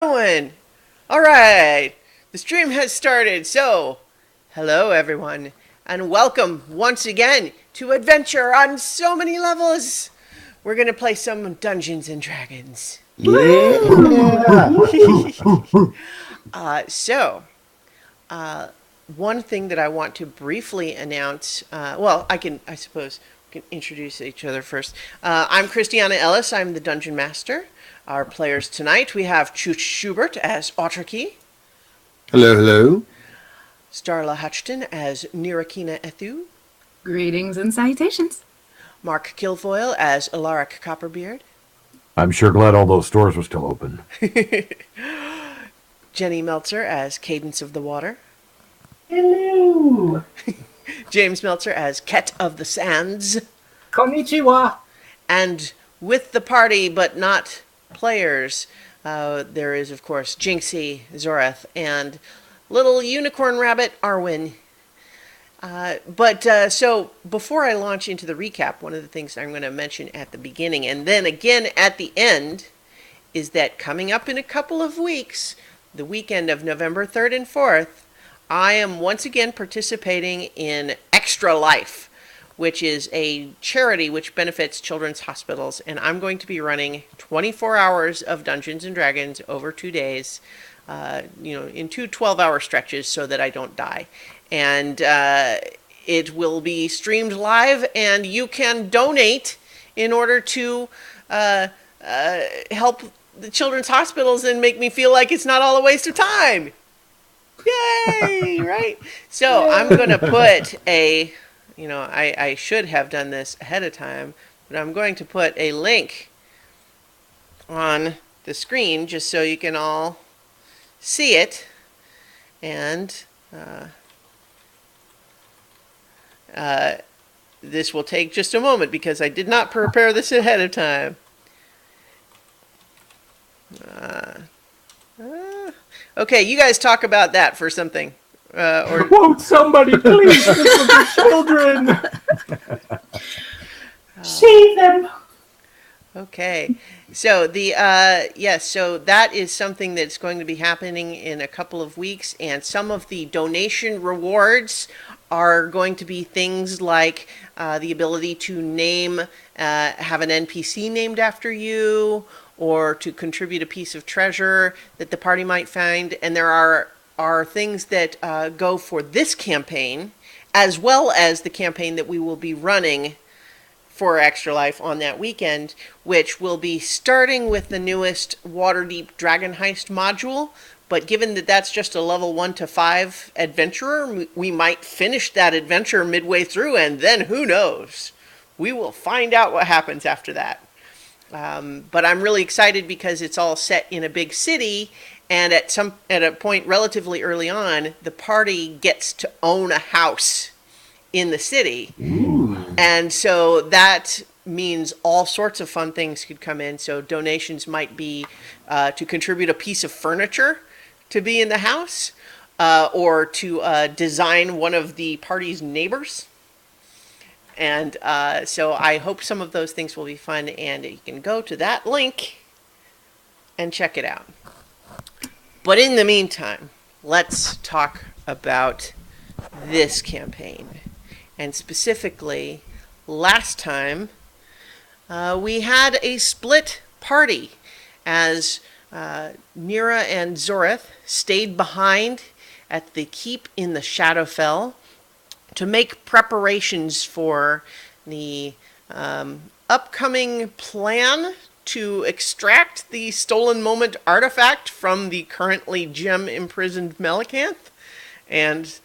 Going. All right, the stream has started. So, hello everyone, and welcome once again to Adventure on so many levels. We're gonna play some Dungeons and Dragons. Yeah. So, one thing that I want to briefly announce. I suppose, we can introduce each other first. I'm Christiana Ellis. I'm the Dungeon Master. Our players tonight, we have Chooch Schubert as Autarky, Hello, hello. Starla Hutchton as Nirakina Ethu, Greetings and salutations. Mark Kilfoyle as Alaric Copperbeard, I'm sure glad all those stores were still open. Jenny Meltzer as Cadence of the Water, Hello. James Meltzer as Ket of the Sands, Konnichiwa. and with the party but not players, there is, of course, Jinxie, Zoreth, and little unicorn rabbit Arwen. So before I launch into the recap, one of the things I'm going to mention at the beginning and then again at the end is that coming up in a couple of weeks, the weekend of November 3rd and 4th, I am once again participating in Extra Life, which is a charity which benefits children's hospitals, and I'm going to be running 24 hours of Dungeons and Dragons over 2 days, in two 12-hour stretches so that I don't die. And it will be streamed live, and you can donate in order to help the children's hospitals and make me feel like it's not all a waste of time. Yay! Right? So I'm going to put I should have done this ahead of time, but I'm going to put a link on the screen just so you can all see it. And this will take just a moment because I did not prepare this ahead of time. Okay, you guys talk about that for something. Won't somebody please think of the children? Save them. Okay, so so that is something that's going to be happening in a couple of weeks, and some of the donation rewards are going to be things like the ability to have an NPC named after you, or to contribute a piece of treasure that the party might find, and there are things that go for this campaign, as well as the campaign that we will be running for Extra Life on that weekend, which will be starting with the newest Waterdeep Dragon Heist module. But given that that's just a level 1 to 5 adventurer, we might finish that adventure midway through, and then who knows? We will find out what happens after that. But I'm really excited because it's all set in a big city, and at a point relatively early on, the party gets to own a house in the city. And so that means all sorts of fun things could come in. So donations might be to contribute a piece of furniture to be in the house, or to design one of the party's neighbors. And so I hope some of those things will be fun, and you can go to that link and check it out. But in the meantime, let's talk about this campaign. And specifically, last time, we had a split party as Nira and Zoreth stayed behind at the keep in the Shadowfell to make preparations for the upcoming plan to extract the Stolen Moment artifact from the currently gem-imprisoned Melicanth. And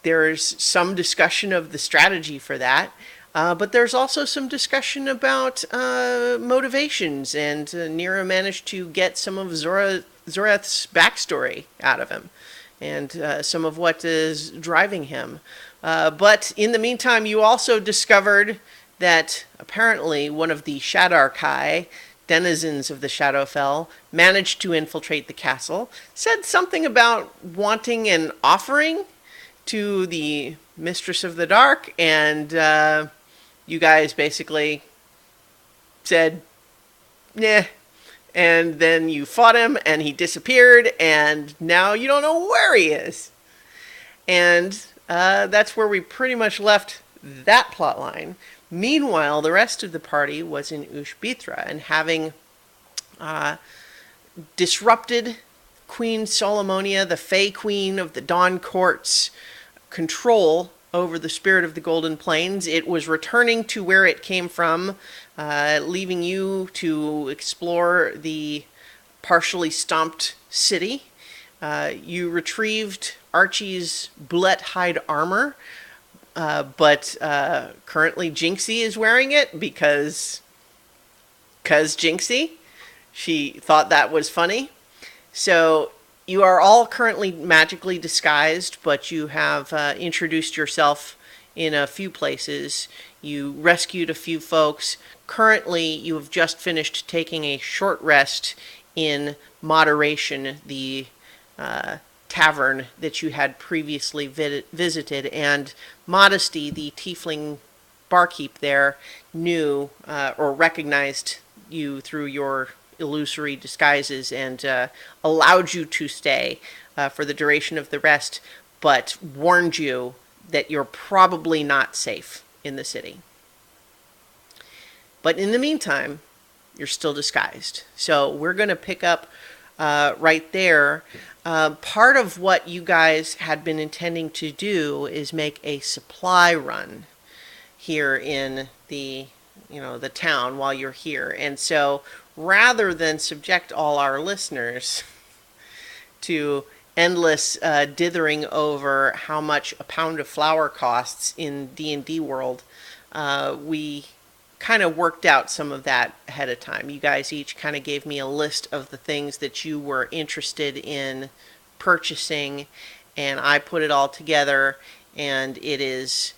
there's some discussion of the strategy for that. But there's also some discussion about motivations, and Nira managed to get some of Zoreth's backstory out of him, and some of what is driving him. But in the meantime, you also discovered that apparently one of the Shadarkai, denizens of the Shadowfell, managed to infiltrate the castle, said something about wanting an offering to the Mistress of the Dark, and you guys basically said, nah, and then you fought him and he disappeared, and now you don't know where he is. And that's where we pretty much left that plot line. Meanwhile, the rest of the party was in Ushbitra, and having disrupted Queen Solomonia, the Fey Queen of the Dawn Court's control over the spirit of the Golden Plains, it was returning to where it came from, leaving you to explore the partially stomped city. You retrieved Archie's bullet hide armor, but currently Jinxie is wearing it because Jinxie. She thought that was funny. So you are all currently magically disguised, but you have introduced yourself in a few places. You rescued a few folks. Currently, you have just finished taking a short rest in Moderation, the tavern that you had previously visited, and Modesty, the tiefling barkeep there, knew or recognized you through your illusory disguises and allowed you to stay for the duration of the rest, but warned you that you're probably not safe in the city. But in the meantime, you're still disguised. So we're going to pick up right there. Part of what you guys had been intending to do is make a supply run here in the town while you're here. And so rather than subject all our listeners to endless dithering over how much a pound of flour costs in D&D world, we kind of worked out some of that ahead of time. You guys each kind of gave me a list of the things that you were interested in purchasing, and I put it all together, and it is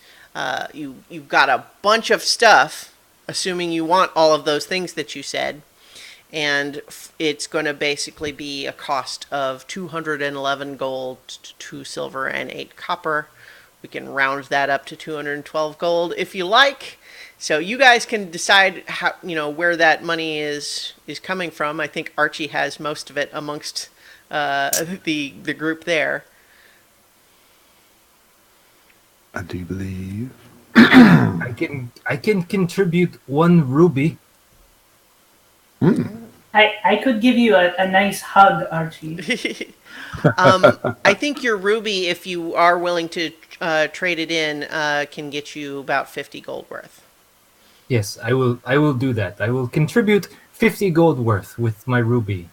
you've got a bunch of stuff, assuming you want all of those things that you said, and it's going to basically be a cost of 211 gold, 2 silver, and 8 copper. We can round that up to 212 gold if you like. So you guys can decide how, where that money is coming from. I think Archie has most of it amongst the group there. I do believe. I can contribute 1 ruby. I could give you a nice hug, Archie. I think your ruby, if you are willing to trade it in, can get you about 50 gold worth. Yes, I will do that. I will contribute 50 gold worth with my ruby.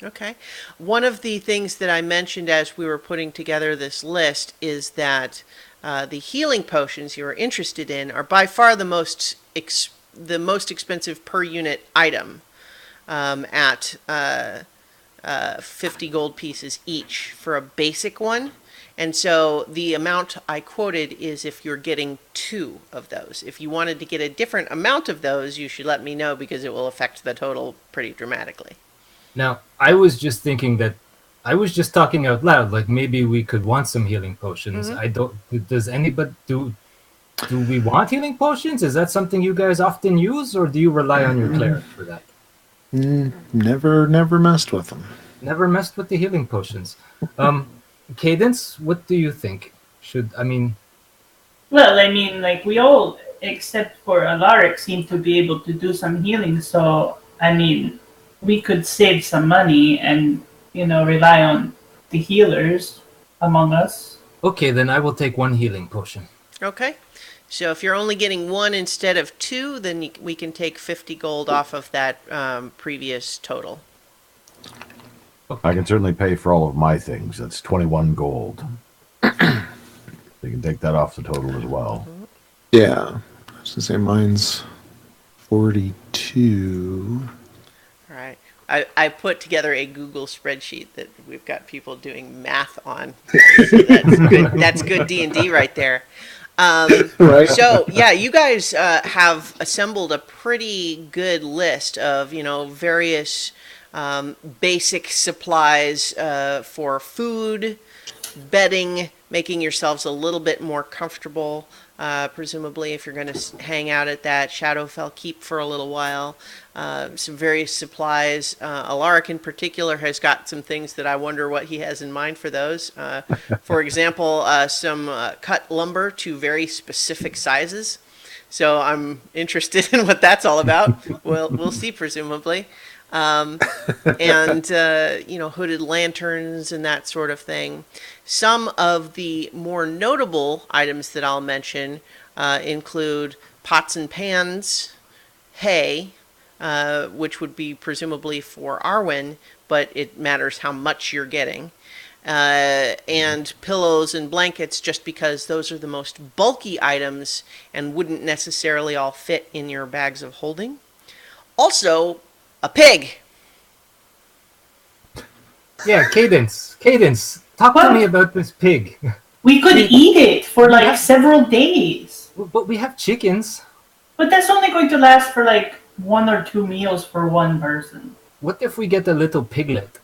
Okay. One of the things that I mentioned as we were putting together this list is that the healing potions you are interested in are by far the most expensive per unit item, at 50 gold pieces each for a basic one. And so the amount I quoted is if you're getting 2 of those. If you wanted to get a different amount of those, you should let me know, because it will affect the total pretty dramatically. Now, I was just thinking that I was just talking out loud, like maybe we could want some healing potions. Mm-hmm. I don't. Does anybody do we want healing potions? Is that something you guys often use, or do you rely on your cleric for that? Never messed with them. Never messed with the healing potions. Cadence, what do you think? Well, like we all, except for Alaric, seem to be able to do some healing. So, we could save some money and, rely on the healers among us. Okay, then I will take 1 healing potion. Okay. So if you're only getting 1 instead of 2, then we can take 50 gold off of that previous total. I can certainly pay for all of my things. That's 21 gold. You can take that off the total as well. Yeah. I was going to say mine's 42. All right. I put together a Google spreadsheet that we've got people doing math on. So that's good D&D right there. Right. So yeah, you guys have assembled a pretty good list of various basic supplies for food, bedding, making yourselves a little bit more comfortable. presumably if you're going to hang out at that Shadowfell Keep for a little while. Some various supplies. Alaric in particular has got some things that I wonder what he has in mind for those. For example, some cut lumber to very specific sizes. So I'm interested in what that's all about. We'll see, presumably. And hooded lanterns and that sort of thing. Some of the more notable items that I'll mention include pots and pans, hay, which would be presumably for Arwen, but it matters how much you're getting, and pillows and blankets, just because those are the most bulky items and wouldn't necessarily all fit in your bags of holding. Also, a pig. Yeah, Cadence. Talk to What? me about this pig. We could eat it for like several days. But we have chickens. But that's only going to last for like 1 or 2 meals for one person. What if we get a little piglet?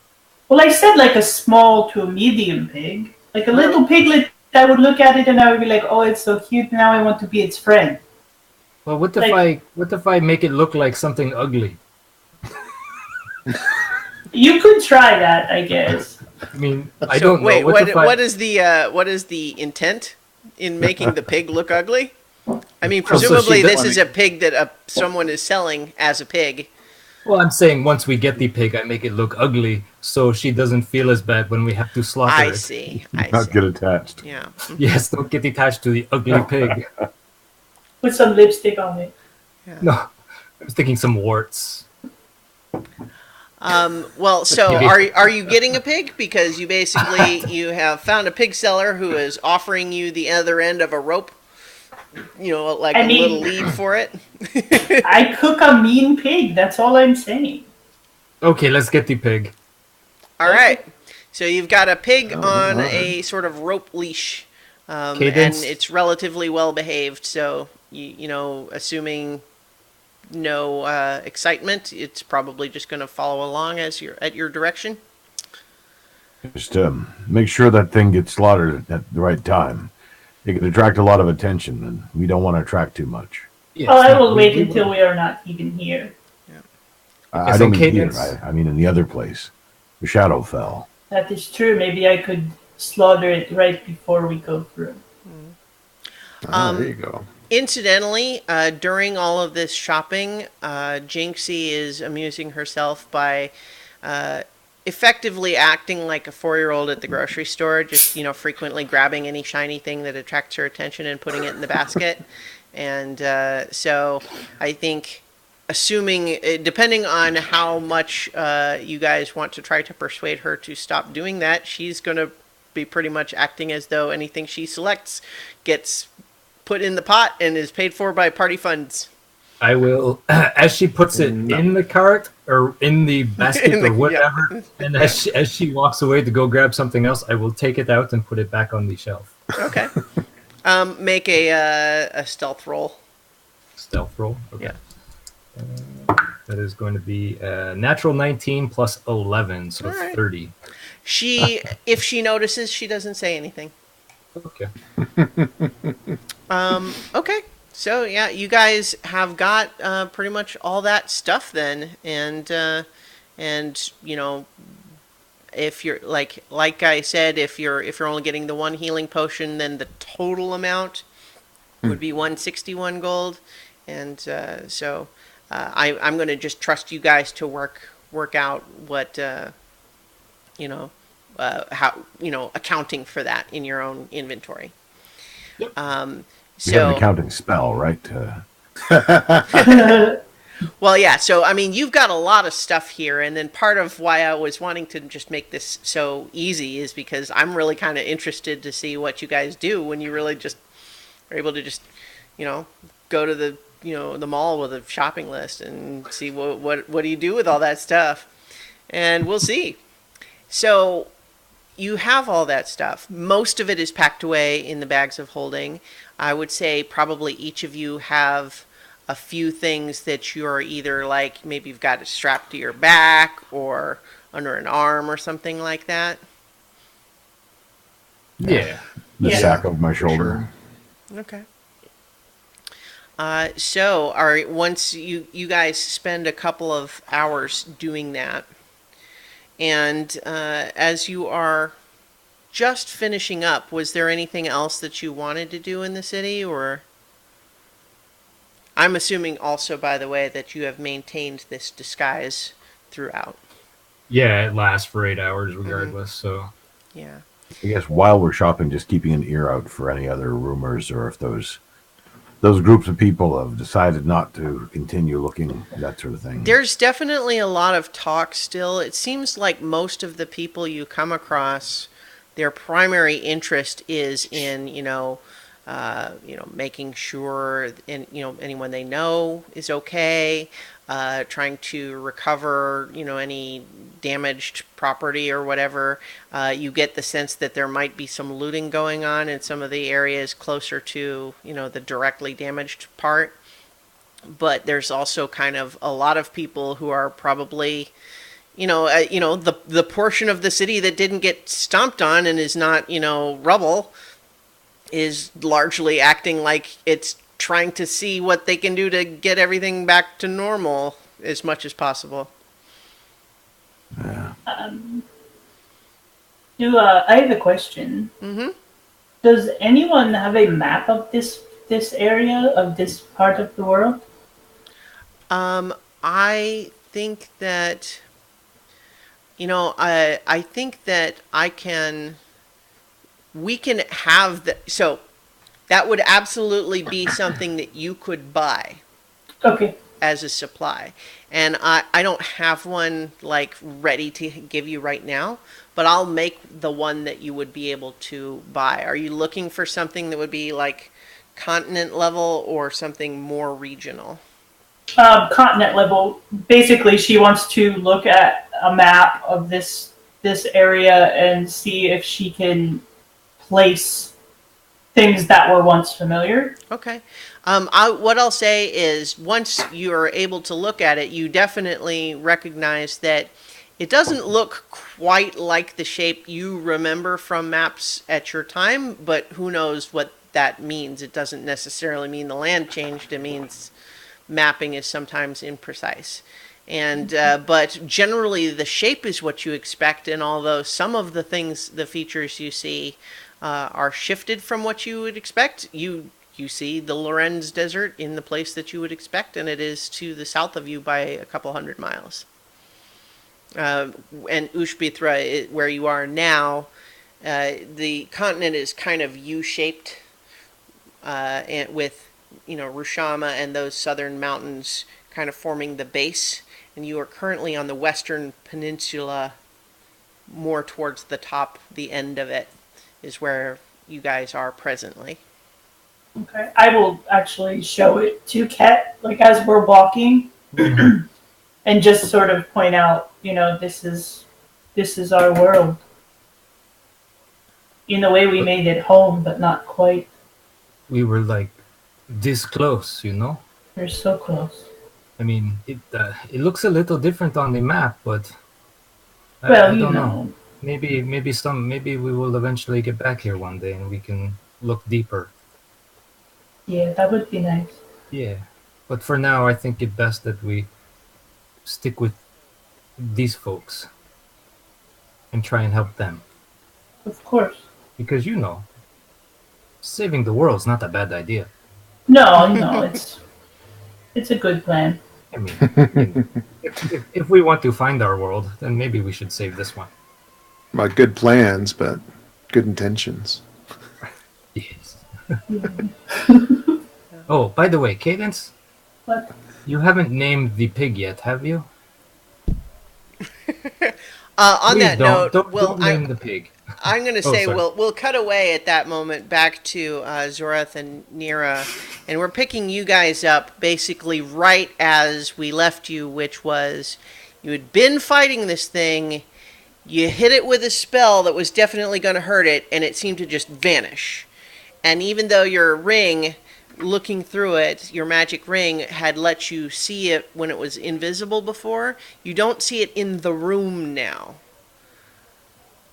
Well, I said like a small to a medium pig. Like a little piglet, I would look at it and I would be like, oh, it's so cute, now I want to be its friend. Well, what if I make it look like something ugly? You could try that, I guess. I mean, I So, don't know. wait, What if what is the intent in making the pig look ugly? I mean, Well, so presumably she this does- is a pig that someone is selling as a pig. Well, I'm saying once we get the pig, I make it look ugly, so she doesn't feel as bad when we have to slaughter I it. see. Not get attached. Yeah. Yes, don't get attached to the ugly pig. Put some lipstick on it. No, I was thinking some warts. Well, so Maybe. are you getting a pig? Because you basically you have found a pig seller who is offering you the other end of a rope, like I a mean- little lead for it. I cook a mean pig, that's all I'm saying. Okay, let's get the pig. All right. So you've got a pig Oh, on alright. a sort of rope leash, and Cadence. it's relatively well behaved. So assuming no excitement, it's probably just going to follow along as you're at your direction. Just make sure that thing gets slaughtered at the right time. It can attract a lot of attention, and we don't want to attract too much. Yes, Oh, I no, will wait we until we are not even here. I Yes, don't and mean here. Cadence. I mean in the other place, the Shadowfell. That is true. Maybe I could slaughter it right before we go through. There you go. Incidentally, during all of this shopping, Jinxie is amusing herself by effectively acting like a 4-year-old at the grocery store, just frequently grabbing any shiny thing that attracts her attention and putting it in the basket. And so I think, assuming, depending on how much you guys want to try to persuade her to stop doing that, she's going to be pretty much acting as though anything she selects gets put in the pot and is paid for by party funds. I will, as she puts it in the cart or in the basket or whatever, and as she walks away to go grab something else, I will take it out and put it back on the shelf. Okay. Make a stealth roll. Stealth roll. Okay. Yeah. That is going to be natural 19 plus 11, so All right. 30. If she notices, she doesn't say anything. Okay. Okay. So yeah, you guys have got pretty much all that stuff then, and if you're like I said, if you're only getting the one healing potion, then the total amount would be 161 gold, and so I'm going to just trust you guys to work out what how accounting for that in your own inventory. Yep. We have an So accounting spell, right? well, yeah. So I mean, you've got a lot of stuff here, and then part of why I was wanting to just make this so easy is because I'm really kind of interested to see what you guys do when you really just are able to just go to the mall with a shopping list and see what do you do with all that stuff, and we'll see. So you have all that stuff. Most of it is packed away in the bags of holding. I would say probably each of you have a few things that you're either like maybe you've got it strapped to your back or under an arm or something like that. Yeah. The Yeah. sack over my shoulder. Okay. Once you guys spend a couple of hours doing that, and as you are just finishing up, was there anything else that you wanted to do in the city, or? I'm assuming also, by the way, that you have maintained this disguise throughout. Yeah, it lasts for 8 hours regardless. So Yeah. I guess while we're shopping, just keeping an ear out for any other rumors, or if those groups of people have decided not to continue looking, that sort of thing. There's definitely a lot of talk still. It seems like most of the people you come across, their primary interest is in, making sure anyone they know is okay, trying to recover, any damaged property or whatever. You get the sense that there might be some looting going on in some of the areas closer to, the directly damaged part. But there's also kind of a lot of people who are probably, the portion of the city that didn't get stomped on and is not, rubble, is largely acting like it's trying to see what they can do to get everything back to normal as much as possible. Yeah. I have a question. Mm-hmm. Does anyone have a map of this area of this part of the world? I think that, I think that we can have so that would absolutely be something that you could buy Okay. as a supply. And I don't have one like ready to give you right now, but I'll make the one that you would be able to buy. Are you looking for something that would be like continent level or something more regional? Continent level. Basically, she wants to look at a map of this area and see if she can place things that were once familiar. Okay. What I'll say is once you're able to look at it, you definitely recognize that it doesn't look quite like the shape you remember from maps at your time, but who knows what that means. It doesn't necessarily mean the land changed. It means mapping is sometimes imprecise. And but generally the shape is what you expect, and although some of the features you see are shifted from what you would expect, you see the Lorenz Desert in the place that you would expect, and it is to the south of you by a couple 100 miles. And Ushbithra, where you are now, the continent is kind of U-shaped, and with Rushama and those southern mountains kind of forming the base, and you are currently on the western peninsula, more towards the top, the end of it is where you guys are presently. Okay. I will actually show it to Ket, like as we're walking, and just sort of point out, this is our world. In a way, we made it home, but not quite. we were like this close, We're so close. I mean, it looks a little different on the map, but Well, I don't know. Maybe we will eventually get back here one day and we can look deeper. Yeah, that would be nice. Yeah, but for now, I think it best that we stick with these folks and try and help them, Of course. because saving the world's not a bad idea. No, it's a good plan. I mean, if we want to find our world, then maybe we should save this one. Well, good plans, but good intentions. Yes. Oh, by the way, Cadence, What? you haven't named the pig yet, have you? On Please that note, don't name the pig. I'm going to Oh, say sorry. we'll cut away at that moment back to Zorath and Nira, and we're picking you guys up basically right as we left you, which was you had been fighting this thing, you hit it with a spell that was definitely going to hurt it, and it seemed to just vanish. And even though your ring, looking through it, your magic ring had let you see it when it was invisible before, you don't see it in the room now.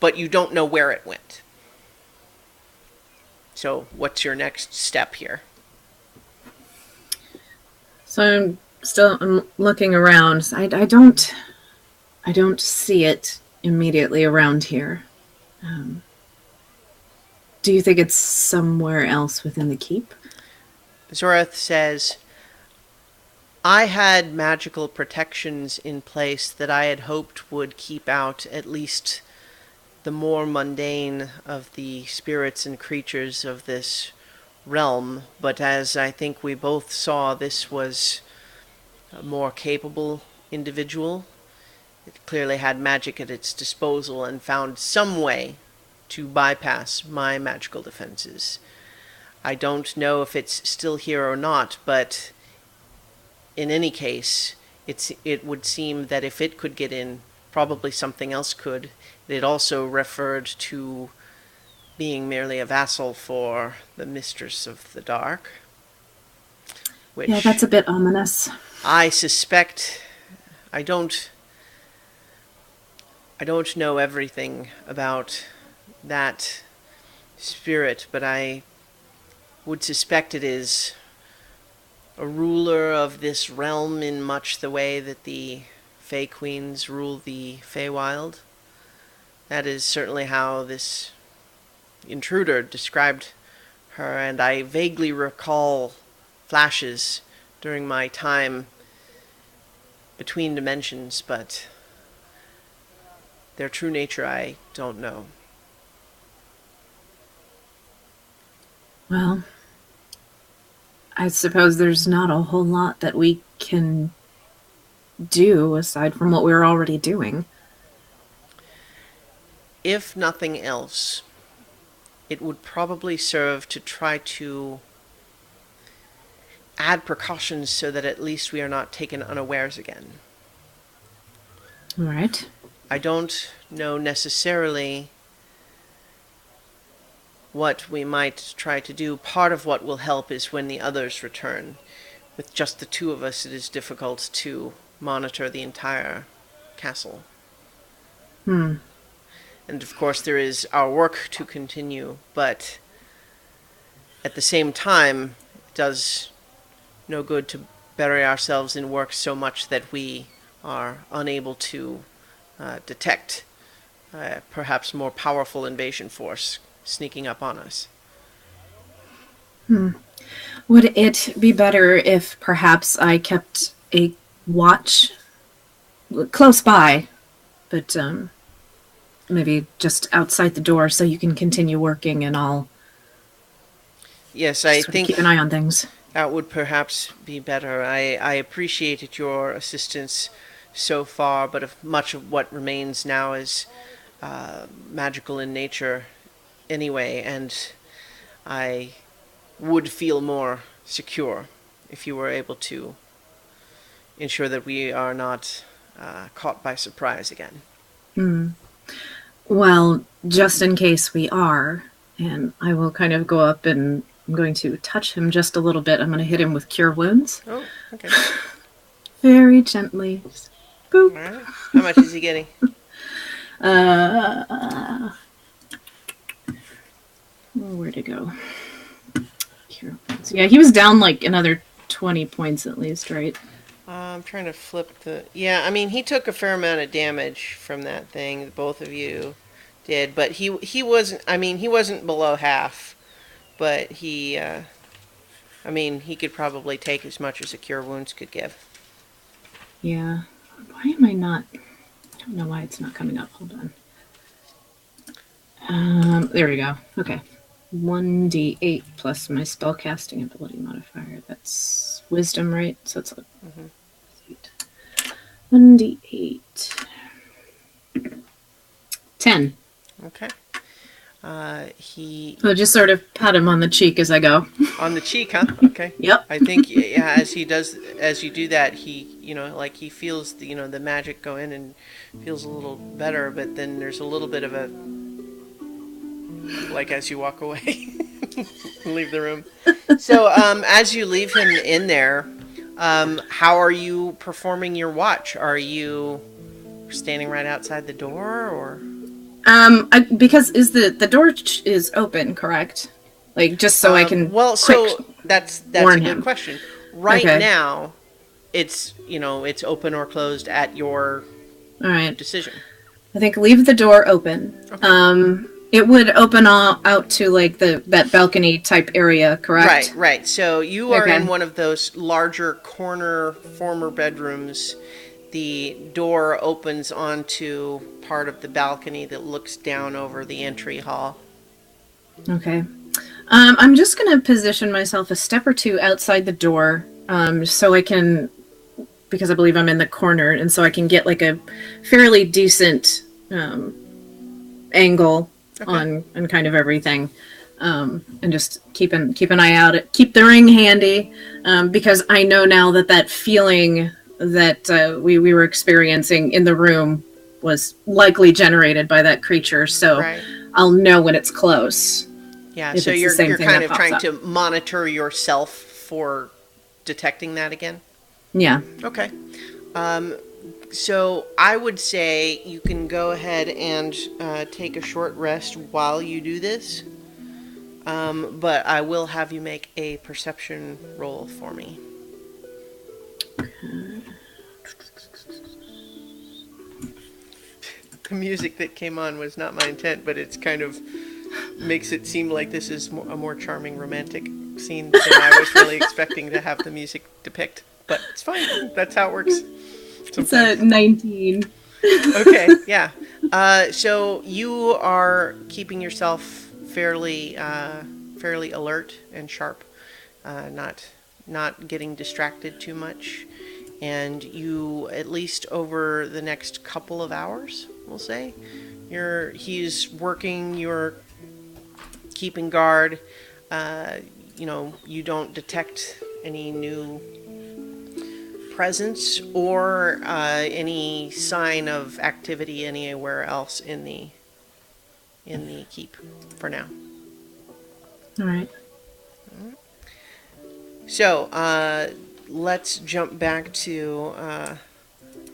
But you don't know where it went. So what's your next step here? So I'm looking around. I don't see it immediately around here. Do you think it's somewhere else within the keep? Zorath says, I had magical protections in place that I had hoped would keep out at least the more mundane of the spirits and creatures of this realm, but as I think we both saw, this was a more capable individual. It clearly had magic at its disposal and found some way to bypass my magical defenses. I don't know if it's still here or not, but in any case, it would seem that if it could get in, probably something else could. It also referred to being merely a vassal for the Mistress of the Dark. Which Yeah, that's a bit ominous. I suspect I don't know everything about that spirit, but I would suspect it is a ruler of this realm in much the way that the Fey Queens rule the Feywild. That is certainly how this intruder described her, and I vaguely recall flashes during my time between dimensions, but their true nature I don't know. Well, I suppose there's not a whole lot that we can do aside from what we're already doing. If nothing else, it would probably serve to try to add precautions so that at least we are not taken unawares again. All right. I don't know necessarily what we might try to do. Part of what will help is when the others return. With just the two of us, it is difficult to monitor the entire castle. And of course, there is our work to continue, but at the same time, it does no good to bury ourselves in work so much that we are unable to detect perhaps more powerful invasion force sneaking up on us. Would it be better if perhaps I kept a watch close by, but maybe just outside the door so you can continue working and I'll Yes, I sort of think keep an eye on things? that would perhaps be better. I appreciated your assistance so far, but if much of what remains now is magical in nature anyway, and I would feel more secure if you were able to ensure that we are not caught by surprise again. Well, just in case we are, and I will kind of go up and I'm going to touch him just a little bit. I'm going to hit him with Cure Wounds. Oh, okay. Very gently. Just boop. All right. How much is he getting? Where'd it go? Cure Wounds. Yeah, he was down like another 20 points at least, right? I'm trying to flip the... Yeah, I mean, he took a fair amount of damage from that thing. Both of you did, but he wasn't... I mean, he wasn't below half, but he... I mean, he could probably take as much as a Cure Wounds could give. Yeah. Why am I not... I don't know why it's not coming up. Hold on. There we go. Okay. 1d8 plus my spellcasting ability modifier. That's wisdom, right? So it's 1d8. 10. Okay. He... I'll just sort of pat him on the cheek as I go. On the cheek, huh? Okay. Yep. I think yeah, as you do that, he, like he feels the magic go in and feels a little better, but then there's a little bit of a, like as you walk away, leave the room. So, as you leave him in there, how are you performing your watch? Are you standing right outside the door, or? Because the door is open, correct? Like just so I can. Well, so that's a warn good him. question. Right Okay. now, it's it's open or closed at your All right. decision. I think leave the door open. It would open out to like that balcony type area, correct? Right. So you are Okay. in one of those larger corner former bedrooms. The door opens onto part of the balcony that looks down over the entry hall. Okay. I'm just going to position myself a step or two outside the door, so I can, because I believe I'm in the corner, and so I can get like a fairly decent angle on kind of everything, and just keep an eye out. Keep the ring handy, because I know now that feeling that we were experiencing in the room was likely generated by that creature. So Right. I'll know when it's close. Yeah, If so it's the you're same thing kind that of trying pops to monitor yourself for detecting that again. Yeah. Okay. So I would say you can go ahead and take a short rest while you do this. But I will have you make a perception roll for me. The music that came on was not my intent, but it's kind of makes it seem like this is a more charming romantic scene than I was really expecting to have the music depict. But it's fine. That's how it works. It's a 19. Okay, yeah. So you are keeping yourself fairly alert and sharp, not getting distracted too much, and you, at least over the next couple of hours, we'll say, he's working. You're keeping guard. You don't detect any new presence or any sign of activity anywhere else in the keep for now. All right. So let's jump back to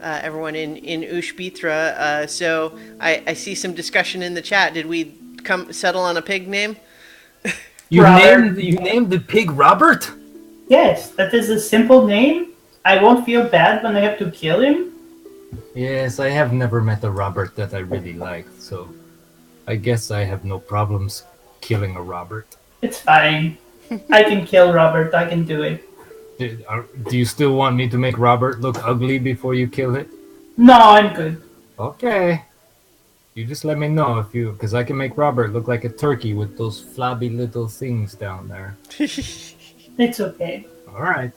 everyone in Ushbitra. So I see some discussion in the chat. Did we settle on a pig name? You Robert. named the pig Robert? Yes, that is a simple name. I won't feel bad when I have to kill him. Yes, I have never met a Robert that I really liked, so I guess I have no problems killing a Robert. It's fine. I can kill Robert. I can do it. Do you still want me to make Robert look ugly before you kill it? No, I'm good. Okay. You just let me know because I can make Robert look like a turkey with those flabby little things down there. It's okay. All right.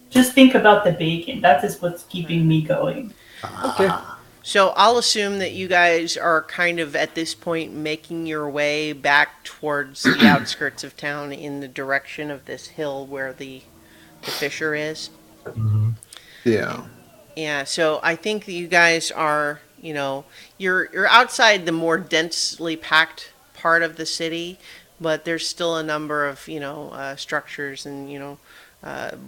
Just think about the bacon. That is what's keeping me going. Okay. So I'll assume that you guys are kind of at this point making your way back towards the outskirts of town in the direction of this hill where the fissure is. Mm-hmm. Yeah. Yeah, so I think that you guys are, you're outside the more densely packed part of the city, but there's still a number of, structures and,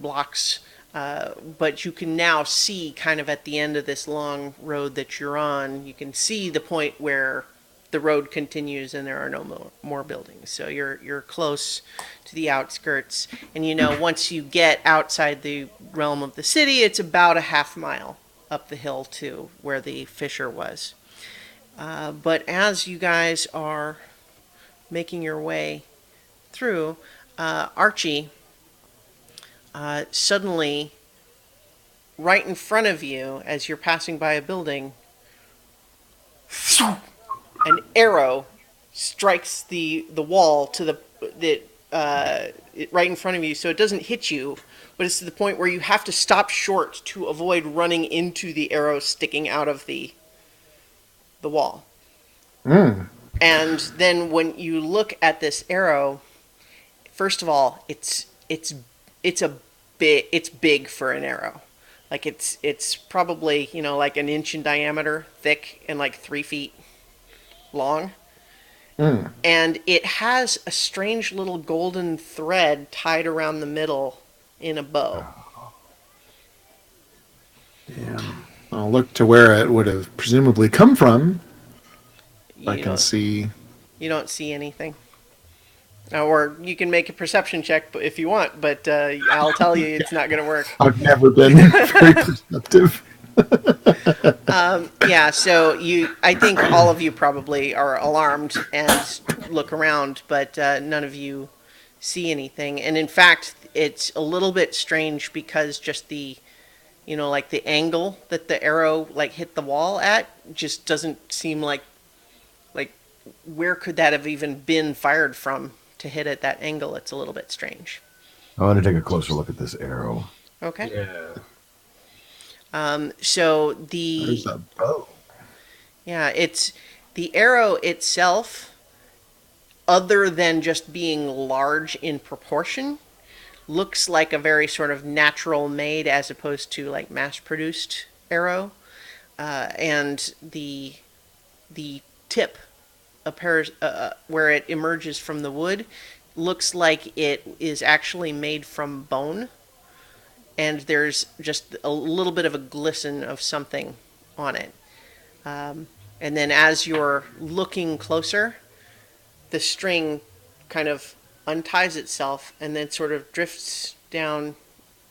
blocks. But you can now see kind of at the end of this long road that you're on, you can see the point where the road continues and there are no more buildings. So you're close to the outskirts. And once you get outside the realm of the city, it's about a half mile up the hill to where the fissure was. But as you guys are making your way through, Archie, suddenly, right in front of you, as you're passing by a building, an arrow strikes the wall to right in front of you, so it doesn't hit you, but it's to the point where you have to stop short to avoid running into the arrow sticking out of the wall. Mm. And then when you look at this arrow, first of all, it's big for an arrow. Like it's probably, like an inch in diameter, thick, and like 3 feet long. Mm. And it has a strange little golden thread tied around the middle in a bow. Yeah. I'll look to where it would have presumably come from. I You can don't, see. you don't see anything. Or you can make a perception check if you want, but I'll tell you it's not going to work. I've never been very perceptive. Yeah, so I think all of you probably are alarmed and look around, but none of you see anything. And in fact, it's a little bit strange because just the, like the angle that the arrow like hit the wall at just doesn't seem like where could that have even been fired from to hit at that angle? It's a little bit strange. I want to take a closer look at this arrow. Okay. Yeah. So There's a bow. yeah, it's the arrow itself, other than just being large in proportion, looks like a very sort of natural made as opposed to like mass produced arrow. And the tip appears where it emerges from the wood looks like it is actually made from bone, and there's just a little bit of a glisten of something on it. And then as you're looking closer, the string kind of unties itself and then sort of drifts down,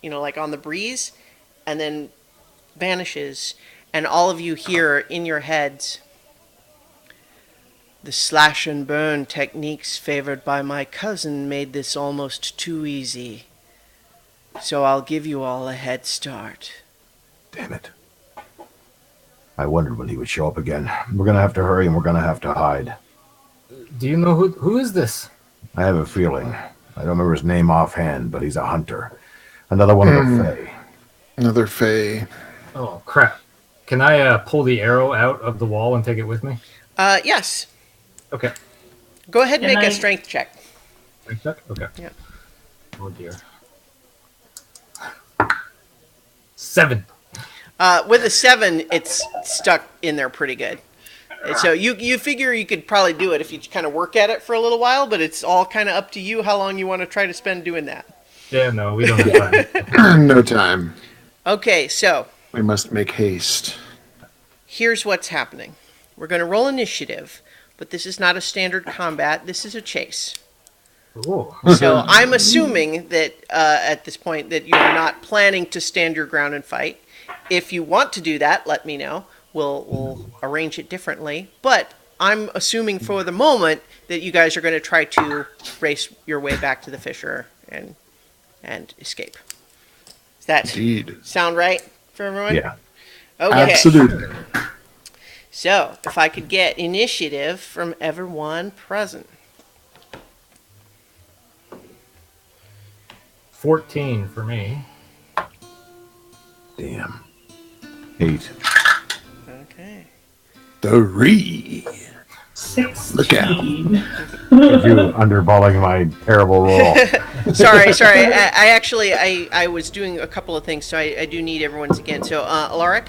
like on the breeze, and then vanishes. And all of you hear in your heads, "The slash and burn techniques favored by my cousin made this almost too easy. So I'll give you all a head start." Damn it. I wondered when he would show up again. We're going to have to hurry and we're going to have to hide. Do you know who is this? I have a feeling. I don't remember his name offhand, but he's a hunter. Another one of the Fae. Another Fae. Oh crap! Can I pull the arrow out of the wall and take it with me? Yes. Okay. Go ahead and Can make I- a strength check. Okay. Yeah. Oh dear. 7. With a 7, it's stuck in there pretty good. And so you figure you could probably do it if you kind of work at it for a little while, but it's all kind of up to you how long you want to try to spend doing that. Yeah, no, we don't have time. No time. Okay, so We must make haste. here's what's happening. We're going to roll initiative, but this is not a standard combat. This is a chase. Oh. So I'm assuming that at this point that you're not planning to stand your ground and fight. If you want to do that, let me know. We'll arrange it differently. But I'm assuming for the moment that you guys are going to try to race your way back to the Fisher and escape. Does that Indeed. sound right for everyone? Yeah. Okay. Absolutely. So if I could get initiative from everyone present. 14 for me. Damn. 8. Okay. 3. 16. Look out. You underballing my terrible roll. Sorry. I actually I was doing a couple of things, so I do need everyone's again. So Alaric,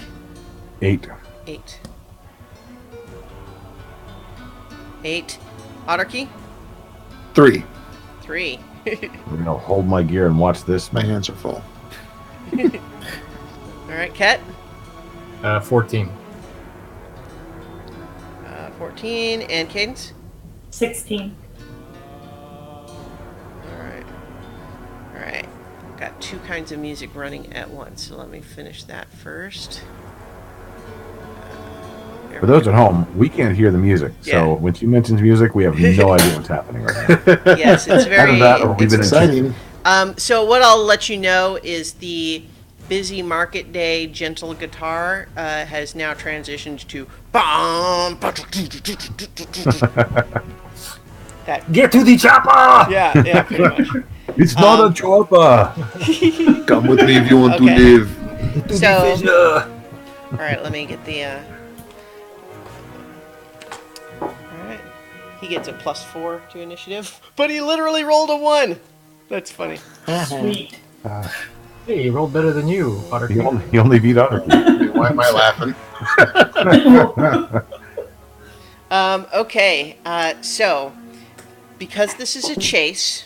8. 8. 8. Otterkey, 3. 3. We're gonna hold my gear and watch this. My Man. hands are full. All right, Ket, 14. 14, and Cadence. 16. All right. Got two kinds of music running at once, so let me finish that first. There For we those go. at home, we can't hear the music. Yeah. So when she mentions music, we have no idea what's happening right now. Yes, it's very. Either that or we've it's been Exciting. So what I'll let you know is the busy market day gentle guitar has now transitioned to that. Get to the chopper! Yeah, pretty much. It's not a chopper. Come with me if you want Okay. to live. Get to So- the Fisher! All right, let me get the. All right, he gets a +4 to initiative, but he literally rolled a 1. That's funny. Sweet. Hey, you rolled better than you, Potter. He only beat Otter. Why am I laughing? Okay, so because this is a chase,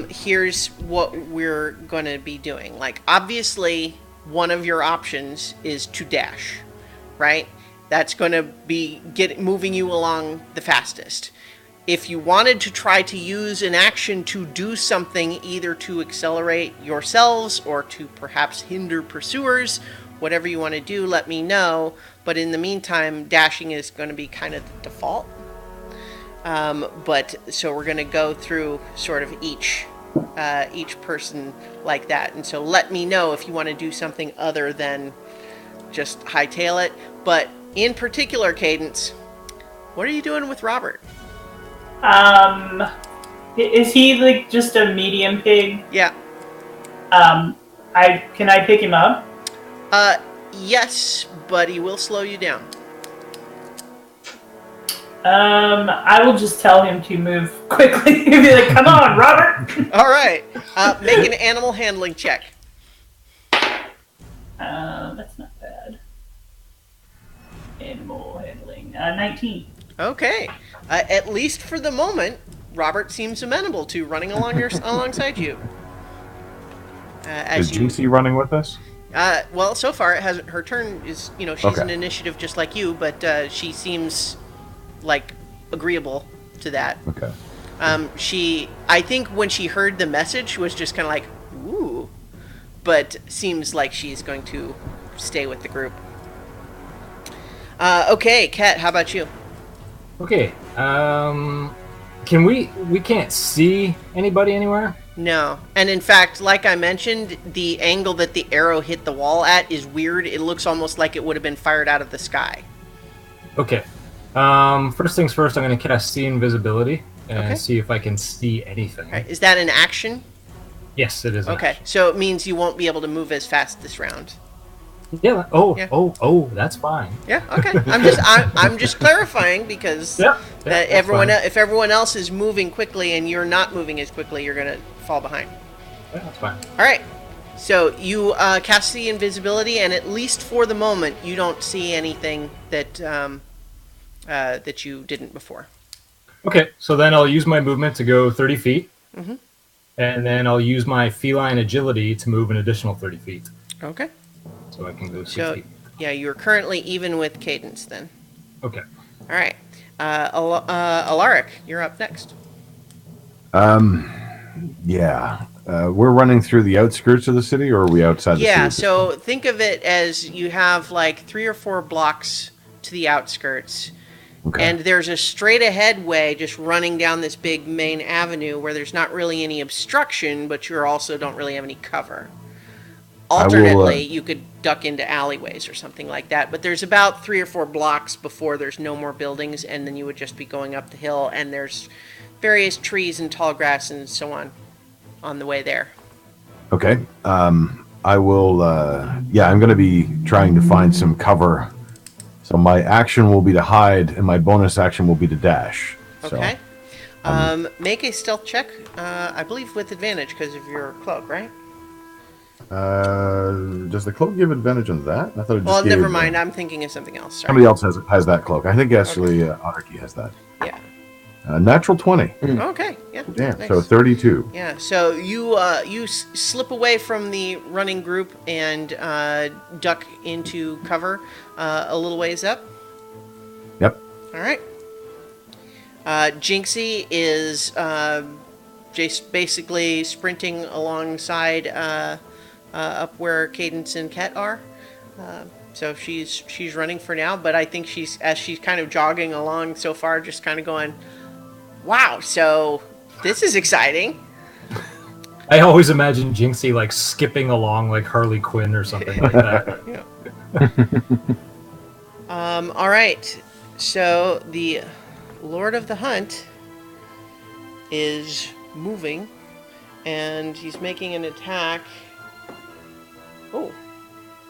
here's what we're going to be doing. Like, obviously, one of your options is to dash, right? That's going to be moving you along the fastest. if you wanted to try to use an action to do something, either to accelerate yourselves or to perhaps hinder pursuers, whatever you want to do, let me know. But in the meantime, dashing is going to be kind of the default. But so we're going to go through sort of each person like that. And so let me know if you want to do something other than just hightail it. But in particular, Cadence, what are you doing with Robert? Is he like just a medium pig? Yeah. Can I pick him up? Yes, but he will slow you down. I will just tell him to move quickly. Be like, come on, Robert! All right. Make an animal handling check. That's not bad. Animal handling. 19. Okay. At least for the moment, Robert seems amenable to running alongside you. Is Jinxie running with us? Well, so far it hasn't. Her turn is, she's Okay. an initiative just like you, but she seems like agreeable to that. Okay. I think when she heard the message was just kind of like, ooh, but seems like she's going to stay with the group. Okay, Kat, how about you? Okay. Can we can't see anybody anywhere? No. And in fact, like I mentioned, the angle that the arrow hit the wall at is weird. It looks almost like it would have been fired out of the sky. Okay. First things first, I'm going to cast See Invisibility and Okay. see if I can see anything. All right, is that an action? Yes, it is. Okay, so it means you won't be able to move as fast this round. Yeah. Yeah. Oh, that's fine. Yeah. Okay. I'm just clarifying because Yep. that if everyone else is moving quickly and you're not moving as quickly, you're gonna fall behind. Yeah, that's fine. All right. So you cast the invisibility, and at least for the moment, you don't see anything that that you didn't before. Okay, so then I'll use my movement to go 30 feet. Mhm. And then I'll use my feline agility to move an additional 30 feet. Okay. So I can go 60. So yeah, you're currently even with Cadence then. Okay. All right. Alaric, you're up next. Yeah. We're running through the outskirts of the city, or are we outside the city? Yeah, so think of it as you have like 3 or 4 blocks to the outskirts, Okay. and there's a straight ahead way just running down this big main avenue where there's not really any obstruction, but you also don't really have any cover. Alternately, you could duck into alleyways or something like that, but there's about 3 or 4 blocks before there's no more buildings, and then you would just be going up the hill, and there's various trees and tall grass and so on the way there. Okay. I will. Yeah, I'm going to be trying to find some cover. So my action will be to hide, and my bonus action will be to dash. Okay. Make a stealth check, I believe with advantage because of your cloak, right? Does the cloak give advantage on that? I thought it just Well, gave, never mind. I'm thinking of something else. Sorry. Somebody else has that cloak. I think actually Anarchy has that. Yeah. Natural 20. Okay. Yeah. Damn. Nice. So 32. Yeah. So you slip away from the running group and duck into cover a little ways up. Yep. All right. Jinxie is just basically sprinting alongside up where Cadence and Ket are. So she's running for now, but I think she's kind of jogging along so far, just kind of going, "Wow, so this is exciting." I always imagine Jinxie like skipping along like Harley Quinn or something like that. All right. So the Lord of the Hunt is moving, and he's making an attack. Oh,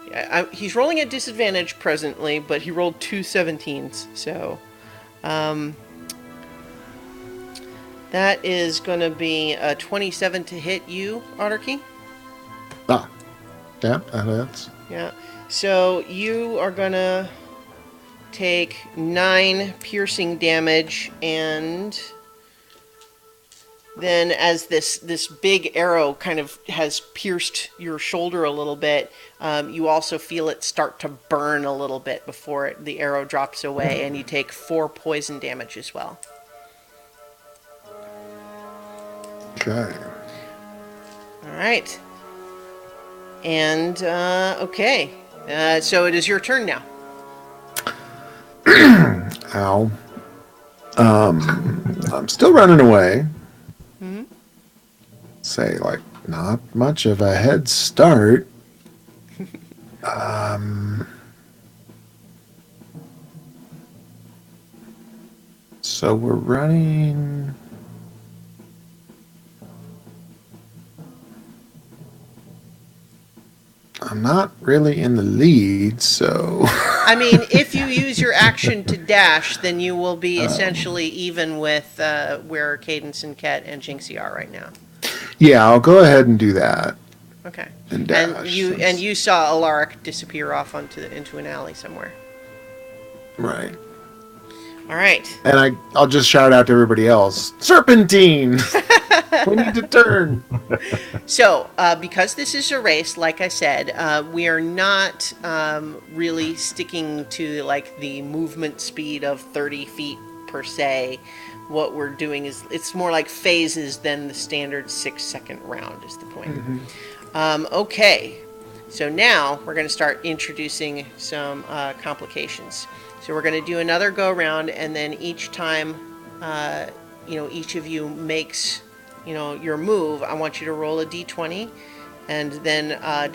yeah, he's rolling at disadvantage presently, but he rolled 2 17s, so that is going to be a 27 to hit you, Otterkey. Ah, yeah, that's Yeah. So you are gonna take 9 piercing damage, and then as this big arrow kind of has pierced your shoulder a little bit, you also feel it start to burn a little bit before the arrow drops away, and you take 4 poison damage as well. Okay. All right. And, okay. So it is your turn now. Ow. I'm still running away. Say, like, not much of a head start. So we're running. I'm not really in the lead, so. I mean, if you use your action to dash, then you will be essentially even with where Cadence and Ket and Jinxie are right now. Yeah, I'll go ahead and do that. Okay. And dash. And you saw Alaric disappear off into an alley somewhere. Right. All right. And I'll just shout out to everybody else, Serpentine! We need to turn. So, because this is a race, like I said, we are not really sticking to like the movement speed of 30 feet per se. What we're doing is it's more like phases than the standard 6-second round is the point. Okay, so now we're going to start introducing some complications. So we're going to do another go round, and then each time, each of you makes, your move. I want you to roll a d20, and then I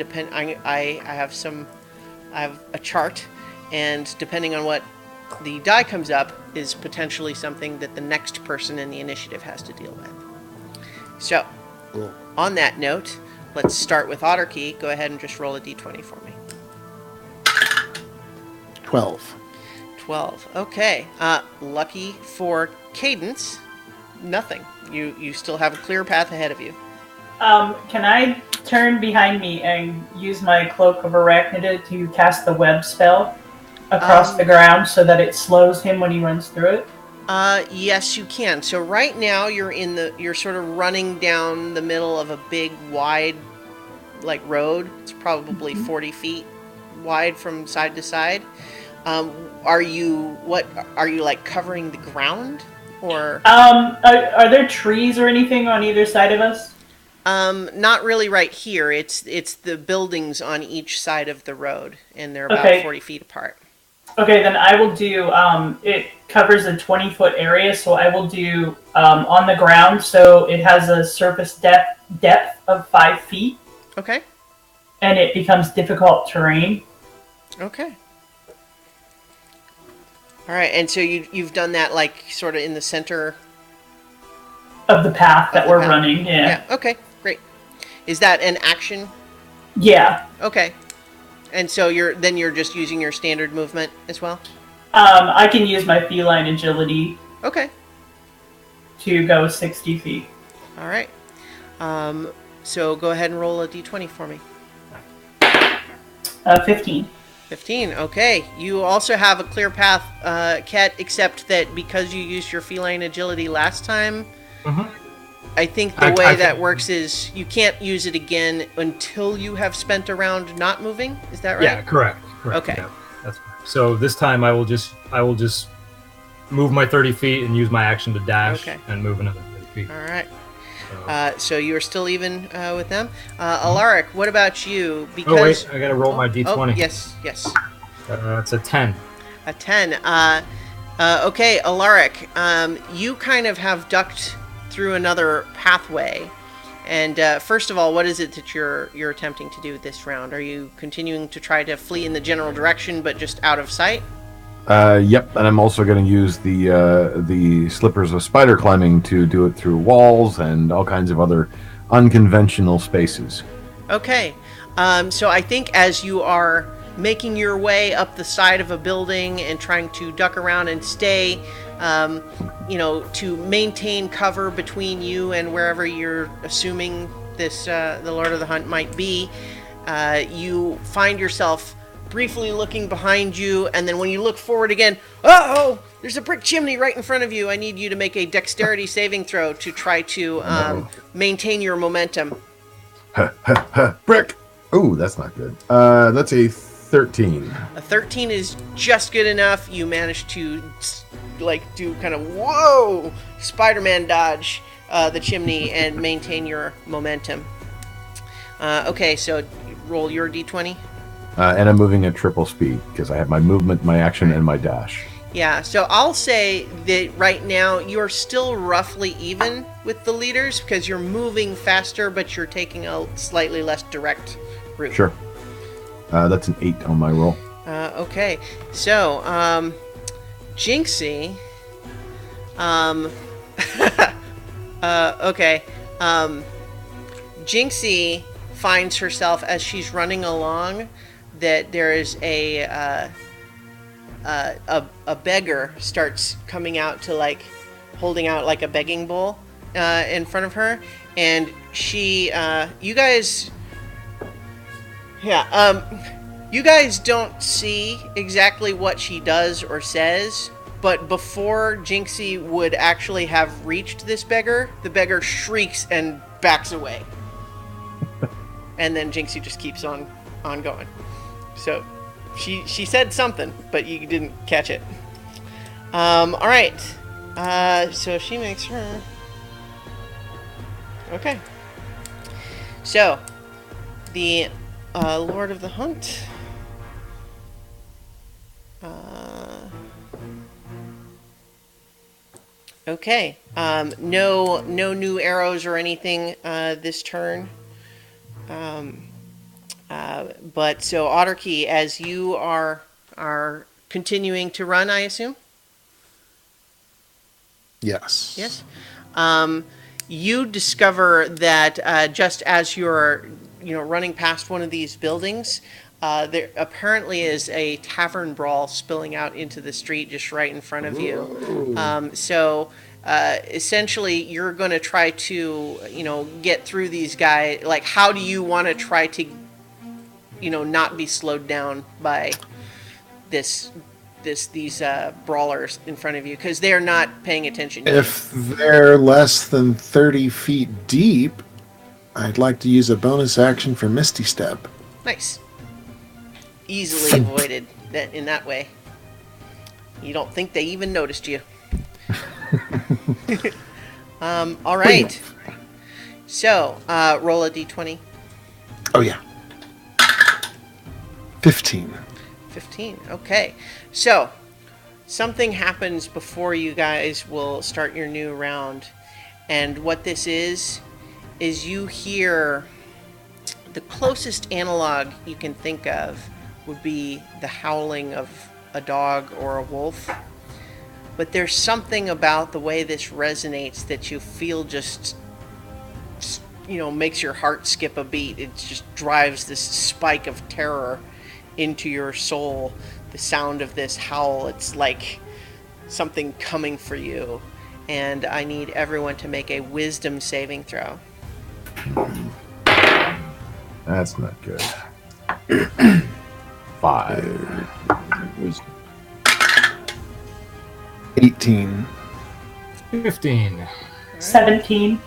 have a chart, and depending on what the die comes up is potentially something that the next person in the initiative has to deal with. So, Cool. On that note, let's start with Otterkey. Go ahead and just roll a d20 for me. 12. 12. Okay. Lucky for Cadence, nothing. You still have a clear path ahead of you. Can I turn behind me and use my Cloak of Arachnida to cast the web spell across the ground so that it slows him when he runs through it? Yes, you can. So right now you're sort of running down the middle of a big, wide, road. It's probably 40 feet wide from side to side. Are you covering the ground, or? Are there trees or anything on either side of us? Not really right here. It's the buildings on each side of the road, and they're about Okay. 40 feet apart. Okay, then I will do, it covers a 20-foot area, so I will do on the ground, so it has a surface depth of 5 feet, Okay. and it becomes difficult terrain. Okay. All right, and so you've done that sort of in the center Of the path that the we're path. running, yeah. Okay, great. Is that an action? Yeah. Okay. And so you're just using your standard movement as well? I can use my feline agility Okay. to go 60 feet. All right. So go ahead and roll a d20 for me. 15. 15. Okay. You also have a clear path, Ket, except that because you used your feline agility last time, I think the way that works is you can't use it again until you have spent a round not moving. Is that right? Yeah, correct. Okay. Yeah, that's correct. So this time I will just move my 30 feet and use my action to dash and move another 30 feet. All right. So, So you're still even with them. Alaric, what about you? oh wait, I gotta roll my d20. Oh, yes. It's a 10. A 10. Okay, Alaric, you kind of have ducked through another pathway. And first of all, what is it that you're attempting to do this round? Are you continuing to try to flee in the general direction, but just out of sight? Yep, and I'm also going to use the slippers of spider climbing to do it through walls and all kinds of other unconventional spaces. Okay. So I think as you are making your way up the side of a building and trying to duck around and stay, to maintain cover between you and wherever you're assuming the Lord of the Hunt might be, you find yourself briefly looking behind you, and then when you look forward again, oh, there's a brick chimney right in front of you. I need you to make a dexterity saving throw to try to maintain your momentum. Brick! Ooh, that's not good. That's a 13. A 13 is just good enough. You manage to do kind of whoa Spider-Man dodge the chimney and maintain your momentum. Okay, so roll your d20. And I'm moving at triple speed because I have my movement, my action, and my dash. Yeah, so I'll say that right now you're still roughly even with the leaders because you're moving faster, but you're taking a slightly less direct route. Sure. That's an 8 on my roll. Okay, so Jinxie. Okay. Jinxie finds herself as she's running along that there is a beggar starts coming out to holding out like a begging bowl in front of her, and she you guys don't see exactly what she does or says, but before Jinxie would actually have reached this beggar, the beggar shrieks and backs away. And then Jinxie just keeps on going. So she said something, but you didn't catch it. All right. So she makes her. Okay. So the Lord of the Hunt. Okay. No new arrows or anything this turn. But so Otterkey, as you are continuing to run, I assume? Yes. Yes. You discover that just as you're running past one of these buildings, there apparently is a tavern brawl spilling out into the street just right in front of you. So essentially, you're going to try to get through these guys. Like, how do you want to try to not be slowed down by these brawlers in front of you, because they're not paying attention to If they're less than 30 feet deep, I'd like to use a bonus action for Misty Step. you. Nice. Easily avoided in that way. You don't think they even noticed you. All right. So, roll a d20. Oh, yeah. 15. 15. Okay. So, something happens before you guys will start your new round. And what this is you hear the closest analog you can think of would be the howling of a dog or a wolf. But there's something about the way this resonates that you feel just makes your heart skip a beat. It just drives this spike of terror into your soul. The sound of this howl, it's like something coming for you. And I need everyone to make a wisdom saving throw. That's not good. 5. 18. 15. 17.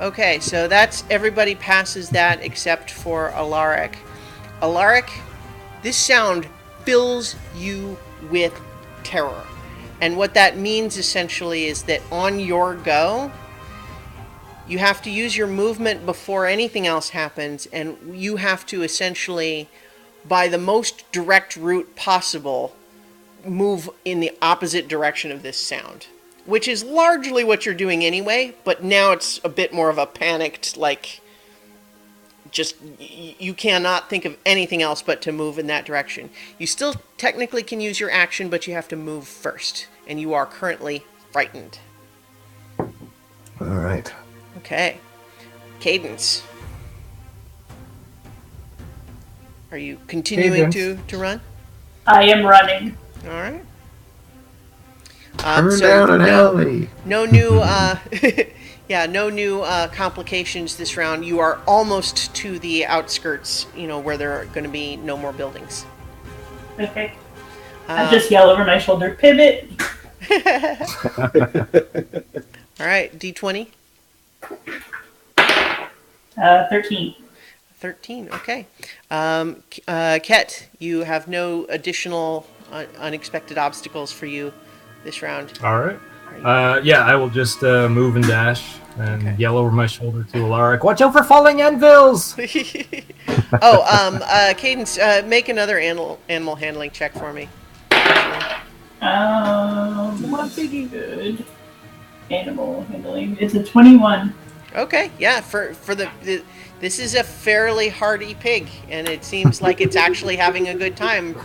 Okay, so that's everybody passes that except for Alaric. Alaric, this sound fills you with terror. And what that means essentially is that on your go, you have to use your movement before anything else happens, and you have to essentially, by the most direct route possible, move in the opposite direction of this sound. Which is largely what you're doing anyway, but now it's a bit more of a panicked, you cannot think of anything else but to move in that direction. You still technically can use your action, but you have to move first, and you are currently frightened. All right. Okay. Cadence. Are you continuing to run? I am running. All right. Turn down an alley. No new, no new complications this round. You are almost to the outskirts, where there are going to be no more buildings. Okay. I just yell over my shoulder, pivot. All right, D20. 13. 13. Okay. Ket, you have no additional unexpected obstacles for you this round. All right. Yeah, I will just move and dash and Okay. yell over my shoulder to Alaric, "Watch out for falling anvils!" Cadence, make another animal handling check for me. What's good? Animal handling. It's a 21. Okay, yeah. For the this is a fairly hardy pig, and it seems like it's actually having a good time.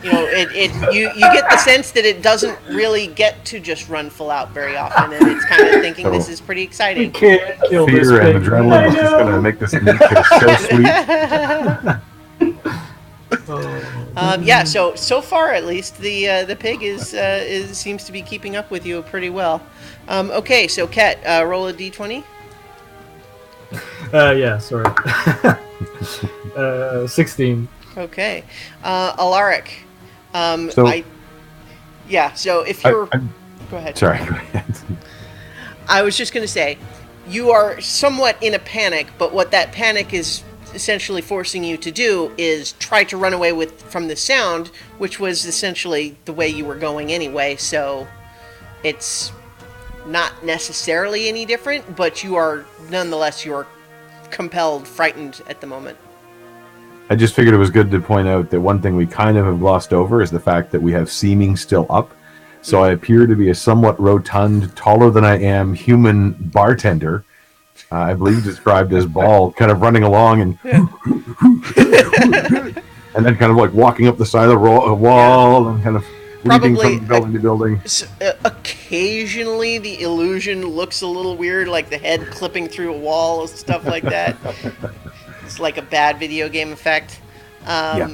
You know, you get the sense that it doesn't really get to just run full out very often, and it's kind of thinking this is pretty We exciting. can't kill this Fear and pig. adrenaline is just going to make this meat taste so sweet. Yeah. So far, at least, the pig is seems to be keeping up with you pretty well. Okay, so Ket, roll a d20. Yeah, sorry. 16. Okay, Alaric. So- So if you're, go ahead. Sorry. Go ahead. I was just going to say, you are somewhat in a panic, but what that panic is essentially forcing you to do is try to run away from the sound, which was essentially the way you were going anyway. So it's not necessarily any different, but you are compelled, frightened at the moment. I just figured it was good to point out that one thing we kind of have glossed over is the fact that we have seeming still up. So I appear to be a somewhat rotund, taller than I am human bartender. I believe described as bald, kind of running along and and then kind of like walking up the side of the wall and kind of leaping Probably from building to building. Occasionally, the illusion looks a little weird, like the head clipping through a wall and stuff like that. It's like a bad video game effect. I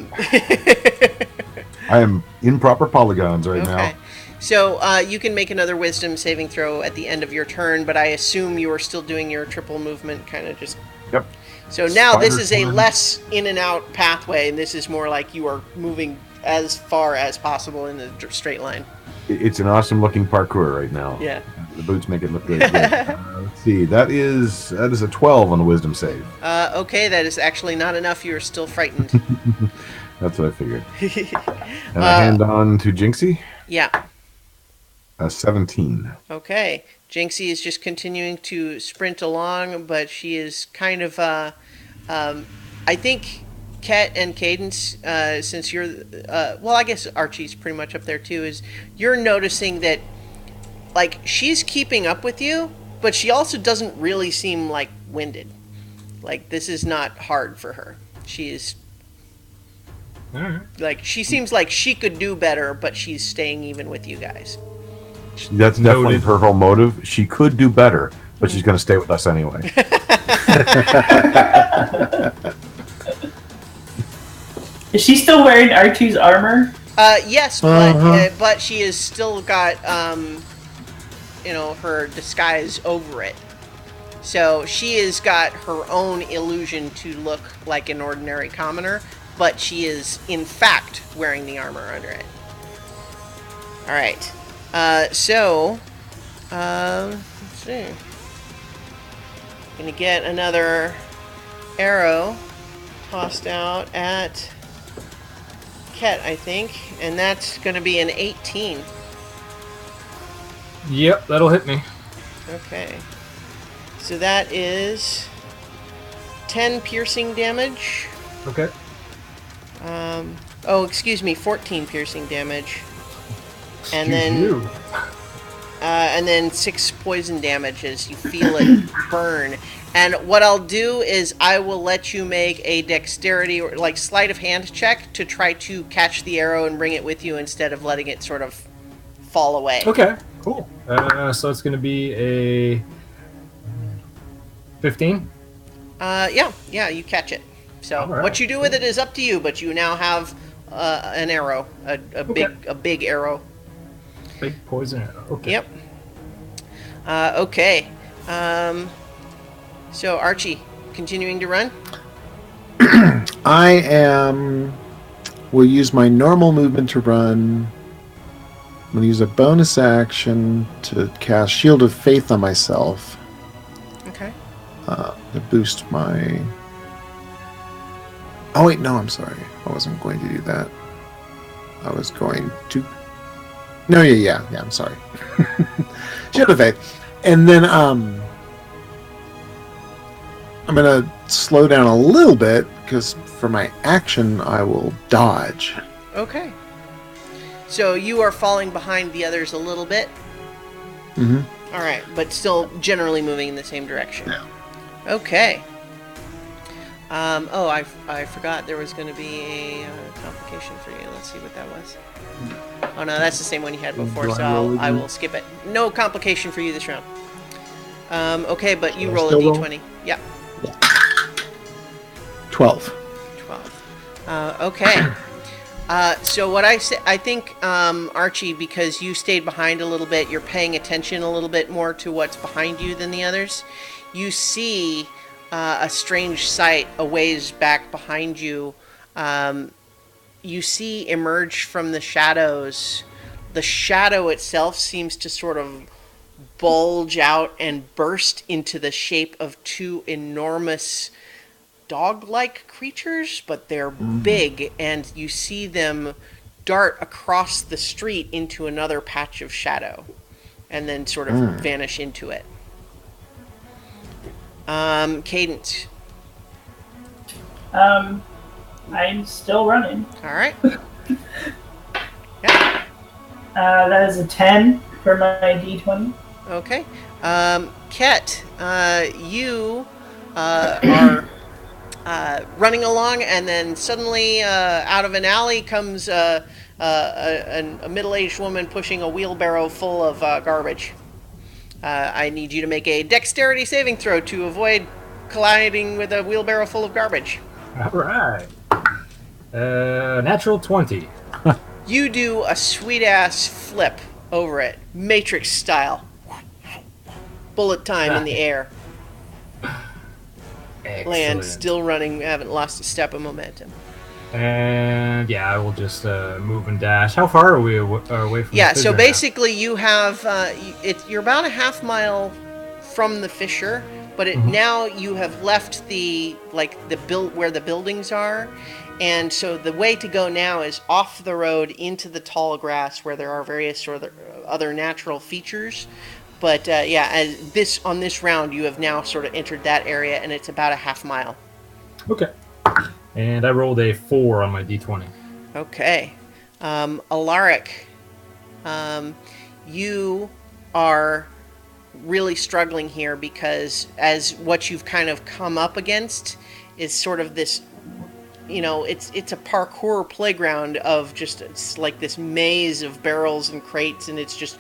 am in proper polygons right Okay. now. So you can make another wisdom saving throw at the end of your turn, but I assume you are still doing your triple movement, kind of just. Yep. So now this Spider is a climb. less in and out pathway, and this is more like you are moving as far as possible in the straight line. It's an awesome looking parkour right now. Yeah. The boots make it look really good. Let's see. That is a 12 on the wisdom save. Okay, that is actually not enough. You are still frightened. That's what I figured. And I hand on to Jinxie. Yeah. 17. Okay. Jinxie is just continuing to sprint along, but she is kind of, I think Ket and Cadence, since you're, well, I guess Archie's pretty much up there too, is you're noticing that, like, she's keeping up with you, but she also doesn't really seem, like, winded. Like, this is not hard for her. She is, All right. like, she seems like she could do better, but she's staying even with you guys. That's definitely Noted. her whole motive. She could do better, but she's going to stay with us anyway. Is she still wearing Archie's armor? Yes, but she has still got, her disguise over it. So she has got her own illusion to look like an ordinary commoner, but she is, in fact, wearing the armor under it. All right. Let's see. Gonna get another arrow tossed out at Ket, I think, and that's gonna be an 18. Yep, that'll hit me. Okay. So that is 10 piercing damage. Okay. Excuse me, 14 piercing damage. And Excuse you. and then 6 poison damage as you feel it burn. And what I'll do is I will let you make a dexterity or like sleight of hand check to try to catch the arrow and bring it with you instead of letting it sort of fall away. Okay, cool. So it's going to be a 15. Yeah, you catch it. So All right. what you do with it is up to you, but you now have an arrow, a big arrow. Big poison arrow. Okay. Yep. Okay. So Archie, continuing to run. Will use my normal movement to run. I'm going to use a bonus action to cast Shield of Faith on myself Okay. to boost my Oh wait, no, I'm sorry. I wasn't going to do that. I was going to. No, yeah. I'm sorry. Should have. And then I'm gonna slow down a little bit because for my action I will dodge. Okay. So you are falling behind the others a little bit. Mm-hmm. All right, but still generally moving in the same direction. Yeah. Okay. I forgot there was going to be a complication for you. Let's see what that was. Oh no, that's the same one you had before, Do I so roll I again? will skip it. No complication for you this round. Okay, but you I roll a still roll? d20. Yeah, 12. 12. Okay. So what I think, Archie, because you stayed behind a little bit, you're paying attention a little bit more to what's behind you than the others. You see a strange sight a ways back behind you. You see emerge from the shadows. The shadow itself seems to sort of bulge out and burst into the shape of two enormous dog-like creatures, but they're big, and you see them dart across the street into another patch of shadow and then sort of vanish into it. Cadence. I'm still running. All right. Yeah. That is a 10 for my D20. Okay. Ket, you are running along, and then suddenly out of an alley comes a middle-aged woman pushing a wheelbarrow full of garbage. I need you to make a dexterity saving throw to avoid colliding with a wheelbarrow full of garbage. All right. Natural 20. You do a sweet-ass flip over it, Matrix style. Bullet time in the air. Excellent. Land, still running, haven't lost a step of momentum. And yeah, I will just move and dash. How far are we away from Yeah, the so fissure basically you have, you're about a half mile from the fissure, but now you have left the where the buildings are, and so the way to go now is off the road into the tall grass where there are various sort of other natural features. But on this round you have now sort of entered that area, and it's about a half mile. now? Okay. And I rolled a 4 on my D20. Okay. Alaric, you are really struggling here because as what you've kind of come up against is sort of this, it's a parkour playground of just, it's like this maze of barrels and crates, and it's just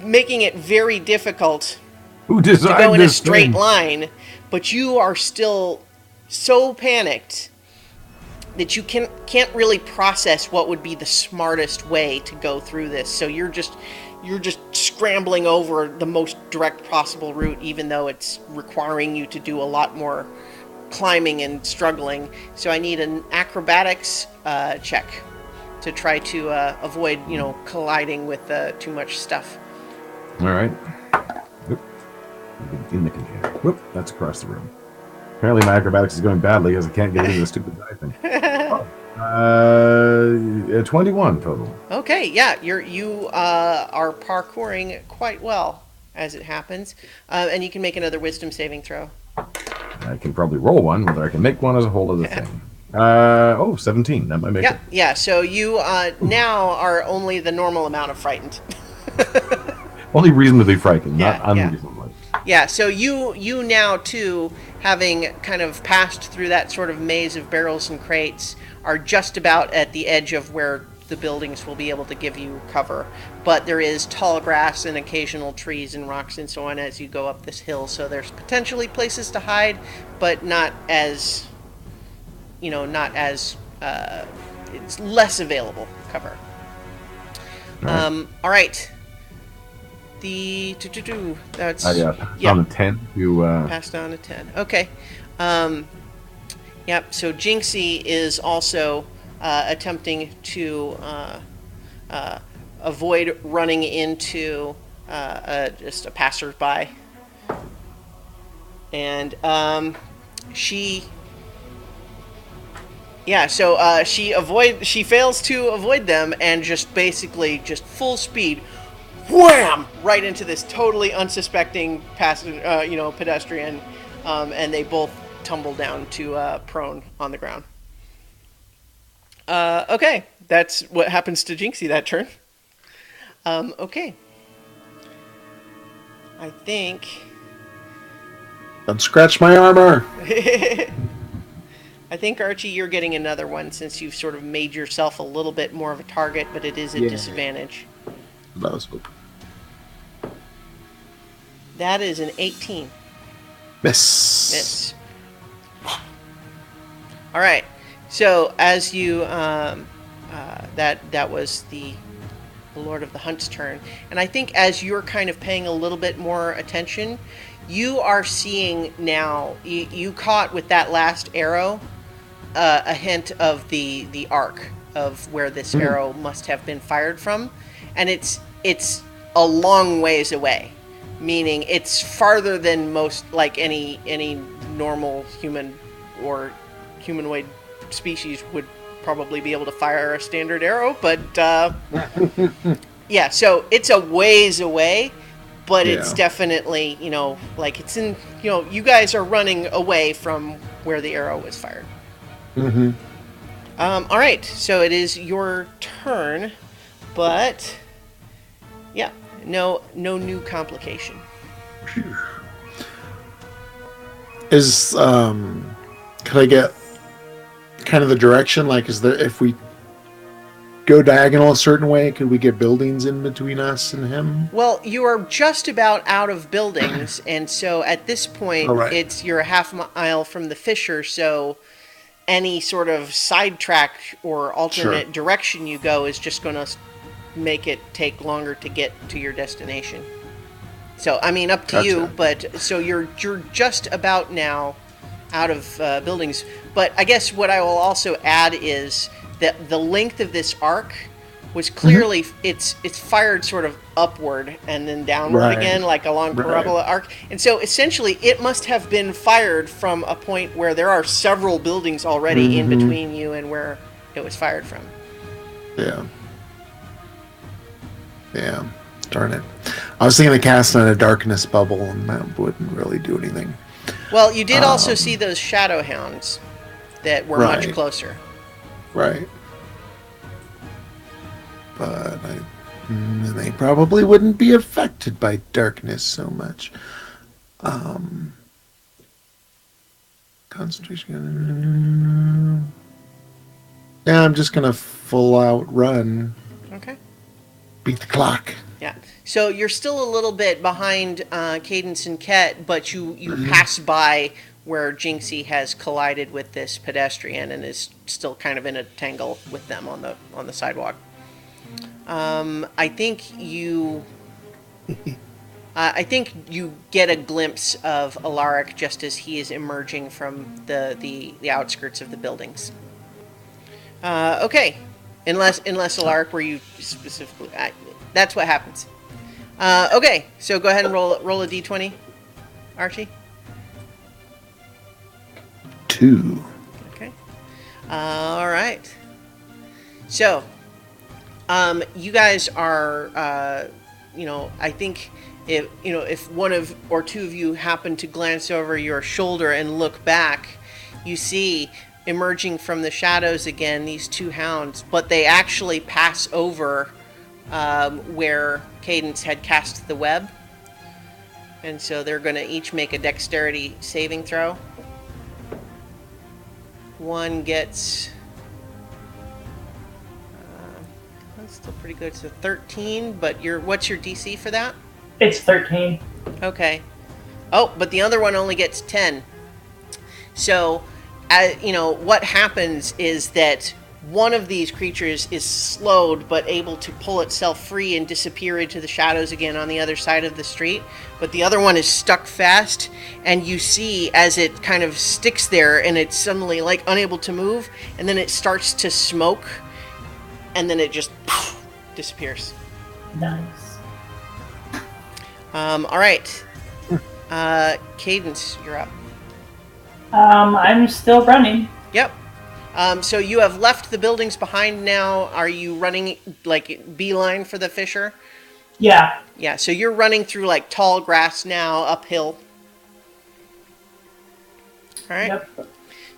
making it very difficult Who to designed go in a this straight thing? line, but you are still so panicked that you can't really process what would be the smartest way to go through this. So you're just scrambling over the most direct possible route, even though it's requiring you to do a lot more climbing and struggling. So I need an acrobatics check to try to avoid, colliding with too much stuff. All right. Oop. In the container. Whoop. That's across the room. Apparently my acrobatics is going badly because I can't get into the stupid die thing. 21 total. Okay, yeah, you are parkouring quite well as it happens, and you can make another wisdom saving throw. I can probably roll one, whether I can make one is a whole other thing. 17. That might make it. Yeah. So you now are only the normal amount of frightened. Only reasonably frightened, not Yeah, yeah. unreasonably. Yeah. So you now too, having kind of passed through that sort of maze of barrels and crates, are just about at the edge of where the buildings will be able to give you cover. But there is tall grass and occasional trees and rocks and so on as you go up this hill. So there's potentially places to hide, but not as, it's less available cover. All right. That's I on a 10 to passed on a 10. Okay. Yep. So Jinxie is also attempting to avoid running into just a passerby, and she Yeah, so she fails to avoid them and just basically just full speed, wham, right into this totally unsuspecting pedestrian, and they both tumble down to prone on the ground. Okay, that's what happens to Jinxie that turn. Okay. I think Don't scratch my armor. I think, Archie, you're getting another one since you've sort of made yourself a little bit more of a target, but it is a Yeah. disadvantage. That was hoping. That is an 18. Miss. Miss. All right. So as you that was the Lord of the Hunt's turn, and I think as you're kind of paying a little bit more attention, you are seeing now. You caught with that last arrow a hint of the arc of where this arrow must have been fired from, and it's a long ways away, meaning it's farther than most, like any normal human or humanoid species would probably be able to fire a standard arrow, but yeah, so it's a ways away, but it's Yeah. definitely, like it's in, you guys are running away from where the arrow was fired. Mm-hmm. All right, so it is your turn, but yeah, no new complication. Is could I get kind of the direction? Like, is there, if we go diagonal a certain way, could we get buildings in between us and him? Well, you are just about out of buildings, and so at this point, All right. you're a half mile from the fissure, so any sort of sidetrack or alternate Sure. direction you go is just going to make it take longer to get to your destination. So, I mean, up to you, Gotcha. but so you're just about now out of buildings. But I guess what I will also add is that the length of this arc was clearly it's fired sort of upward and then downward Right. again, like a long Right. parabola arc. And so essentially it must have been fired from a point where there are several buildings already in between you and where it was fired from. Yeah. Yeah. Darn it. I was thinking of casting a darkness bubble, and that wouldn't really do anything. Well, you did also see those shadow hounds that were much Right. closer. Right. But they probably wouldn't be affected by darkness so much. Concentration. Yeah, I'm just gonna full out run. Okay. Beat the clock. Yeah. So you're still a little bit behind Cadence and Ket, but you pass by where Jinxie has collided with this pedestrian and is still kind of in a tangle with them on the sidewalk. I think you get a glimpse of Alaric just as he is emerging from the outskirts of the buildings. Okay, unless Alaric, were you specifically? That's what happens. Okay, so go ahead and roll a d20, Archie. 2. Okay. All right. So, you guys are, I think if one of or two of you happen to glance over your shoulder and look back, you see emerging from the shadows again these two hounds, but they actually pass over where Cadence had cast the web. And so they're going to each make a dexterity saving throw. One gets... that's still pretty good. So 13, but what's your DC for that? It's 13. Okay. Oh, but the other one only gets 10. So, what happens is that one of these creatures is slowed but able to pull itself free and disappear into the shadows again on the other side of the street, but the other one is stuck fast, and you see as it kind of sticks there and it's suddenly like unable to move, and then it starts to smoke, and then it just disappears. Nice. All right. Cadence, you're up. I'm still running. Yep. So you have left the buildings behind now. Are you running like beeline for the Fisher? Yeah. Yeah, so you're running through like tall grass now, uphill. All right. Yep.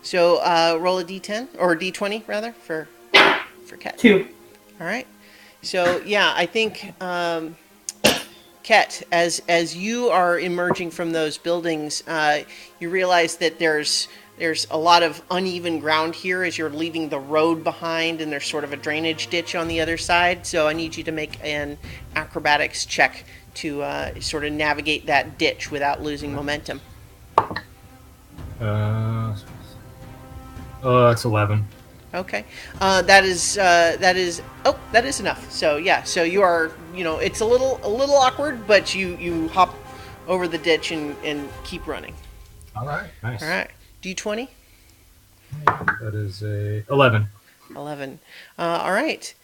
So roll a d10 or a d20 rather for Ket. 2. All right. So yeah, I think Ket, as you are emerging from those buildings, you realize that there's a lot of uneven ground here as you're leaving the road behind, and there's sort of a drainage ditch on the other side. So I need you to make an acrobatics check to sort of navigate that ditch without losing momentum. That's 11. Okay, that is enough. So yeah, so you are, it's a little awkward, but you hop over the ditch and keep running. All right, nice. All right, D20. That is a 11. 11. All right,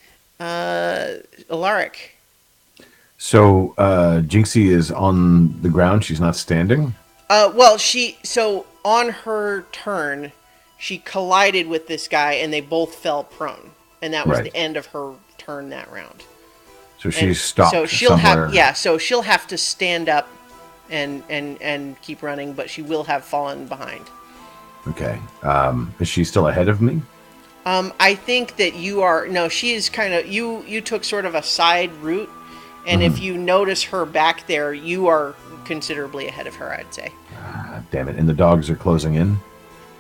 Alaric. So Jinxie is on the ground. She's not standing. Well, so on her turn, she collided with this guy, and they both fell prone, and that was Right. the end of her turn that round. So she's stopped. So she'll somewhere. so she'll have to stand up and keep running, but she will have fallen behind. Okay. Is she still ahead of me? I think that she is kind of, you took sort of a side route, and if you notice her back there, you are considerably ahead of her, I'd say. Damn it! And the dogs are closing in.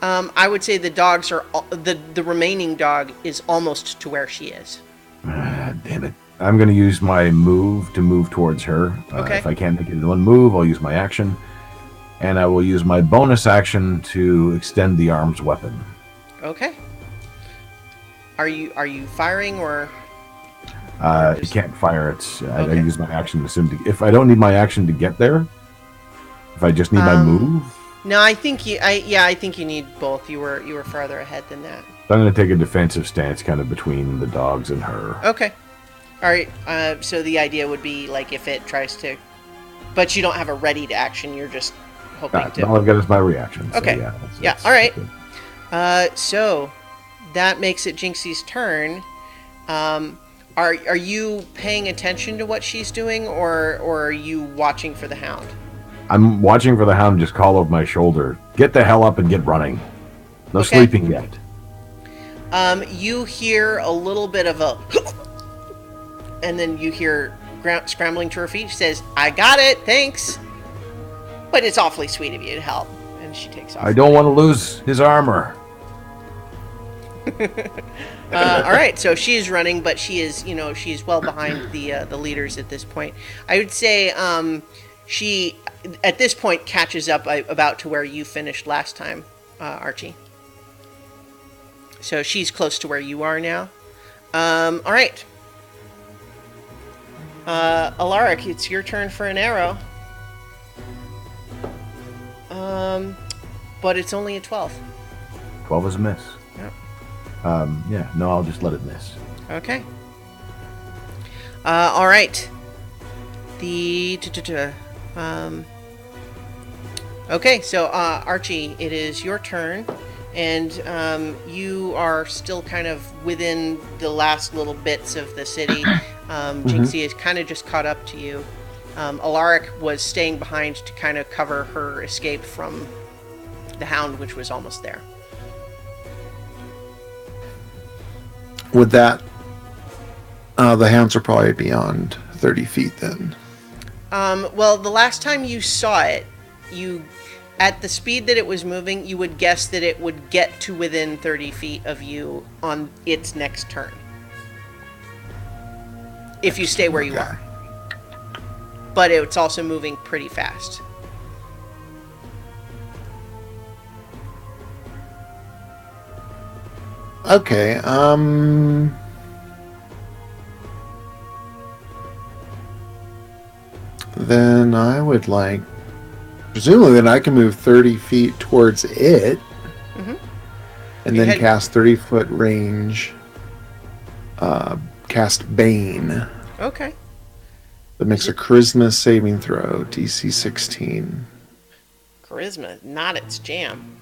I would say the dogs are, the remaining dog is almost to where she is. Damn it! I'm going to use my move to move towards her. Okay. If I can't make it in one move, I'll use my action, and I will use my bonus action to extend the arm's weapon. Okay. Are you firing or? You can't fire it. I Okay. use my action if I don't need my action to get there. If I just need my move, No, I think I think you need both. You were farther ahead than that. I'm going to take a defensive stance, kind of between the dogs and her. Okay. All right. So the idea would be like if it tries to, but you don't have a ready to action. You're just hoping to. All I've got is my reaction. So Okay. Yeah. Yeah, all right. So that makes it Jinxie's turn. Are you paying attention to what she's doing, or are you watching for the hound? I'm watching for the hound. Just call over my shoulder. Get the hell up and get running. No Okay. sleeping yet. You hear a little bit of a, and then you hear scrambling to her feet. She says, "I got it, thanks." But it's awfully sweet of you to help, and she takes off. I don't want to lose his armor. All right, so she is running, but she is well behind the leaders at this point. I would say she at this point catches up about to where you finished last time, Archie. So she's close to where you are now. All right, Alaric, it's your turn for an arrow. But it's only a 12. 12 is a miss. Yep. Yeah. No, I'll just let it miss. Okay. All right. Okay, so Archie, it is your turn, and you are still kind of within the last little bits of the city. Jinxie is kind of just caught up to you. Alaric was staying behind to kind of cover her escape from the hound, which was almost there. With that, the hounds are probably beyond 30 feet then. Well, the last time you saw it, at the speed that it was moving, you would guess that it would get to within 30 feet of you on its next turn. If you stay where you are. But it's also moving pretty fast. Okay, then I would presumably then I can move 30 feet towards it. And You then had- cast 30-foot range, cast Bane. Okay. That makes a charisma saving throw, DC 16. Charisma, not its jam.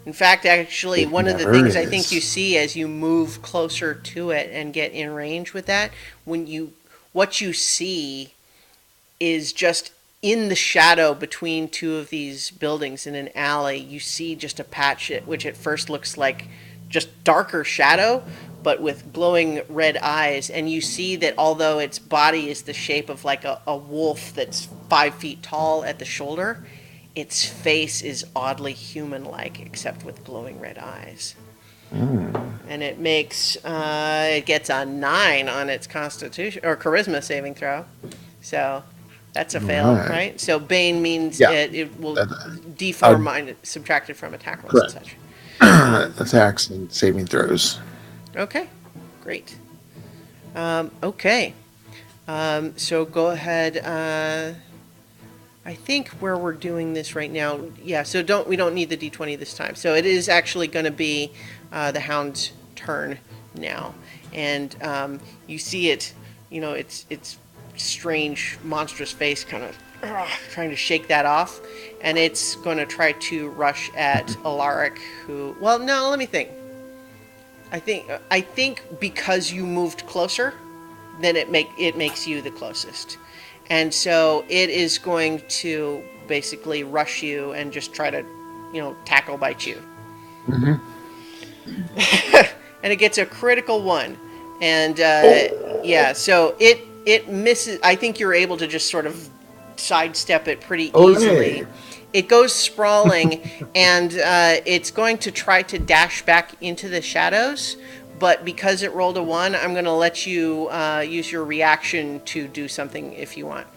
In fact, actually, It one of the never things I think is. you see as you move closer to it and get in range with that, what you see is just in the shadow between two of these buildings in an alley, you see just a patch which at first looks like just darker shadow, but with glowing red eyes. And you see that although its body is the shape of like a wolf that's 5 feet tall at the shoulder, its face is oddly human-like, except with glowing red eyes. And it gets a 9 on its Constitution or Charisma saving throw. So that's a fail, Right. right? So Bane means Yeah. it will That- D4 subtracted from attack rolls and Correct. such. Attacks and saving throws. Okay, great. Okay, so go ahead. I think where we're doing this right now, yeah. So we don't need the D20 this time. So it is actually going to be the Hound's turn now, and you see it. You know, it's strange, monstrous face, kind of trying to shake that off, and it's going to try to rush at Alaric. Who? Well, no. Let me think. I think because you moved closer, then it makes you the closest, and so it is going to basically rush you and just try to, tackle bite you. And it gets a critical 1, and yeah, so it misses. I think you're able to just sort of sidestep it pretty easily. Yay. It goes sprawling, and it's going to try to dash back into the shadows. But because it rolled a 1, I'm going to let you use your reaction to do something if you want.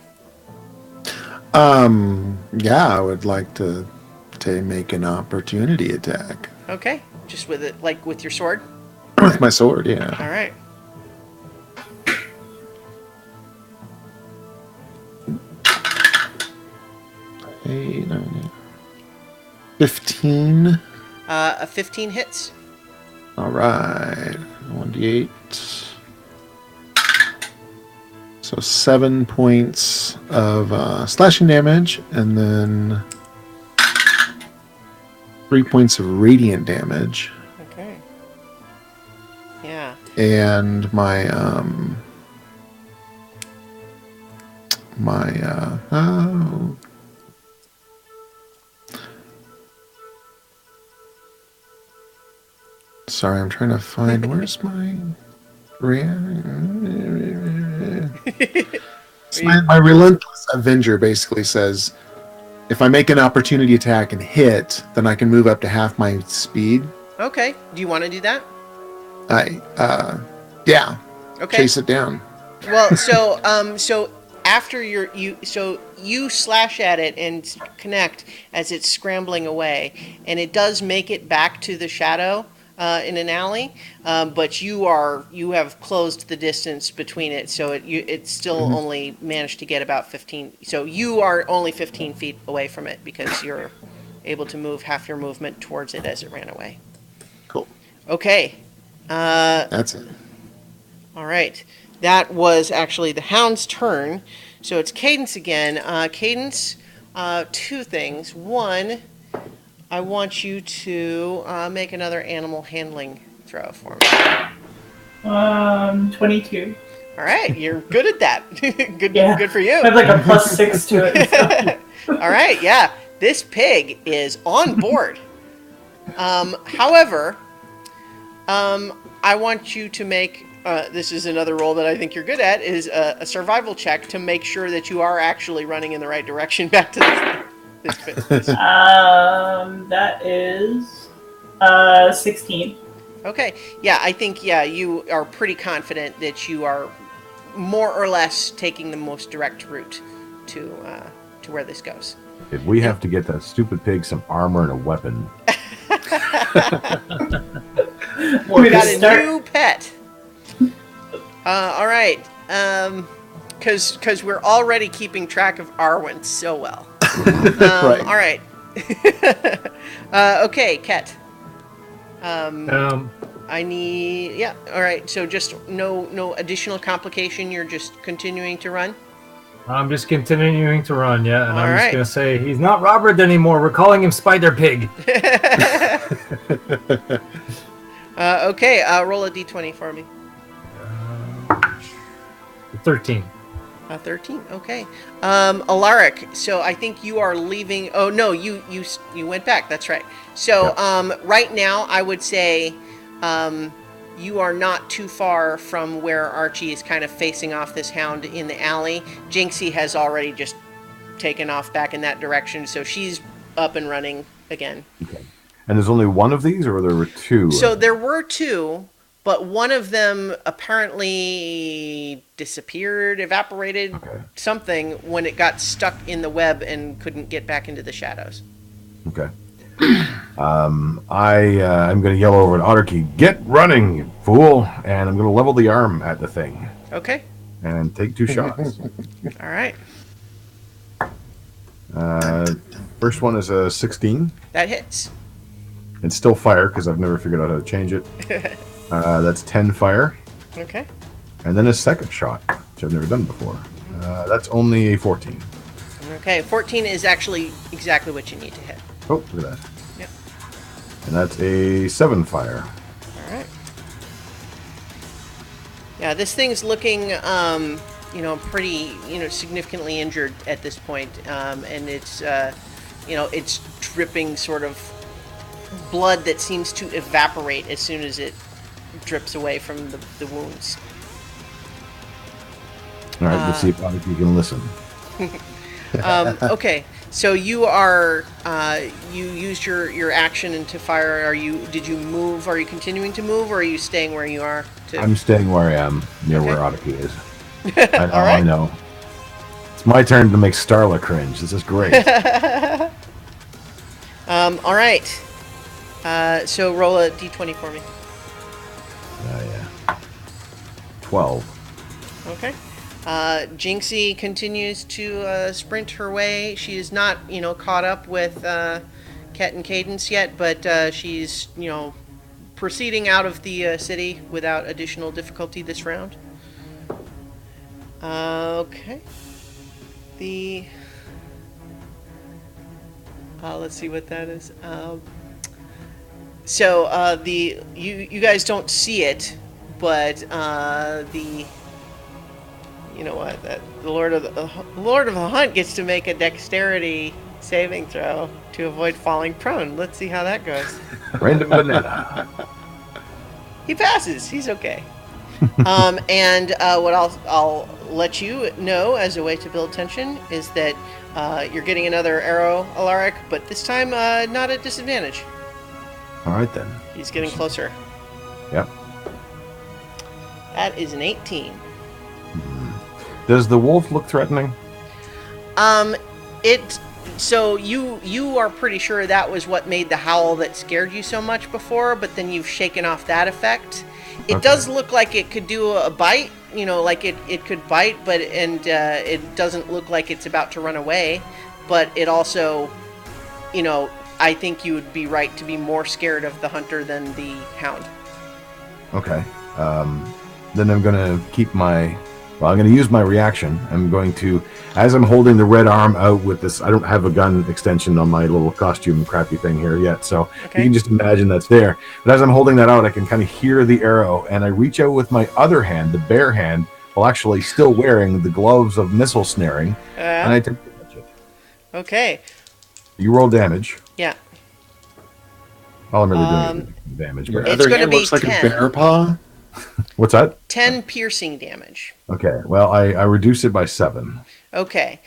Yeah, I would like to make an opportunity attack Okay, just with it, like with your sword. with my sword. Yeah. All right. Eight, 9, 15. A 15 hits. All right. 1d8. So 7 points of slashing damage, and then 3 points of radiant damage. Okay. Yeah. And my sorry, I'm trying to find where's my my relentless avenger basically says if I make an opportunity attack and hit, then I can move up to half my speed. Okay. Do you want to do that? Yeah, Okay. chase it down. Well, so after you slash at it and connect as it's scrambling away, and it does make it back to the shadow in an alley, but you have closed the distance between it, so it's still only managed to get about 15. So you are only 15 feet away from it because you're able to move half your movement towards it as it ran away. Cool. Okay. That's it. All right. That was actually the Hound's turn. So it's Cadence again. Cadence, 2 things. 1, I want you to make another animal handling throw for me. 22. All right. You're good at that. Good, Yeah. good for you. I have like a +6 to it. All right. Yeah. This pig is on board. However, I want you to make, this is another roll that I think you're good at, is a survival check to make sure that you are actually running in the right direction back to this. That is 16. Okay. Yeah, I think, you are pretty confident that you are more or less taking the most direct route to where this goes. If we have to get that stupid pig some armor and a weapon, We got a new pet. All right. Because we're already keeping track of Arwen so well. Right. All right. Okay, Ket. I need. Yeah. All right. So just no additional complication. You're just continuing to run. I'm just continuing to run, yeah, and All I'm right. just gonna say he's not Robert anymore. We're calling him Spider Pig. Okay, roll a d20 for me. 13. 13. Okay. Alaric, so I think you are leaving. Oh no, you went back. That's right. So right now, I would say you are not too far from where Archie is kind of facing off this hound in the alley. Jinxie has already just taken off back in that direction, so she's up and running again. And there's only one of these, or there were two? So there were two, but one of them apparently disappeared, evaporated, something when it got stuck in the web and couldn't get back into the shadows. Okay. I'm going to yell over at Otterkey, "Get running, you fool!" And I'm going to level the arm at the thing. Okay. And take 2 shots. All right. First one is a 16. That hits. It's still fire because I've never figured out how to change it. That's 10 fire. Okay. And then a second shot, which I've never done before. That's only a 14. Okay. 14 is actually exactly what you need to hit. Oh, look at that. Yep. And that's a 7 fire. All right. Yeah, this thing's looking, pretty, significantly injured at this point, and it's, it's dripping sort of blood that seems to evaporate as soon as it drips away from the wounds. All right, let's see if Otterkey can listen. Okay, so you are you used your action into fire. Did you move? Are you continuing to move, or are you staying where you are? I'm staying where I am, near where Otterkey is. I know, All right. I know. It's my turn to make Starla cringe. This is great. All right. So roll a d20 for me. Yeah. 12. Okay. Jinxie continues to sprint her way. She is not, caught up with Ket and Cadence yet, but she's, proceeding out of the city without additional difficulty this round. Okay. Let's see what that is. You guys don't see it, but the Lord of the Hunt gets to make a dexterity saving throw to avoid falling prone. Let's see how that goes. Random banana. He passes. He's okay. And what I'll let you know as a way to build tension is that you're getting another arrow, Alaric, but this time not at disadvantage. All right, then. He's getting closer. Yep. That is an 18. Does the wolf look threatening? So you are pretty sure that was what made the howl that scared you so much before, but then you've shaken off that effect. It does look like it could do a bite, like it could bite, but it doesn't look like it's about to run away. But it also, I think you would be right to be more scared of the hunter than the hound. Okay. Then I'm going to I'm going to use my reaction. I'm going to, as I'm holding the red arm out with this, I don't have a gun extension on my little costume crappy thing here yet, so you can just imagine that's there. But as I'm holding that out, I can kind of hear the arrow, and I reach out with my other hand, the bare hand, while actually still wearing the gloves of missile snaring, and I attempt to touch it. Okay. You roll damage. Yeah. All I'm really doing is damage. Your But It's other gonna hand be looks like 10. a bear paw. what's that? 10 piercing damage. Okay. Well, I reduce it by 7. Okay.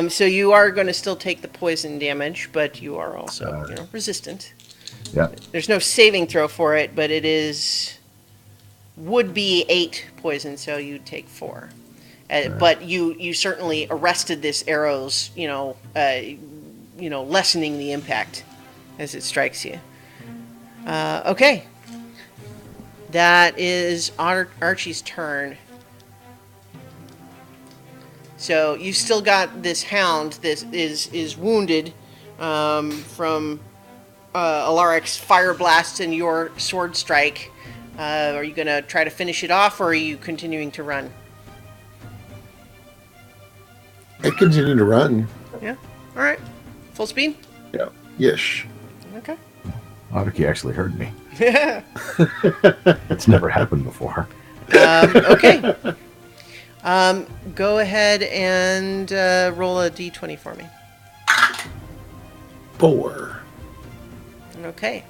So you are going to still take the poison damage, but you are also resistant. Yeah. There's no saving throw for it, but would be 8 poison, so you take 4. But you certainly arrested this arrow's, lessening the impact as it strikes you. Okay. That is Archie's turn. So you still got this hound that is wounded from Alaric's fire blast and your sword strike. Are you going to try to finish it off, or are you continuing to run? I continue to run. Yeah. All right. Full speed. Yeah. Yes. Okay. Haruki actually heard me. It's never happened before. Okay. Go ahead and roll a d20 for me. 4. Okay.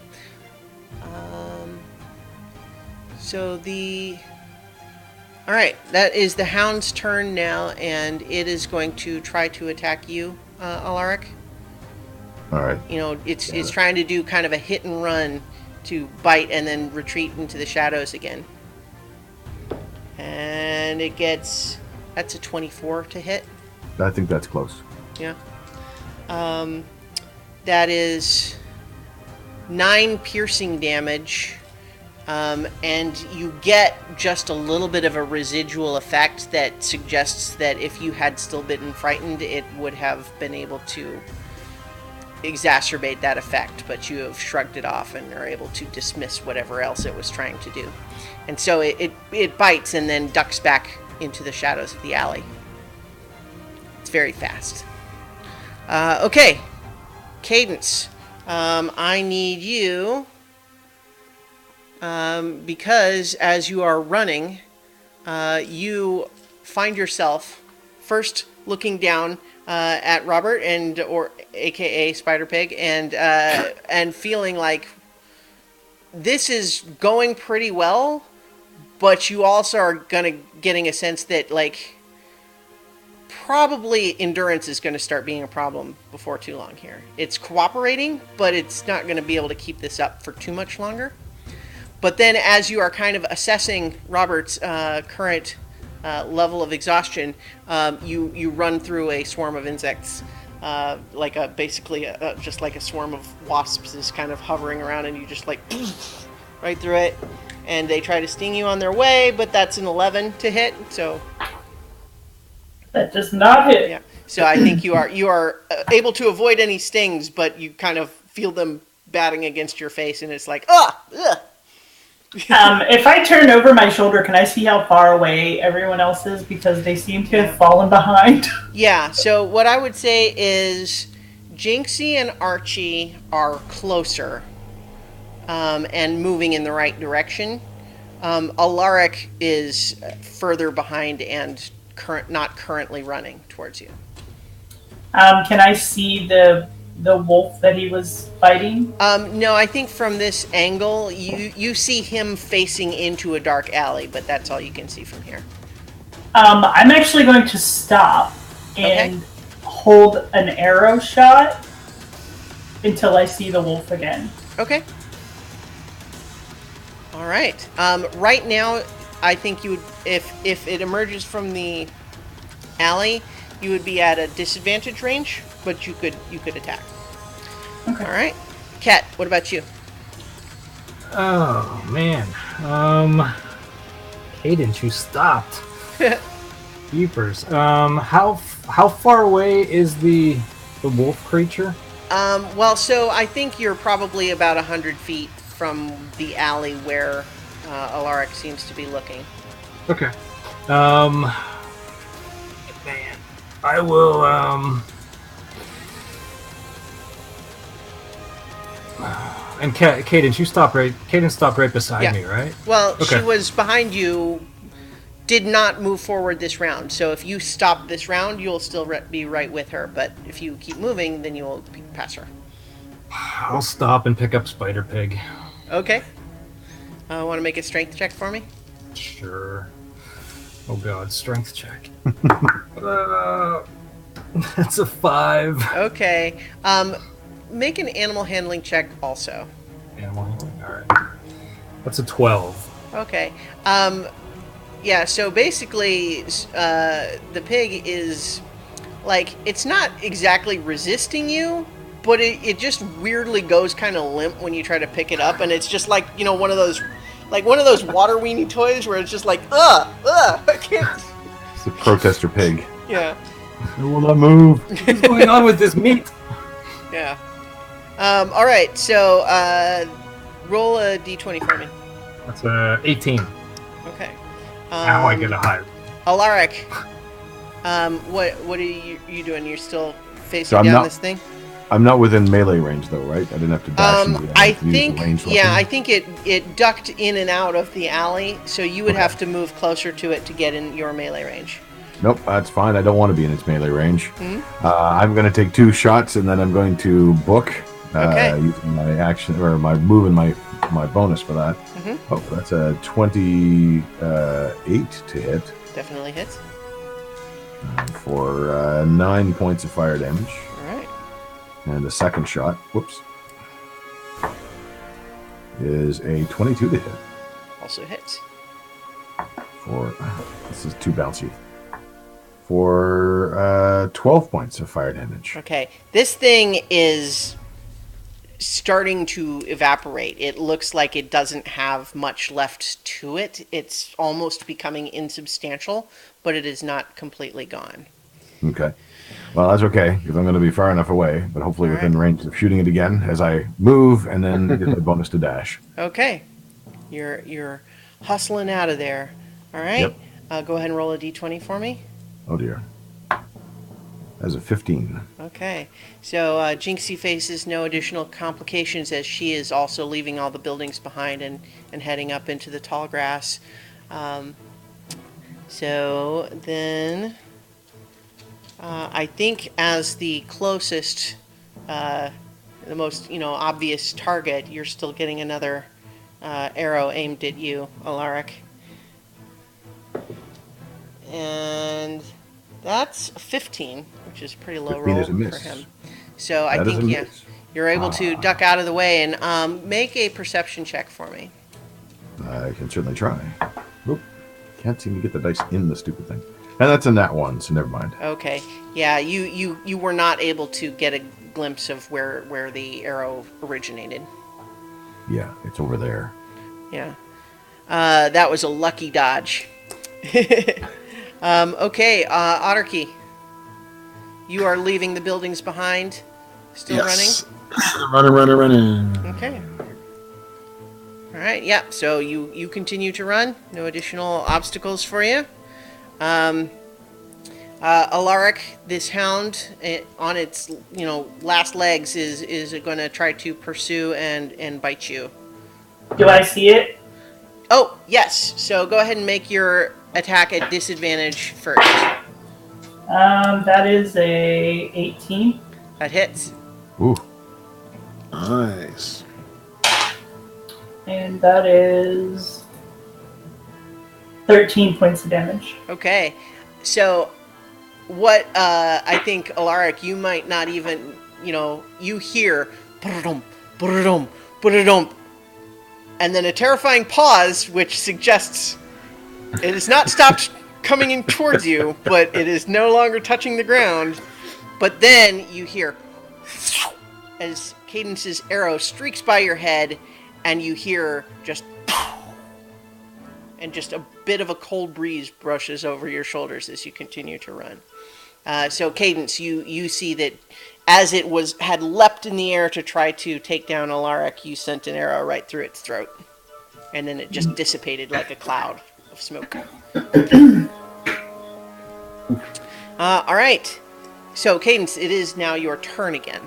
So all right, that is the hound's turn now, and it is going to try to attack you, Alaric. All right. You know, it's trying to do kind of a hit and run to bite and then retreat into the shadows again. And that's a 24 to hit. I think that's close. Yeah. That is 9 piercing damage. And you get just a little bit of a residual effect that suggests that if you had still been frightened, it would have been able to exacerbate that effect, but you have shrugged it off and are able to dismiss whatever else it was trying to do. And so it bites and then ducks back into the shadows of the alley. It's very fast. Okay, Cadence. I need you, because as you are running, you find yourself first looking down at Robert or AKA Spider Pig, and feeling like this is going pretty well, but you also are getting a sense that like probably endurance is going to start being a problem before too long here. It's cooperating, but it's not going to be able to keep this up for too much longer. But then as you are kind of assessing Robert's current level of exhaustion, you run through a swarm of insects, basically just like a swarm of wasps is kind of hovering around, and you just like right through it, and they try to sting you on their way, but that's an 11 to hit, so That does not hit. yeah. So I think you are able to avoid any stings, but you kind of feel them batting against your face, and it's like ugh. If I turn over my shoulder, can I see how far away everyone else is? Because they seem to have fallen behind. Yeah, so what I would say is Jinxie and Archie are closer and moving in the right direction. Alaric is further behind and not currently running towards you. Can I see the wolf that he was fighting? No, I think from this angle, you see him facing into a dark alley, but that's all you can see from here. I'm actually going to stop and hold an arrow shot until I see the wolf again. Okay. All right. Right now, I think you would, if it emerges from the alley, you would be at a disadvantage range, but you could attack. Okay. All right. Kat, what about you? Oh man. Cadence, you stopped. Jeepers. How far away is the wolf creature? Well, so I think you're probably about 100 feet from the alley where Alaric seems to be looking. Okay. Man, I will. And Cadence, stopped right beside Yeah. me, right? Well, Okay. she was behind you, did not move forward this round. So if you stop this round, you'll still be right with her. But if you keep moving, then you'll pass her. I'll stop and pick up Spider Pig. Okay. Want to make a strength check for me? Sure. Oh god, strength check. That's a 5. Okay. Make an animal handling check also. Animal handling. All right. That's a 12. Okay. Yeah, so basically, the pig is, like, it's not exactly resisting you, but it just weirdly goes kind of limp when you try to pick it up, and it's just like, you know, one of those water weenie toys where it's just like, I can't. It's a protester pig. Yeah, It will not move. What's going on with this meat? yeah. All right, so roll a d20 for me. That's 18. Okay. Now I get a high. Alaric, what are you doing? You're still facing So I'm down not- this thing? I'm not within melee range though, right? I didn't have to dash into the I have to use the think, ranged yeah, I weapon? think it ducked in and out of the alley, so you would Okay. have to move closer to it to get in your melee range. Nope, that's fine. I don't want to be in its melee range. Mm-hmm. I'm going to take 2 shots, and then I'm going to book Okay. using my action or my move and my bonus for that. Mm-hmm. Oh, that's a 28 to hit Definitely hits. for 9 points of fire damage. All right. And the second shot, whoops, is a 22 to hit Also hits. for, this is too bouncy, for 12 points of fire damage. Okay. This thing is starting to evaporate. It looks like it doesn't have much left to it. It's almost becoming insubstantial, but it is not completely gone. Okay. Well, that's okay, because I'm going to be far enough away, but hopefully All within range of shooting it again as I move and then get the bonus to dash. Okay. You're hustling out of there. All right. Yep. Go ahead and roll a d20 for me. Oh dear. That's a 15. Okay. So Jinxie faces no additional complications as she is also leaving all the buildings behind and heading up into the tall grass. So then I think as the closest, the most obvious target, you're still getting another arrow aimed at you, Alaric. And that's 15, which is a pretty low 15 roll is a miss. for him. So I That is think, a yeah, miss. you're able to duck out of the way and make a perception check for me. I can certainly try. Oop. Can't seem to get the dice in the stupid thing. And that's a nat 1, so never mind. Okay. Yeah, you were not able to get a glimpse of where the arrow originated. Yeah, it's over there. Yeah. That was a lucky dodge. Okay, Otterkey. You are leaving the buildings behind. Still Yes. Running. running? Okay. All right, yeah. So you continue to run. No additional obstacles for you. Alaric, this hound, on its last legs, is going to try to pursue and bite you. Do I see it? Oh yes. So go ahead and make your attack at disadvantage first. That is a 18. That hits. Ooh. Nice. And that is 13 points of damage. Okay. So what I think, Alaric, you might not even, you hear "Brudum, brudum, brudum," and then a terrifying pause, which suggests it has not stopped coming in towards you, but it is no longer touching the ground. But then you hear as Cadence's arrow streaks by your head, and you hear just and just a bit of a cold breeze brushes over your shoulders as you continue to run. So Cadence, you see that as it had leapt in the air to try to take down Alaric, you sent an arrow right through its throat. And then it just dissipated like a cloud of smoke. All right. So Cadence, it is now your turn again.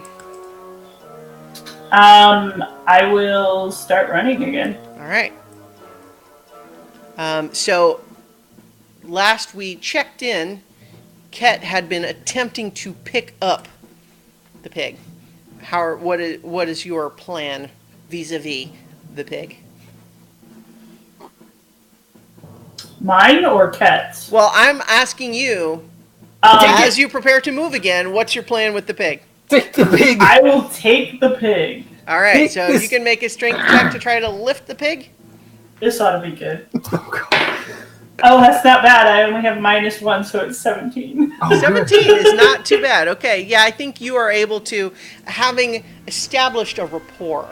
I will start running again. All right. So last we checked in, Ket had been attempting to pick up the pig. What is your plan vis-a-vis the pig? Mine or Ket's? Well, I'm asking you, Um, as you prepare to move again, what's your plan with the pig? Take the pig. I will take the pig. All right, Take so this- you can make a strength check to try to lift the pig. This ought to be good. Oh, that's not bad. I only have -1, so it's 17. 17 is not too bad. Okay, yeah, I think you are able to, having established a rapport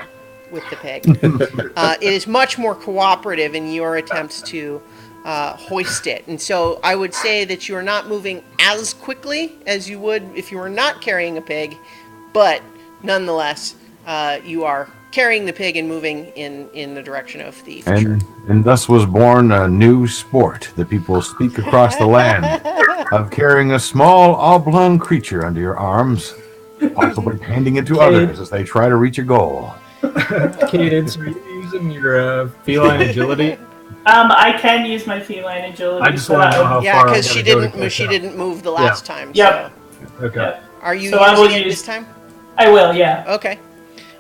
with the pig, it is much more cooperative in your attempts to hoist it. And so I would say that you are not moving as quickly as you would if you were not carrying a pig, but nonetheless, you are carrying the pig and moving in the direction of the fisher. And thus was born a new sport that people speak across the land of carrying a small oblong creature under your arms possibly handing it to Okay. others as they try to reach a goal. Cadence, are you using your feline agility? I can use my feline agility. I just want to know how Yeah, far. because I she gotta go to didn't. catch She up. didn't move the last time. Yep. Okay. Yep. So, are you So I will using it use- this time? I will, yeah. Okay.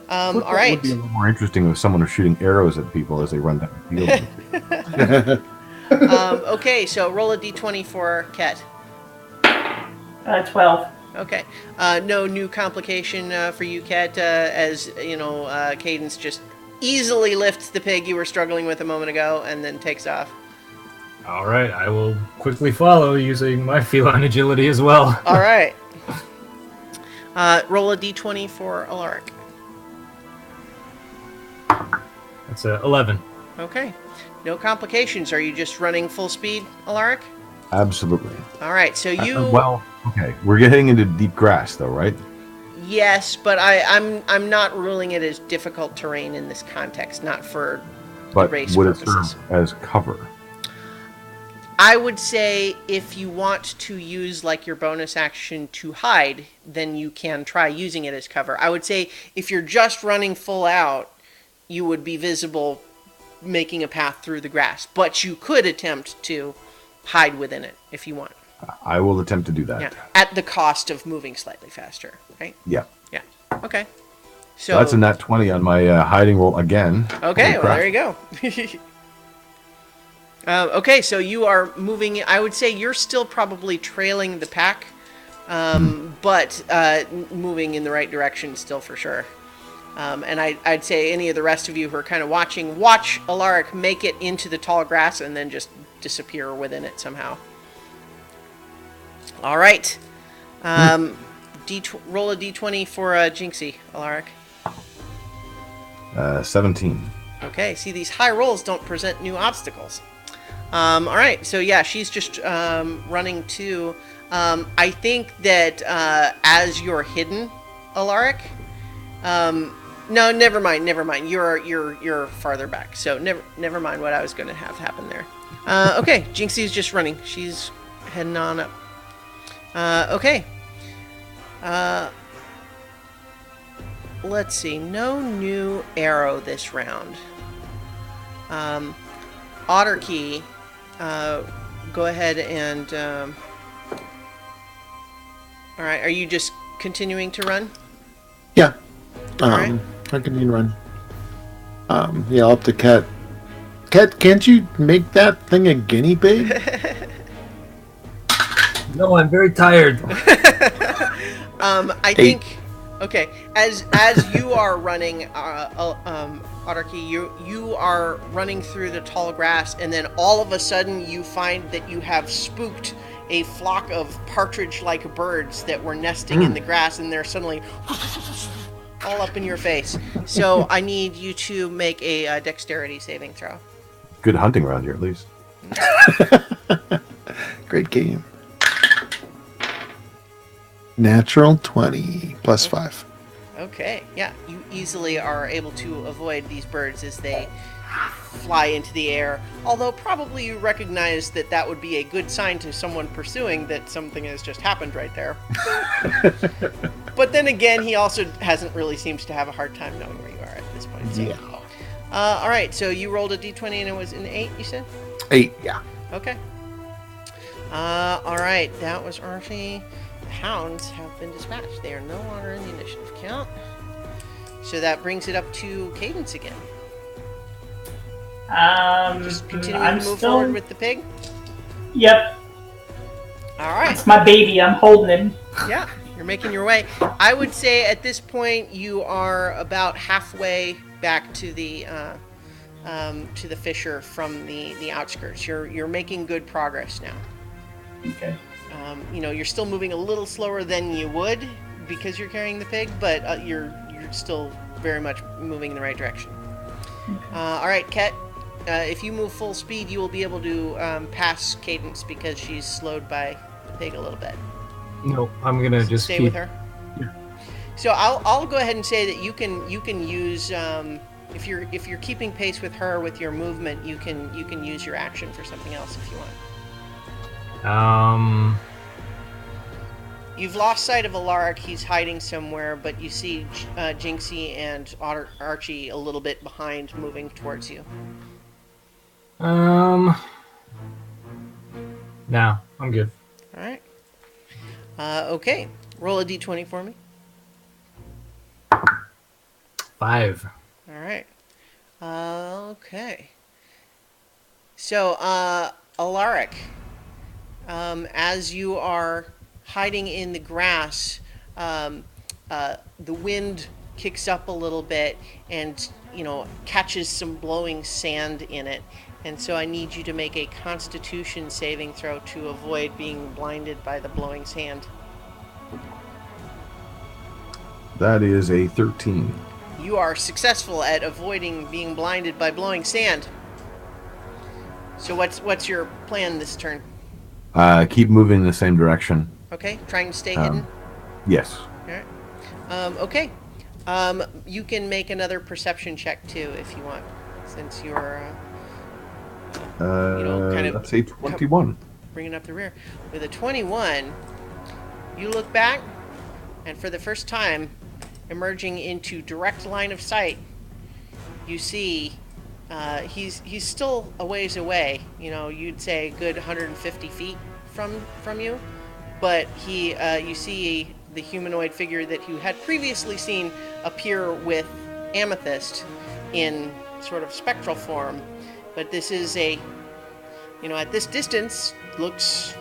All That right. would be a little more interesting if someone was shooting arrows at people as they run down the field. Okay, so roll a d20 for Ket. 12. Okay. No new complication for you, Ket, as you know, Cadence just easily lifts the pig you were struggling with a moment ago, and then takes off. All right, I will quickly follow using my feline agility as well. All right. Roll a d20 for Alaric. That's 11. Okay. No complications. Are you just running full speed, Alaric? Absolutely. All right. So you. Well, okay. We're getting into deep grass, though, right? Yes, but I'm not ruling it as difficult terrain in this context. Not for But race would it purposes. serve as cover? I would say if you want to use like your bonus action to hide, then you can try using it as cover. I would say if you're just running full out, you would be visible making a path through the grass. But you could attempt to hide within it if you want. I will attempt to do that. Yeah. At the cost of moving slightly faster, right? Yeah. Yeah. Okay. So that's a nat 20 on my hiding roll again. Okay, Holy well, crap. there you go. Okay, so you are moving. I would say you're still probably trailing the pack, but moving in the right direction still for sure. And I'd say any of the rest of you who are kind of watch Alaric make it into the tall grass and then just disappear within it somehow. All right. Roll a d20 for Jinxie, Alaric. 17. Okay, see, these high rolls don't present new obstacles. All right, so yeah, she's just running too. I think that as you're hidden, Alaric. No, never mind. You're farther back, so never mind what I was going to have happen there. Okay, Jinxie's just running. She's heading on up. Okay. Let's see. No new arrow this round. Otterkey, go ahead and. All right. Are you just continuing to run? Yeah. Alright. I can run. Yeah, up to Cat. Cat, can't you make that thing a guinea pig? No, I'm very tired. I think. Okay, as you are running, Otterkey, you are running through the tall grass, and then all of a sudden you find that you have spooked a flock of partridge-like birds that were nesting in the grass, and they're suddenly all up in your face. So I need you to make a dexterity saving throw. Good hunting around here, at least. Great game. Natural 20 plus 5. Okay, yeah, you easily are able to avoid these birds as they fly into the air. Although probably you recognize that that would be a good sign to someone pursuing that something has just happened right there. But then again, he also seems to have a hard time knowing where you are at this point. So. Yeah. All right, so you rolled a d20 and it was an 8, you said? 8, yeah. Okay. All right, that was Archie. The hounds have been dispatched. They are no longer in the initiative count. So that brings it up to Cadence again. Just continuing I'm to move still. forward with the pig. Yep, All right. it's my baby. I'm holding him. Yeah, you're making your way. I would say at this point you are about halfway back to the fissure from the outskirts. You're making good progress now. Okay. You're still moving a little slower than you would because you're carrying the pig, but you're still very much moving in the right direction. All right, Ket, if you move full speed, you will be able to pass Cadence because she's slowed by the pig a little bit. No, I'm gonna just Stay keep. with her. So I'll go ahead and say that you can use if you're keeping pace with her with your movement, you can use your action for something else if you want. You've lost sight of Alaric. He's hiding somewhere, but you see Jinxie and Archie a little bit behind, moving towards you. No, I'm good. All right. Okay. Roll a d20 for me. 5. All right. Okay. So, Alaric, as you are hiding in the grass, the wind kicks up a little bit and, catches some blowing sand in it. And so I need you to make a Constitution saving throw to avoid being blinded by the blowing sand. That is a 13. You are successful at avoiding being blinded by blowing sand. So what's your plan this turn? Keep moving in the same direction. Okay, trying to stay hidden. Yes. All right. Okay. You can make another perception check too if you want, since you're kind of let's say 21. bringing up the rear. With a 21, you look back, and for the first time, emerging into direct line of sight, you see he's still a ways away. You'd say a good 150 feet from you, but you see the humanoid figure that you had previously seen appear with Amethyst in sort of spectral form. But this is at this distance, looks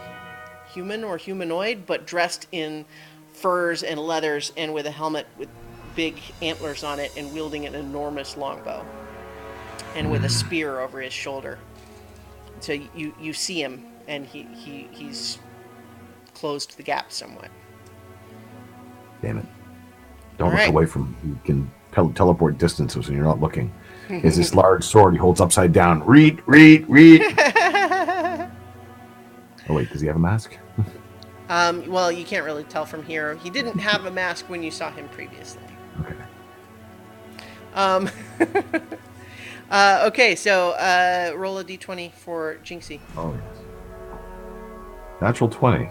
human or humanoid, but dressed in furs and leathers and with a helmet with big antlers on it and wielding an enormous longbow and with a spear over his shoulder. So you see him, and he's closed the gap somewhat. Damn it. Don't All look right. away from you can teleport distances when you're not looking. Is this large sword he holds upside down. Read. Oh, wait, does he have a mask? Well, you can't really tell from here. He didn't have a mask when you saw him previously. Okay. Okay, so roll a d20 for Jinxie. Oh, yes. Natural 20.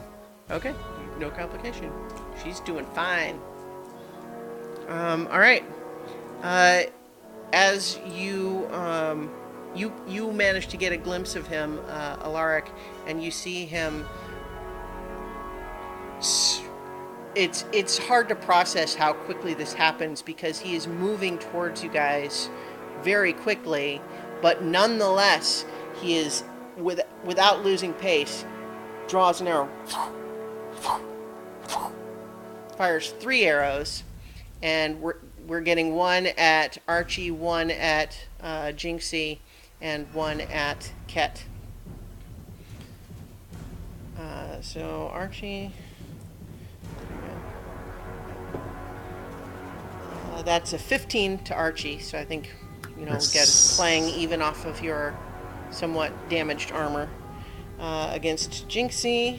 Okay, no complication. She's doing fine. All right. As you manage to get a glimpse of him, Alaric, and you see him. It's hard to process how quickly this happens because he is moving towards you guys very quickly, but nonetheless, he is without losing pace, draws an arrow, fires 3 arrows, and we're getting one at Archie, one at Jinxie, and one at Ket. So Archie, that's a 15 to Archie. So I think get playing even off of your somewhat damaged armor. Against Jinxie,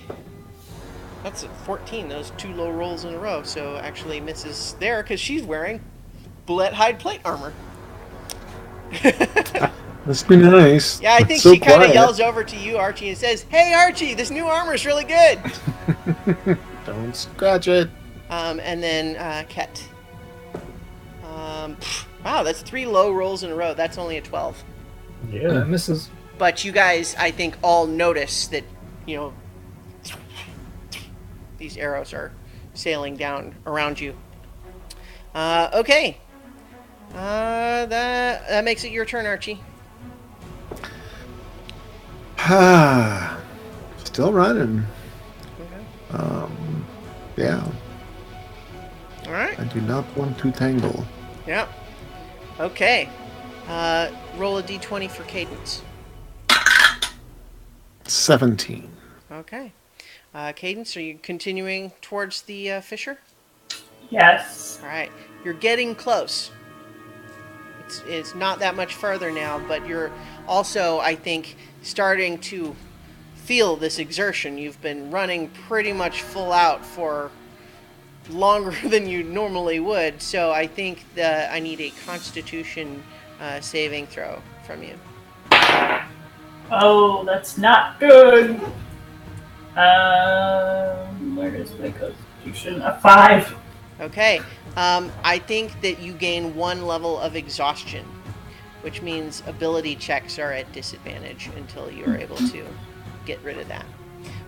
that's a 14. Those 2 low rolls in a row. So actually misses there because she's wearing bullet hide plate armor. Must be nice. Yeah, I think So she kind of quiet. yells over to you, Archie, and says, "Hey, Archie, this new armor is really good." Don't scratch it. And then Ket. Wow, that's 3 low rolls in a row. That's only a 12. Yeah, that misses. But you guys, I think, all notice that, these arrows are sailing down around you. Okay. That makes it your turn, Archie. Still running. Okay. Yeah. All right. I do not want to tangle. Yeah. Okay. Roll a d20 for Cadence. 17. Okay. Cadence, are you continuing towards the fissure? Yes. All right. You're getting close. It's not that much further now, but you're also, I think, starting to feel this exertion. You've been running pretty much full out for longer than you normally would, so I think that I need a Constitution saving throw from you. Oh, that's not good. Where is my Constitution, a 5. Okay. I think that you gain 1 level of exhaustion, which means ability checks are at disadvantage until you are able to get rid of that.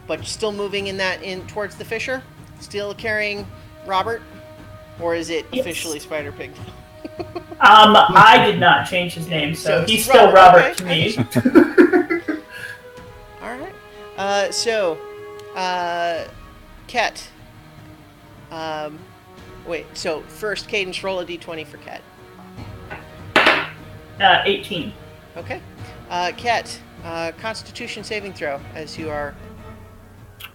But still moving in towards the Fisher? Still carrying Robert? Or is it Yes. officially Spider Pig? I did not change his name, so So he's it's still Robert, Robert okay. to me. Alright. Ket. So first, Cadence, roll a d20 for Ket. 18. Okay. Ket, Constitution saving throw as you are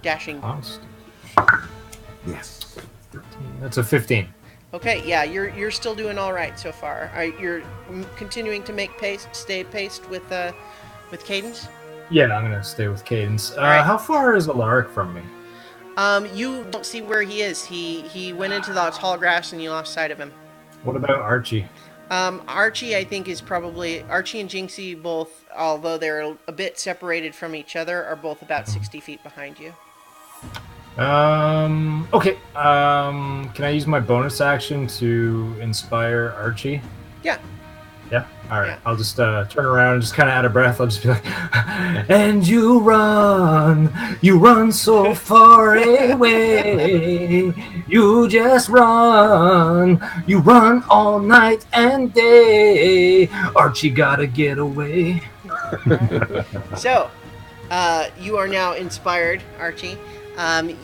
dashing. Yes. That's a 15. Okay, yeah, you're still doing all right so far. You're continuing to make pace, stay paced with Cadence. Yeah, I'm gonna stay with Cadence. right. How far is Alaric from me? You don't see where he is. He went into the tall grass and you lost sight of him. What about Archie? Archie, I think, is probably Archie and Jinxie both, although they're a bit separated from each other, are both about 60 feet behind you. Okay. Can I use my bonus action to inspire Archie? Yeah. Yeah. All right. Yeah. I'll just turn around and just kind of out of breath. I'll just be like, and you run so far away. You just run. You run all night and day. Archie gotta get away. So, you are now inspired, Archie.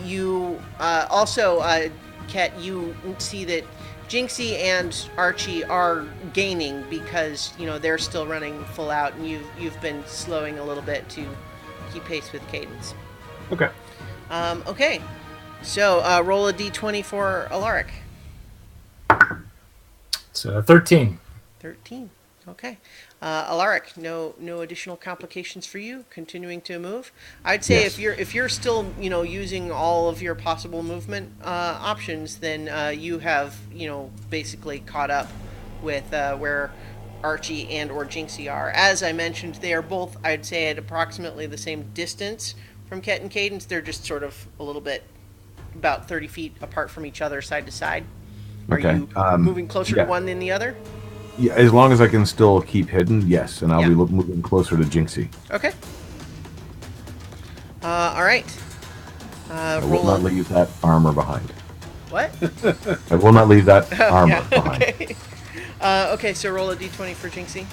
You also, Ket, you see that Jinxie and Archie are gaining because they're still running full out, and you've been slowing a little bit to keep pace with Cadence. Okay. Okay, so roll a d20 for Alaric. It's 13. 13. Okay. Alaric, no additional complications for you. Continuing to move. I'd say Yes. if you're still using all of your possible movement options, then you have basically caught up with where Archie and or Jinxie are. As I mentioned, they are both, I'd say, at approximately the same distance from Ket and Cadence. They're just sort of a little bit about 30 feet apart from each other, side to side. Are Okay, you moving closer yeah. to one than the other? Yeah, as long as I can still keep hidden, yes, and I'll Yeah. be moving closer to Jinxie. Okay. All right. I will Roll not on. leave that armor behind. What? I will not leave that armor Yeah, behind. okay. Okay, so roll a d20 for Jinxie.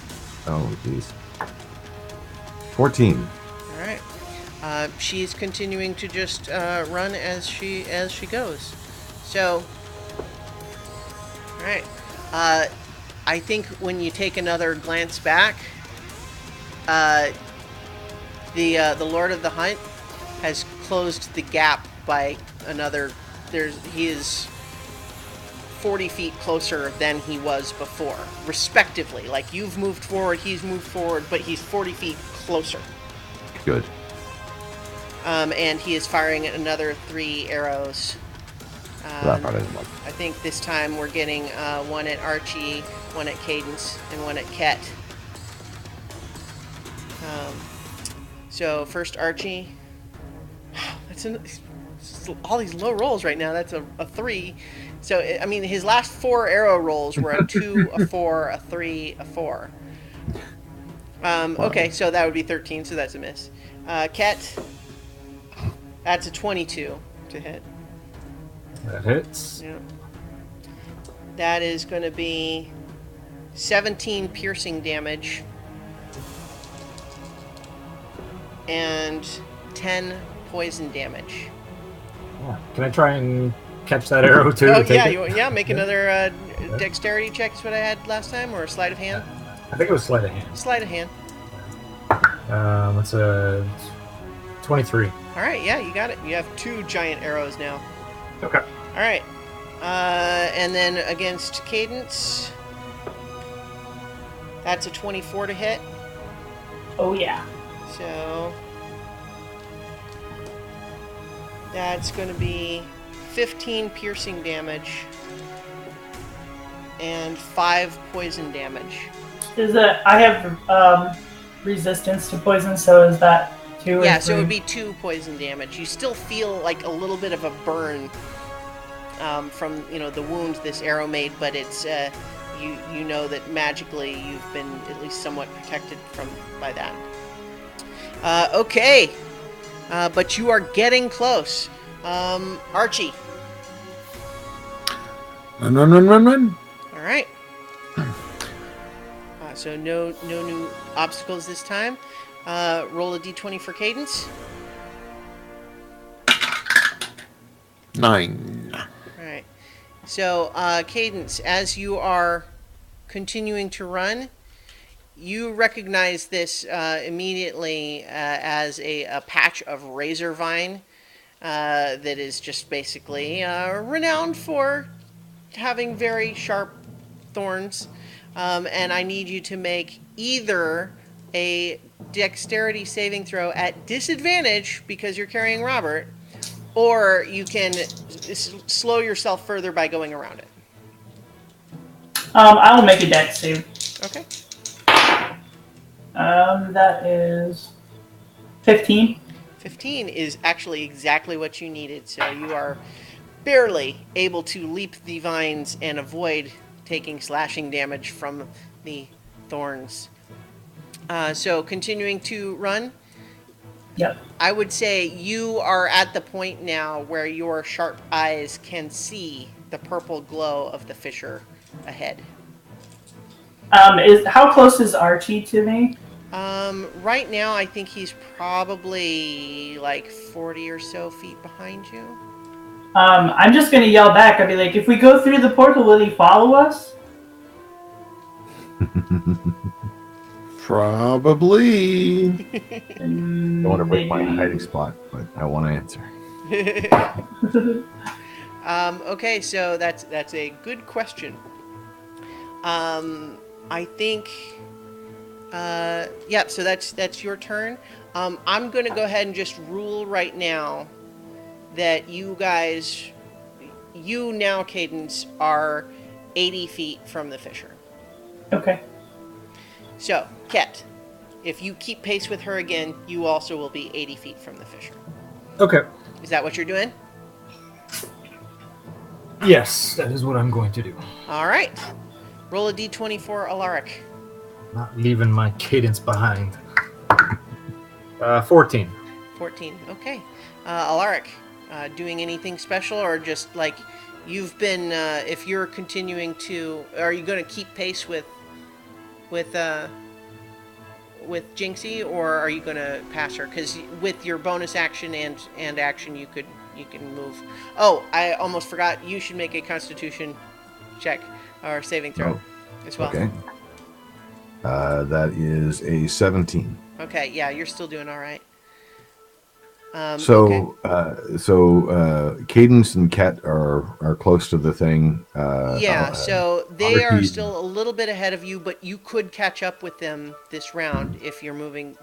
Oh, jeez. 14. All right. She's continuing to just run as she goes. So, all right. I think when you take another glance back, the Lord of the Hunt has closed the gap by another. He is 40 feet closer than he was before, respectively. Like, you've moved forward, he's moved forward, but he's 40 feet closer. Good. And he is firing another 3 arrows. That part I didn't like. I think this time we're getting one at Archie, one at Cadence, and one at Ket. So first Archie. All these low rolls right now. That's a 3. So I mean, his last 4 arrow rolls were a 2, a 4, a 3, a 4. Okay, so that would be 13. So that's a miss. Ket. That's a 22 to hit. That hits. Yeah. That is going to be 17 piercing damage and 10 poison damage. Yeah. Can I try and catch that arrow too? Oh to take yeah, it? make another dexterity check is what I had last time, or a sleight of hand. I think it was sleight of hand. Sleight of hand. It's a 23. All right, yeah, you got it. You have 2 giant arrows now. Okay. All right, and then against Cadence, that's a 24 to hit. Oh yeah. So that's going to be 15 piercing damage and 5 poison damage. I have resistance to poison, so is that 2 or Yeah, so it 3? would be 2 poison damage. You still feel like a little bit of a burn from the wound this arrow made, but it's you know that magically you've been at least somewhat protected by that. Okay, but you are getting close. Archie. Run. All right. So no new obstacles this time. Roll a d20 for Cadence. 9. All right. So Cadence, as you are continuing to run, you recognize this immediately as a patch of razor vine that is just basically renowned for having very sharp thorns. And I need you to make either a dexterity saving throw at disadvantage because you're carrying Robert, or you can slow yourself further by going around it. I will make a dex save. Okay. That is 15. 15 is actually exactly what you needed, so you are barely able to leap the vines and avoid taking slashing damage from the thorns. So continuing to run, Yep. I would say you are at the point now where your sharp eyes can see the purple glow of the fissure ahead. How close is Archie to me? Right now I think he's probably like 40 or so feet behind you. I'm just gonna yell back. I'll be like, if we go through the portal, will he follow us? Probably. I want to break my hiding spot, but I want to answer. Okay, so that's a good question. I think, yep. So that's your turn. I'm going to go ahead and just rule right now that you guys, you now, Cadence, are 80 feet from the fissure. Okay. So, Ket, if you keep pace with her again, you also will be 80 feet from the fissure. Okay. Is that what you're doing? Yes, that is what I'm going to do. All right. Roll a d20 for Alaric. Not leaving my cadence behind. 14. 14. Okay. Alaric, doing anything special, or just like you've been? If you're continuing to, are you going to keep pace with Jinxie, or are you going to pass her? Because with your bonus action and action, you can move. Oh, I almost forgot. You should make a Constitution check or saving throw as well. Okay. That is a 17. Okay. Yeah, you're still doing all right. Okay. So Cadence and Ket are close to the thing. So they are Odyssey- still a little bit ahead of you, but you could catch up with them this round if you're moving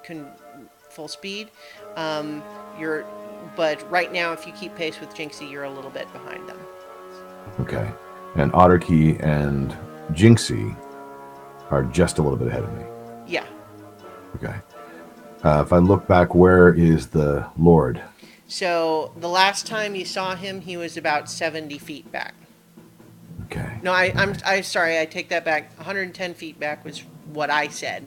full speed. But right now, if you keep pace with Jinxie, you're a little bit behind them. Okay. And Otterkey and Jinxie are just a little bit ahead of me. Yeah. Okay. If I look back, where is the Lord? So the last time you saw him, he was about 70 feet back. Okay. No, I'm sorry. I take that back. 110 feet back was what I said.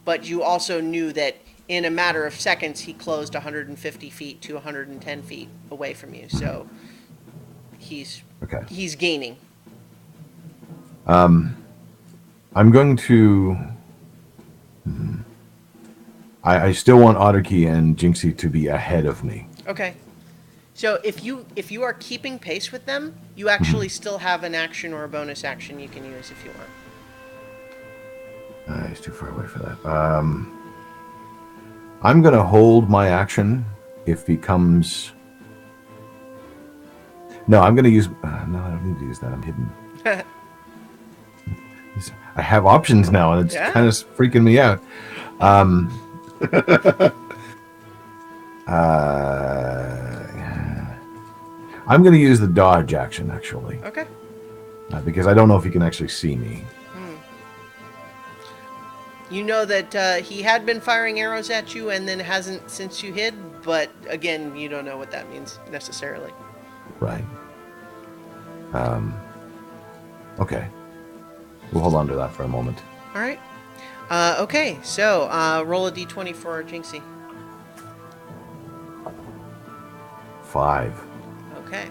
But you also knew that in a matter of seconds, he closed 150 feet to 110 feet away from you. So he's gaining. I'm going to. I still want Otterkey and Jinxie to be ahead of me. Okay. So if you are keeping pace with them, you actually still have an action or a bonus action you can use if you want. He's too far away for that. I'm going to hold my action if he comes. No, I'm going to use. No, I don't need to use that. I'm hidden. I have options now, and it's kind of freaking me out. I'm going to use the dodge action, actually. Okay. Because I don't know if he can actually see me. You know that he had been firing arrows at you and then hasn't since you hid, but again, you don't know what that means necessarily. Right. Okay. We'll hold on to that for a moment. All right. Okay, so roll a d20 for Jinxie. 5. Okay.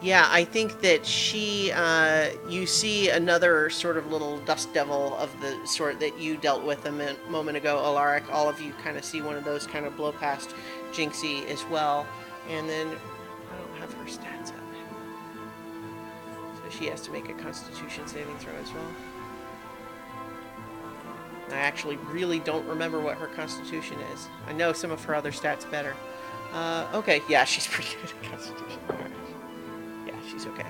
Yeah, I think that you see another sort of little dust devil of the sort that you dealt with a moment ago, Alaric. All of you kind of see one of those kind of blow past Jinxie as well. And then, I don't have her stats up. So she has to make a Constitution saving throw as well. I actually really don't remember what her Constitution is. I know some of her other stats better. Okay, yeah, she's pretty good at Constitution. All right. Yeah, she's okay.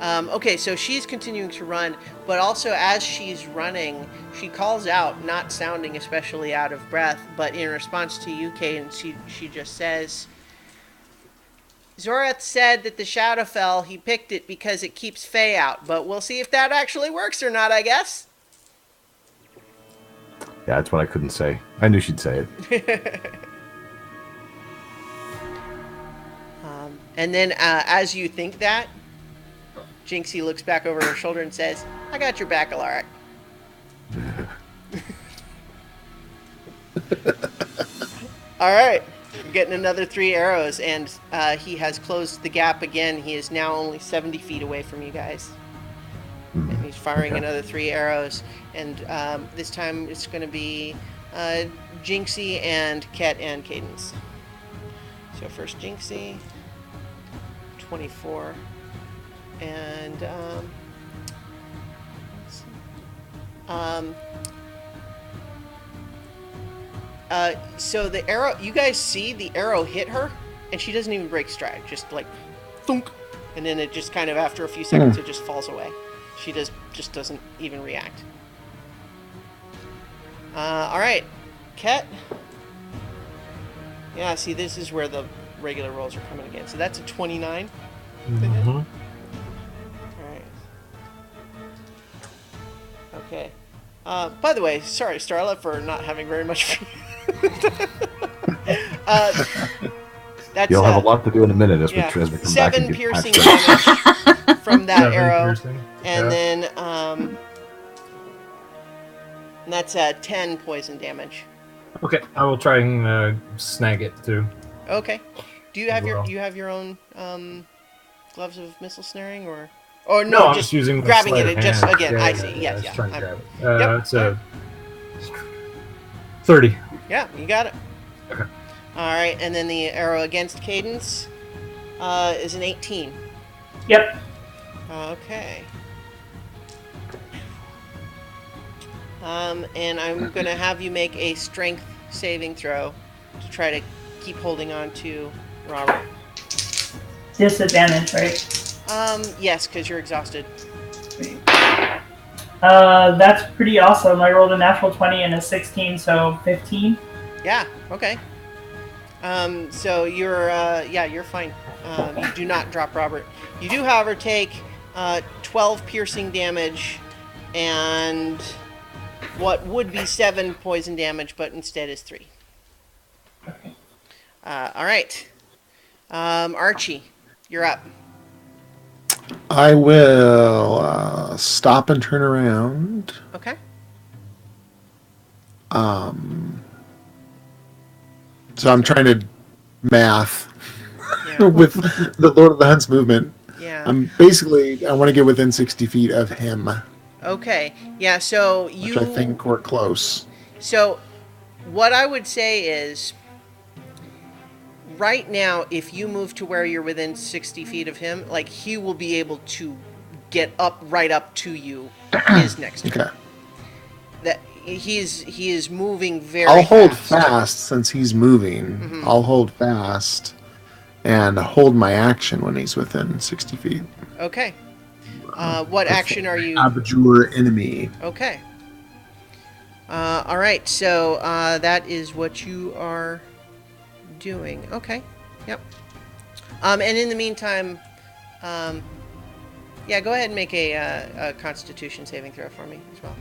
Okay, so she's continuing to run, but also as she's running, she calls out, not sounding especially out of breath, but in response to you, Kate, and she just says, Zoreth said that the Shadowfell, he picked it because it keeps Fae out, but we'll see if that actually works or not, I guess. Yeah, that's what I couldn't say. I knew she'd say it. And then as you think that, Jinxie looks back over her shoulder and says, I got your back, Alaric. All right. You're getting another 3 arrows, and he has closed the gap again. He is now only 70 feet away from you guys. And he's firing another 3 arrows. And this time it's going to be Jinxie and Ket and Cadence. So first Jinxie, 24. And so the arrow, you guys see the arrow hit her, and she doesn't even break stride, just like thunk, and then it just kind of after a few seconds it just falls away. She just doesn't even react. All right, Ket. Yeah, see, this is where the regular rolls are coming again. So that's a 29. Mm-hmm. All right. Okay. By the way, sorry, Starla, for not having very much. That's You'll have a lot to do in a minute as we yeah, as we come back 7 and get piercing past damage from that 7 arrow, piercing. and Yeah. then and that's 10 poison damage. Okay, I will try and snag it too. Okay. Do you have Well. your own gloves of missile snaring, or No, no? I'm Just using my grabbing sleight it. of Just hand. again, Yeah, I yeah, see. yeah, Yes, just trying to I'm- grab it. Yep, It's a 30. Yeah, you got it. Okay. All right, and then the arrow against Cadence is an 18. Yep. Okay. And I'm going to have you make a strength saving throw to try to keep holding on to Robert. Disadvantage, right? Yes, because you're exhausted. That's pretty awesome. I rolled a natural 20 and a 16, so 15. Yeah, okay. So you're fine. You do not drop Robert. You do, however, take 12 piercing damage and what would be 7 poison damage, but instead is 3. Okay. All right. Archie, you're up. I will stop and turn around. Okay. So I'm trying to math Yeah. with the Lord of the Hunt's movement. Yeah. I want to get within 60 feet of him, Okay. Yeah, so which I think we're close. So, what I would say is, right now, if you move to where you're within 60 feet of him, like, he will be able to get right up to you his next turn. Okay. That he is moving very I'll hold fast. fast since he's moving. Mhm. I'll hold fast and hold my action when he's within 60 feet. Okay. What action are you? Abjure enemy. Okay. All right. So that is what you are doing. Okay. Yep. And in the meantime, yeah, go ahead and make a Constitution saving throw for me as well.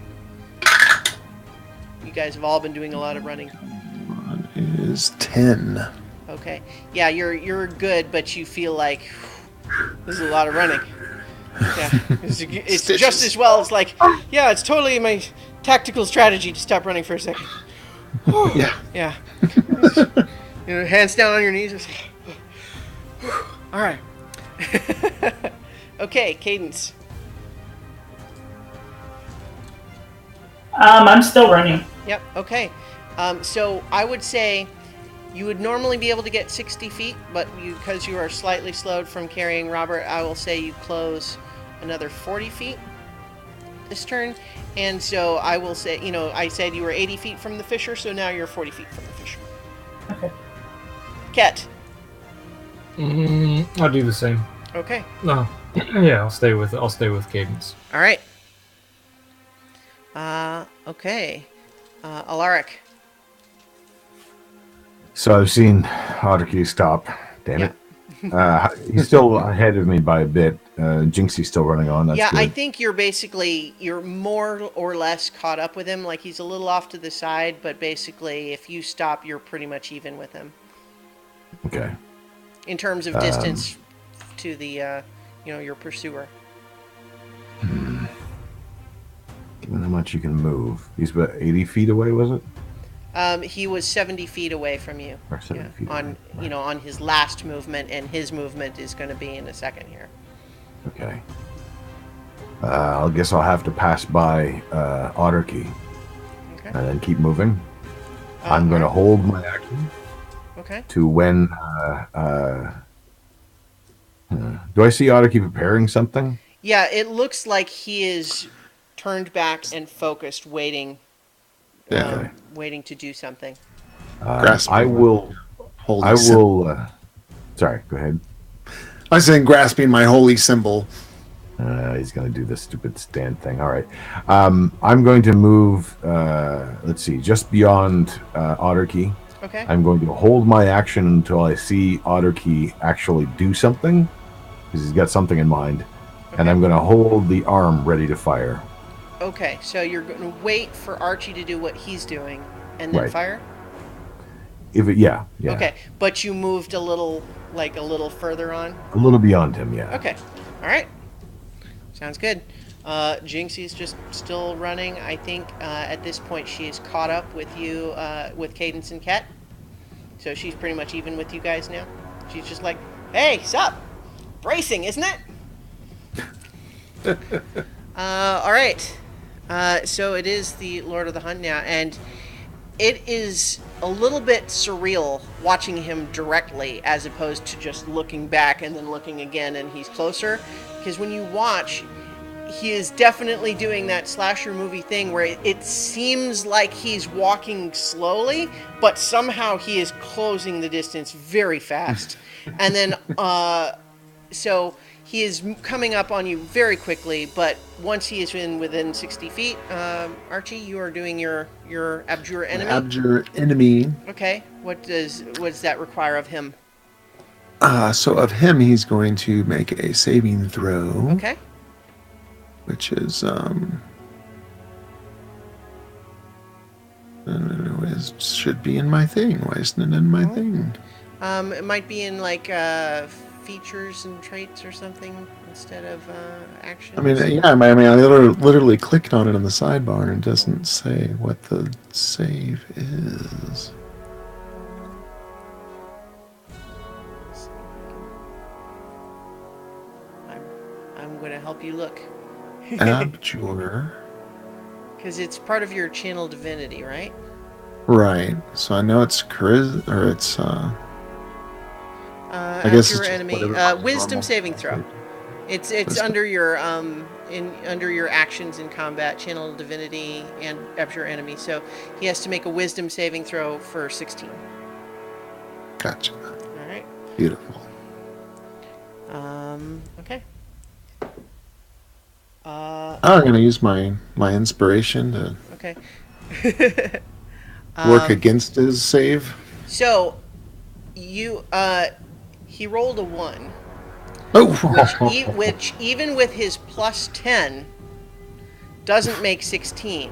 You guys have all been doing a lot of running. One is 10. Okay. Yeah, you're good, but you feel like This is a lot of running. Yeah, it's Stitches. just as well as like, yeah, it's totally my tactical strategy to stop running for a second. Yeah. Yeah. Hands down on your knees. All right. Okay, Cadence. I'm still running. Yep. Okay. So I would say you would normally be able to get 60 feet, but because you are slightly slowed from carrying Robert, I will say you close another 40 feet this turn. And so I will say, I said you were 80 feet from the Fisher, so now you're 40 feet from the Fisher. Okay. Ket. I'll do the same. Okay. No, yeah, I'll stay with Cadence. All right. Okay. Alaric. So I've seen Otterkey stop. Damn it. He's still ahead of me by a bit. Jinxie's still running on. That's Yeah, good. I think you're more or less caught up with him. Like he's a little off to the side, but basically if you stop, you're pretty much even with him Okay. in terms of distance to the, your pursuer. Given how much you can move. He's about 80 feet away, was it? He was 70 feet away from you. Or 70 feet on away. on his last movement, and his movement is going to be in a second here. Okay. I guess I'll have to pass by Otterkey Okay. and then keep moving. I'm going to hold my action Okay. to when... do I see Otterkey preparing something? Yeah, it looks like he is turned back and focused, waiting waiting to do something. Grasping. I will... Holy I symbol. will... sorry, go ahead. I was saying grasping my holy symbol. He's going to do this stupid stand thing. All right. I'm going to move, let's see, just beyond Otterkey. Okay. I'm going to hold my action until I see Otterkey actually do something, because he's got something in mind. And I'm going to hold the arm ready to fire. Okay, so you're going to wait for Archie to do what he's doing and then Right. fire? Yeah. Okay, but you moved a little further on? A little beyond him, yeah. Okay, all right. Sounds good. Jinxie's just still running. I think at this point she is caught up with you, with Cadence and Ket. So she's pretty much even with you guys now. She's just like, hey, sup? Bracing, isn't it? All right. So it is the Lord of the Hunt now, and it is a little bit surreal watching him directly as opposed to just looking back and then looking again and he's closer. Because when you watch, he is definitely doing that slasher movie thing where it seems like he's walking slowly, but somehow he is closing the distance very fast. And then, so he is coming up on you very quickly, but once he is within 60 feet, Archie, you are doing your Abjure Enemy. Abjure enemy. Okay, what does that require of him? So of him, he's going to make a saving throw, Okay. which is I don't know, it should be in my thing. Why isn't it in my thing? It might be in like features and traits or something instead of actions. I mean, yeah, I literally clicked on it on the sidebar and it doesn't say what the save is. I'm going to help you look Abjure. because it's part of your channel divinity, right? Right. So I know it's charisma, or it's I guess Abjure it's just Enemy, whatever wisdom normal. saving throw. It's Wisdom. under your under your actions in combat, channel divinity, and Abjure Enemy. So he has to make a wisdom saving throw for 16. Gotcha. All right. Beautiful. Okay. I'm going to use my inspiration to Okay. work against his save. So you he rolled a 1, Oh, which even with his plus 10 doesn't make 16.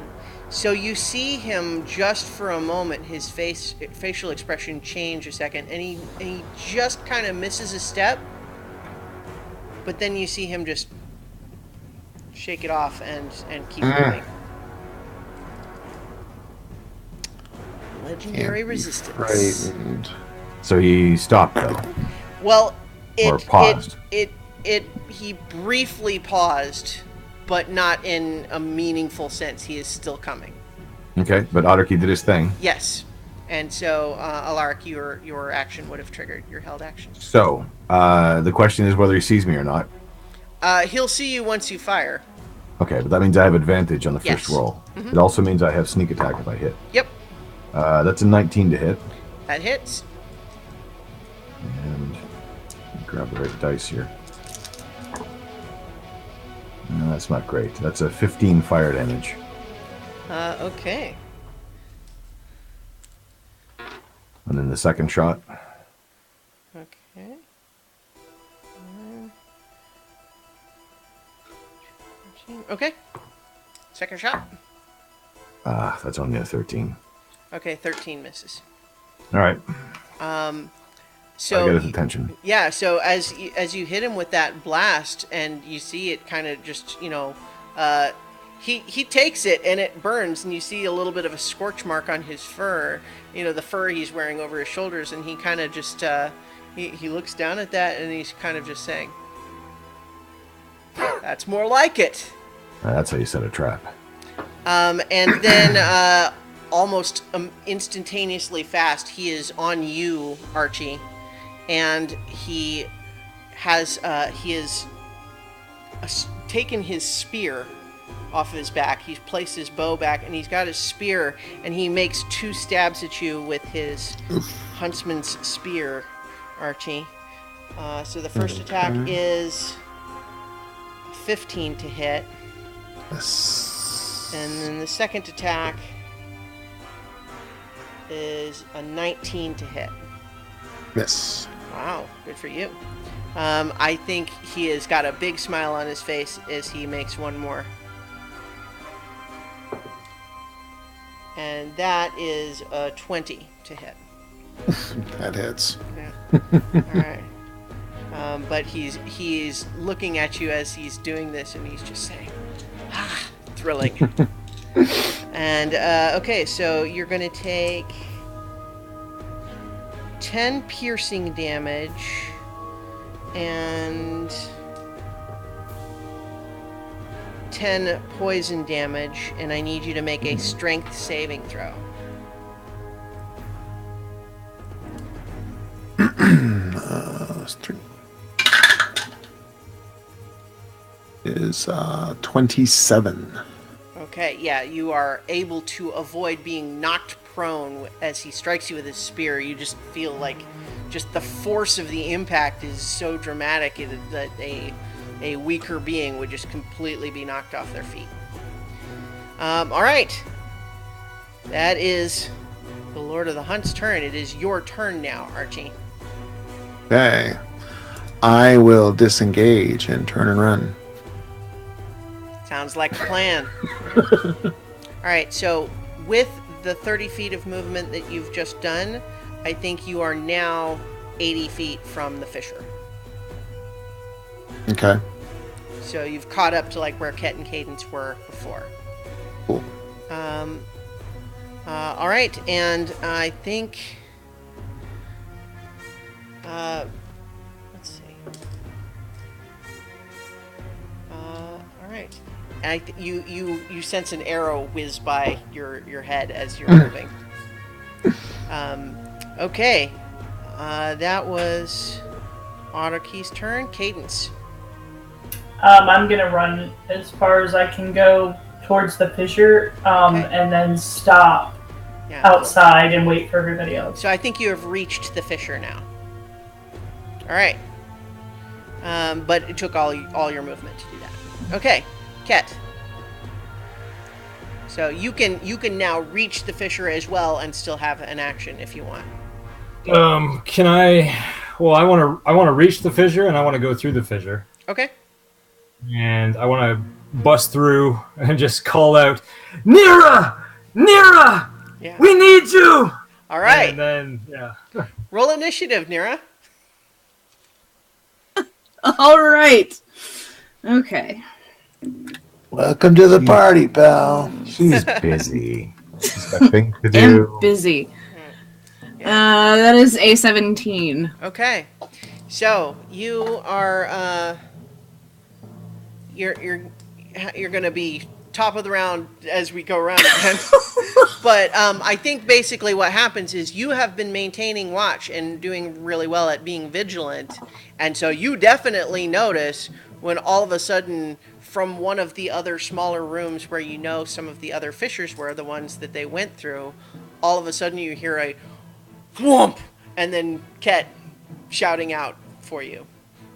So you see him just for a moment, his facial expression change a second, and he just kind of misses a step, but then you see him just shake it off and keep moving. Legendary resistance. Frightened. So he stopped though. Well, Or paused. He briefly paused, but not in a meaningful sense. He is still coming. Okay, but Otterkey did his thing. Yes. And so, Alaric, your action would have triggered your held action. So the question is whether he sees me or not. He'll see you once you fire. Okay, but that means I have advantage on the Yes. first roll. It also means I have sneak attack if I hit. Yep, That's a 19 to hit. that hits. And grab the right dice here. No, that's not great. That's a 15 fire damage. Okay. And then the second shot. Okay. Okay. Second shot. That's only a 13. Okay, 13 misses. All right. So I get his attention. yeah, so as you hit him with that blast, and you see it kind of just, he takes it and it burns, and you see a little bit of a scorch mark on his fur, the fur he's wearing over his shoulders, and he kind of just he looks down at that, and he's kind of just saying, "That's more like it." That's how you set a trap. And then almost instantaneously fast, he is on you, Archie, and he has taken his spear off of his back. He's placed his bow back, and he's got his spear, and he makes 2 stabs at you with his huntsman's spear, Archie. So the first attack is 15 to hit, Yes. and then the second attack is a 19 to hit. Miss. Wow, good for you. I think he has got a big smile on his face as he makes one more. And that is a 20 to hit. That hits. Yeah. All right. But he's looking at you as he's doing this, and he's just saying, thrilling. And okay, so you're going to take 10 piercing damage and 10 poison damage, and I need you to make a strength saving throw. Is 27. Okay, yeah, you are able to avoid being knocked prone as he strikes you with his spear. You just feel like just the force of the impact is so dramatic that a weaker being would just completely be knocked off their feet. All right. That is the Lord of the Hunt's turn. It is your turn now, Archie. Okay. I will disengage and turn and run. Sounds like a plan. All right, so with the 30 feet of movement that you've just done, I think you are now 80 feet from the fissure. Okay. So you've caught up to like where Ket and Cadence were before. Cool. All right, and I think. Let's see. All right. You sense an arrow whiz by your head as you're moving. Okay. That was Otterkey's turn. Cadence. I'm gonna run as far as I can go towards the fissure, Okay. and then stop Yeah. outside and wait for everybody else. So I think you have reached the fissure now. All right. But it took all your movement to do that. Okay, Ket. So you can now reach the fissure as well and still have an action if you want. Can I? Well, I want to reach the fissure, and I want to go through the fissure, Okay. and I want to bust through and just call out, "Nira, Nira, Yeah. we need you!" All right. And then, yeah. Roll initiative, Nira. All right. Okay. Welcome to the party, pal. She's busy. She's got things to Am do. busy. That is a 17. Okay, so you are you're going to be top of the round as we go around again. But I think basically what happens is you have been maintaining watch and doing really well at being vigilant, and so you definitely notice when all of a sudden from one of the other smaller rooms where you know some of the other fishers were, the ones that they went through, all of a sudden you hear a whoomp, and then Ket shouting out for you.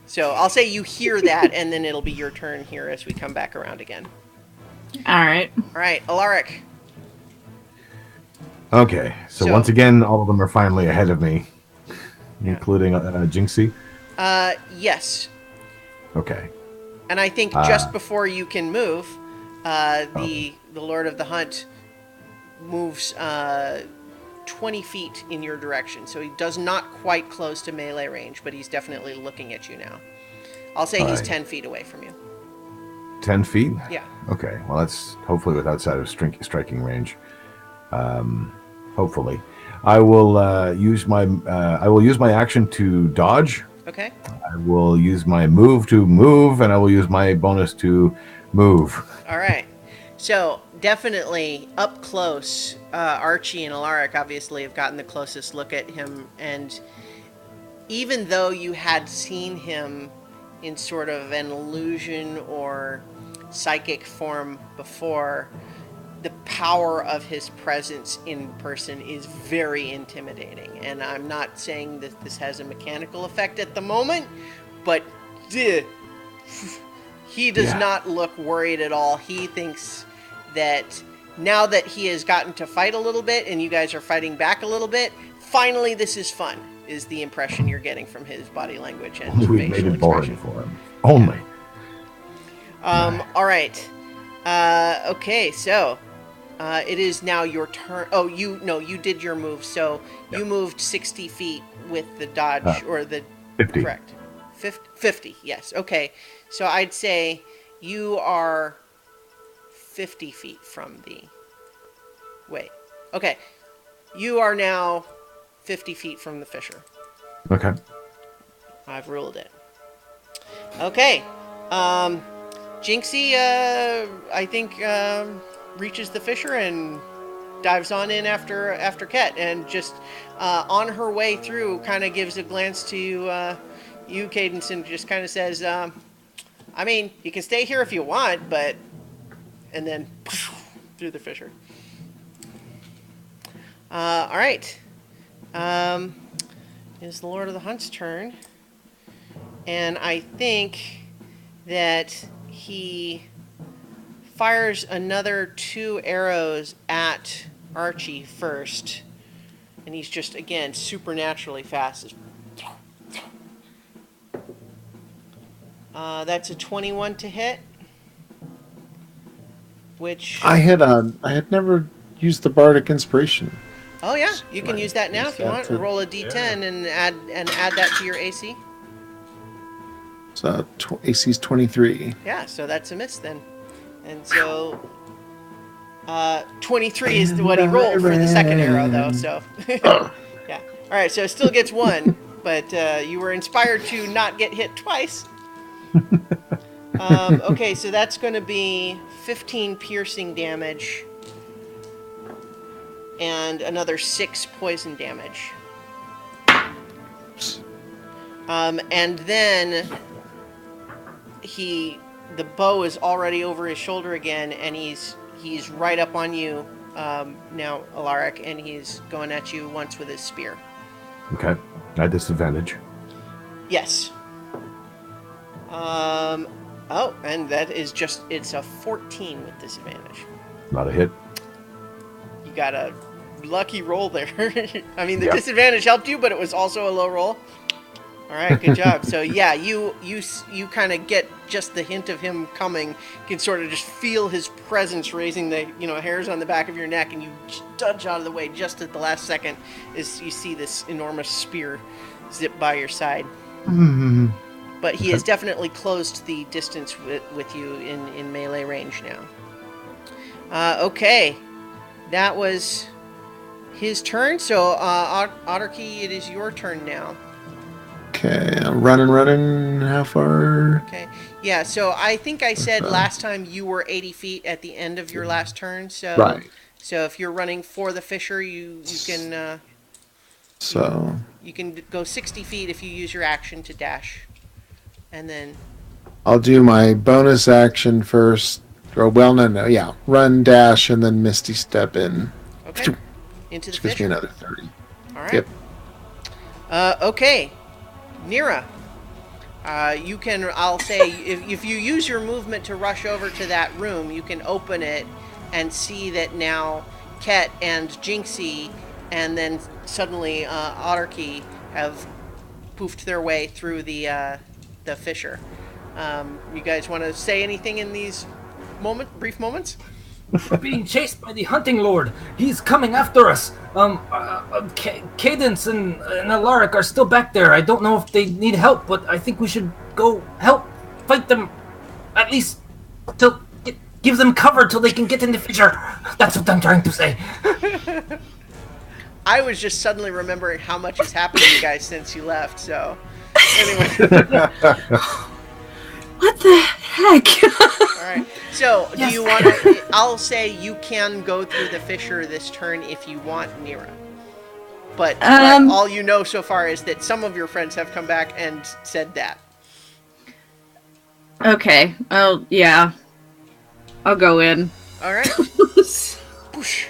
So I'll say you hear that, and then it'll be your turn here as we come back around again. All right. All right, Alaric. Okay, so once again, all of them are finally ahead of me, including Jinxie. Yes. Okay. And I think just before you can move, the Lord of the Hunt moves 20 feet in your direction. So he does not quite close to melee range, but he's definitely looking at you now. I'll say he's 10 feet away from you. 10 feet? Yeah. Okay, well, that's hopefully with outside of striking range. Hopefully. I will use my action to dodge. Okay. I will use my move to move, and I will use my bonus to move. All right. So definitely up close, Archie and Alaric obviously have gotten the closest look at him. And even though you had seen him in sort of an illusion or psychic form before, the power of his presence in person is very intimidating. And I'm not saying that this has a mechanical effect at the moment, but he does not look worried at all. He thinks that now that he has gotten to fight a little bit and you guys are fighting back a little bit, finally this is fun, is the impression you're getting from his body language and We facial made it boring expression. for him. Only. All right. Okay, so it is now your turn. Oh, you did your move. So you moved 60 feet with the dodge or the 50. correct 50. Yes. Okay. So I'd say you are 50 feet from the. Wait. Okay. You are now 50 feet from the fisher. Okay. I've ruled it. Okay. Jinxie, I think, reaches the fisher and dives on in after Ket, and just on her way through kind of gives a glance to you, Cadence, and just kind of says, I mean, you can stay here if you want, but... And then through the fisher. All right. It's the Lord of the Hunt's turn. And I think that he fires another 2 arrows at Archie first. And he's just, again, supernaturally fast. That's a 21 to hit. Which... I had never used the bardic inspiration. Oh yeah, you can use that now if you want. to- Roll a d10 and add that to your AC. So AC's 23. Yeah, so that's a miss then. And so 23 is what he rolled for the second arrow though, so yeah. All right, so it still gets 1, but you were inspired to not get hit twice. Okay, so that's going to be 15 piercing damage and another 6 poison damage. And then the bow is already over his shoulder again, and he's right up on you now, Alaric, and he's going at you once with his spear. Okay. At disadvantage. Yes. Oh, and that is it's a 14 with disadvantage. Not a hit. You got a lucky roll there. I mean, the Yep. disadvantage helped you, but it was also a low roll. All right, good job. So yeah, you kind of get just the hint of him coming. You can sort of just feel his presence raising the hairs on the back of your neck, and you dodge out of the way just at the last second as you see this enormous spear zip by your side. but he has definitely closed the distance with you in melee range now. Okay, that was his turn. So, Otterkey, it is your turn now. Okay, I'm running. How far? Okay, yeah. So I think I said last time you were 80 feet at the end of your last turn. So, Right. So if you're running for the fisher, you can So you can go 60 feet if you use your action to dash, and then I'll do my bonus action first. Or well, no, yeah, run, dash, and then Misty Step in. okay into the Which gives me fisher. another 30. All right. Yep. Okay, Nira. You can. I'll say if you use your movement to rush over to that room, you can open it and see that now Ket and Jinxie, and then suddenly Otterkey have poofed their way through the fissure. You guys want to say anything in these brief moments? We're being chased by the hunting lord. He's coming after us. Cadence and Alaric are still back there. I don't know if they need help, but I think we should go help fight them. At least till give them cover till they can get in the fissure. That's what I'm trying to say. I was just suddenly remembering how much has happened to you guys since you left. So anyway. What the heck? All right. So, do you want to? I'll say you can go through the fissure this turn if you want, Nira. But all you know so far is that some of your friends have come back and said that. Okay. Oh, yeah. I'll go in. All right. Whoosh.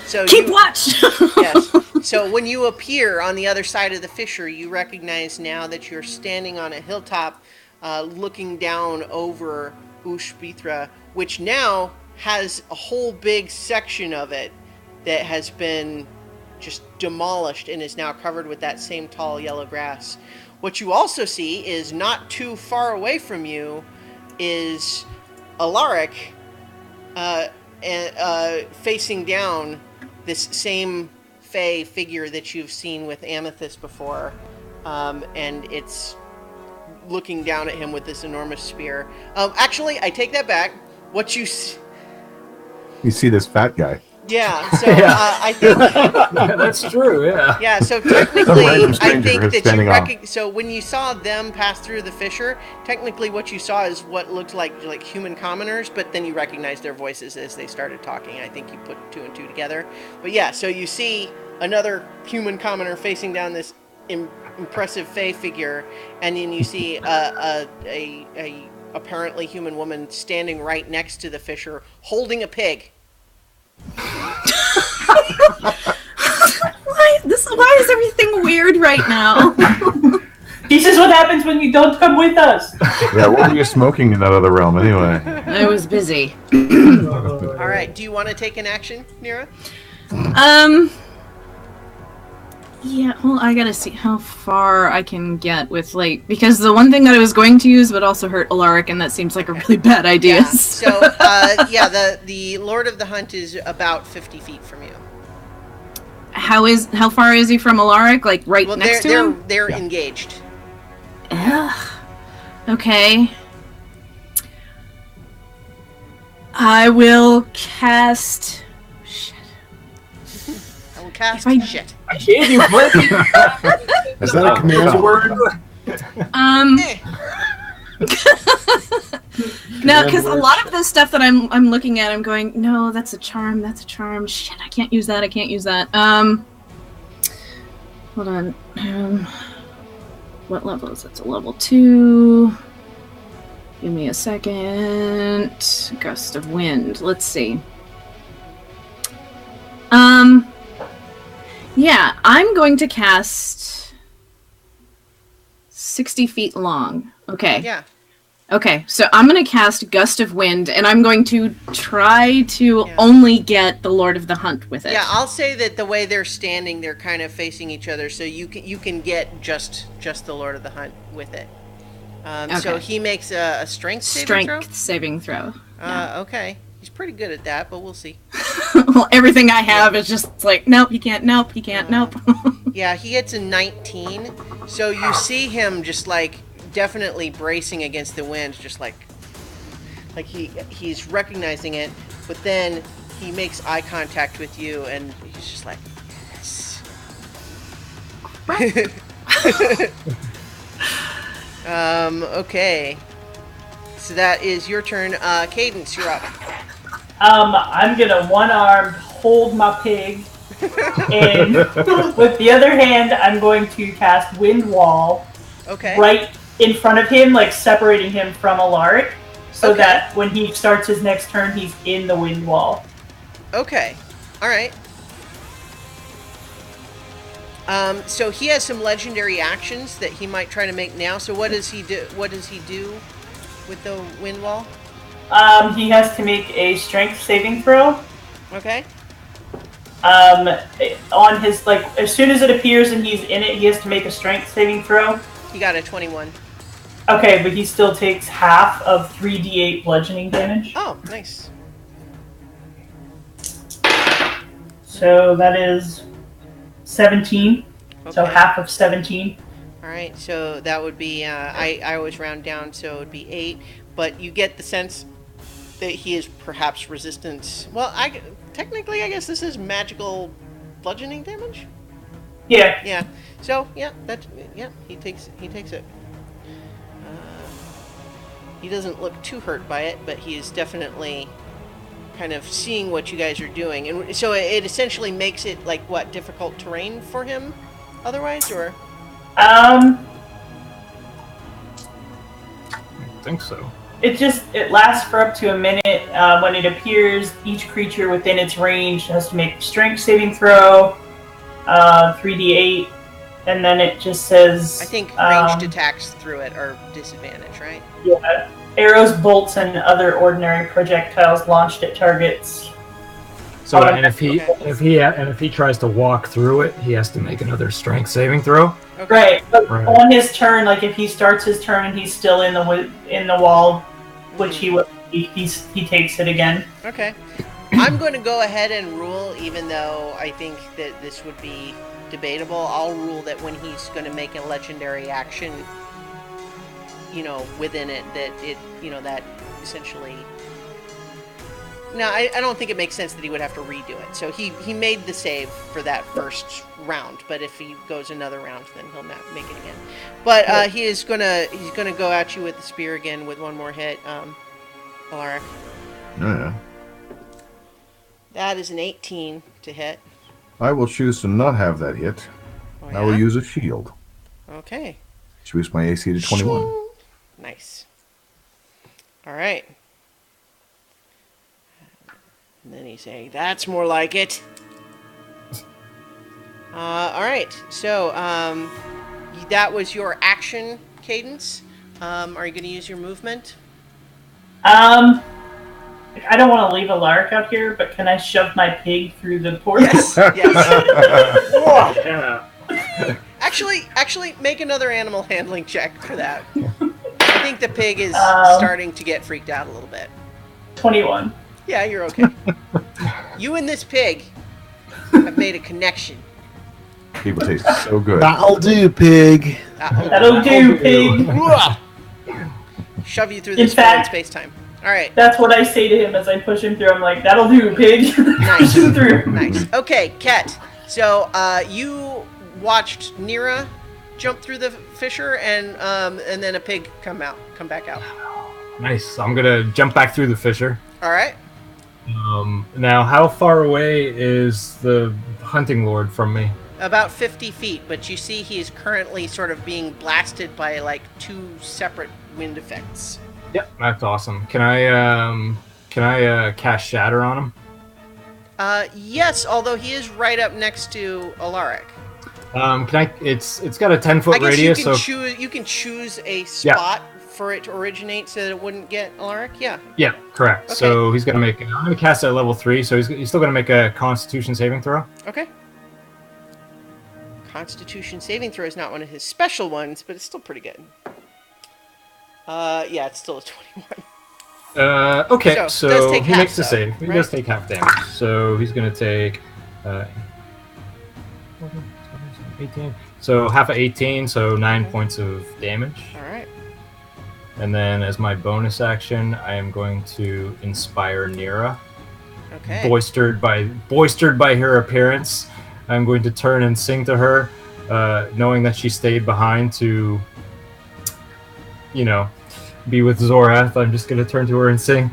So Keep watch! Yes. So when you appear on the other side of the fissure, you recognize now that you're standing on a hilltop, looking down over Ushbithra, which now has a whole big section of it that has been just demolished and is now covered with that same tall yellow grass. What you also see is not too far away from you is Alaric facing down this same fey figure that you've seen with Amethyst before, and it's looking down at him with this enormous spear. Actually, I take that back. What you You see this fat guy. yeah, so I think That's true, yeah. yeah. So technically, random I stranger think who's that you standing off. so when you saw them pass through the fissure, technically what you saw is what looked like human commoners, but then you recognized their voices as they started talking. I think you put two and two together. But yeah, so you see another human commoner facing down this impressive fey figure, and then you see a apparently human woman standing right next to the fissure, holding a pig. Why is everything weird right now? This is what happens when you don't come with us. Yeah, what were you smoking in that other realm anyway? I was busy. All right, do you want to take an action, Nira? Yeah, well, I gotta see how far I can get with, because the one thing that I was going to use would also hurt Alaric, and that seems like a really bad idea. Yeah. So, the Lord of the Hunt is about 50 feet from you. How far is he from Alaric? Like, right Well, next to him? they're engaged. Ugh. Okay. I will cast... I will cast If I- shit. I gave you plenty. Is that a command word? No, because a lot of the stuff that I'm looking at, I'm going, no, that's a charm, shit, I can't use that, hold on, what level is it? It's a level 2, give me a second, gust of wind, let's see, yeah, I'm going to cast 60 feet long, okay. Yeah. Okay, so I'm going to cast Gust of Wind, and I'm going to try to Yeah. only get the Lord of the Hunt with it. Yeah, I'll say that the way they're standing, they're kind of facing each other, so you can get just the Lord of the Hunt with it. So Okay. he makes a strength saving throw? Strength saving throw. Okay. He's pretty good at that, but we'll see. Well, everything I have is just like, nope, you can't, nope. Yeah, he hits a 19. So you see him just like definitely bracing against the wind, just like he's recognizing it, but then he makes eye contact with you, and he's just like, yes. Okay. So that is your turn. Cadence, you're up. I'm gonna one-armed hold my pig, and with the other hand, I'm going to cast Wind Wall Okay. right in front of him, like separating him from Alaric, so Okay. that when he starts his next turn, he's in the Wind Wall. Okay. All right. So he has some legendary actions that he might try to make now. So what does he do? What does he do with the wind wall? He has to make a Strength saving throw. Okay. On his, like, as soon as it appears and he's in it, he has to make a Strength saving throw. He got a 21. Okay, but he still takes half of 3d8 bludgeoning damage. Oh, nice. So that is 17. So Okay. half of 17. All right. So that would be. I always round down, so it would be 8. But you get the sense that he is perhaps resistant. Well, technically, I guess this is magical bludgeoning damage. Yeah. Yeah. So yeah, he takes it. He doesn't look too hurt by it, but he is definitely kind of seeing what you guys are doing, and so it essentially makes it like what, difficult terrain for him, otherwise, or I think so. It lasts for up to a minute. When it appears, each creature within its range has to make a Strength saving throw, 3d8, and then it just says... I think ranged attacks through it are disadvantage, right? Yeah. Arrows, bolts, and other ordinary projectiles launched at targets. So, Oh, and if he okay. if he tries to walk through it, he has to make another Strength saving throw. Okay. Right, but Right. on his turn, like if he starts his turn and he's still in the wall, which he would, he takes it again. Okay. I'm going to go ahead and rule, even though I think that this would be debatable. I'll rule that when he's going to make a legendary action, within it, that that essentially... No, I don't think it makes sense that he would have to redo it. So he made the save for that first round, but if he goes another round, then he'll not make it again. But he's gonna go at you with the spear again with one more hit, Alaric. Yeah. That is an 18 to hit. I will choose to not have that hit. Oh, I will yeah? use a shield. Okay. Which boosts my AC to 21. Shing. Nice. All right. And then he's saying, "That's more like it." All right. So that was your action, Cadence. Are you going to use your movement? I don't want to leave Alaric out here, but can I shove my pig through the portal? Yes. Yes. Yeah. Actually, make another animal handling check for that. I think the pig is starting to get freaked out a little bit. 21. Yeah, you're okay. You and this pig have made a connection. People taste so good. That'll do, pig. That'll do, pig. Shove you through In this fluid fact- space-time. All right. That's what I say to him as I push him through. I'm like, that'll do, pig. Nice. Push him through. Nice. Okay, Ket. So you watched Nira jump through the fissure, and then a pig come back out. Nice. I'm gonna jump back through the fissure. All right. Now, how far away is the hunting lord from me? About 50 feet, but you see he is currently sort of being blasted by like 2 separate wind effects. Yep, that's awesome. Can I cast Shatter on him? Yes, although he is right up next to Alaric. Can I? It's got a 10-foot I guess radius, you can so choose a spot for it to originate so that it wouldn't get Alaric. Yeah. yeah, correct. Okay. So he's gonna make. I'm gonna cast it at level 3, so he's still gonna make a Constitution saving throw. Okay. Constitution saving throw is not one of his special ones, but it's still pretty good. Yeah, it's still a 21. Okay, So, does so take he half, makes the though, save. He right? does take half damage. So he's gonna take 18. So half of 18, so 9 points of damage. All right. And then as my bonus action, I am going to inspire Nira. Okay. Boistered by her appearance, I'm going to turn and sing to her, knowing that she stayed behind to, be with Zorath. I'm just going to turn to her and sing,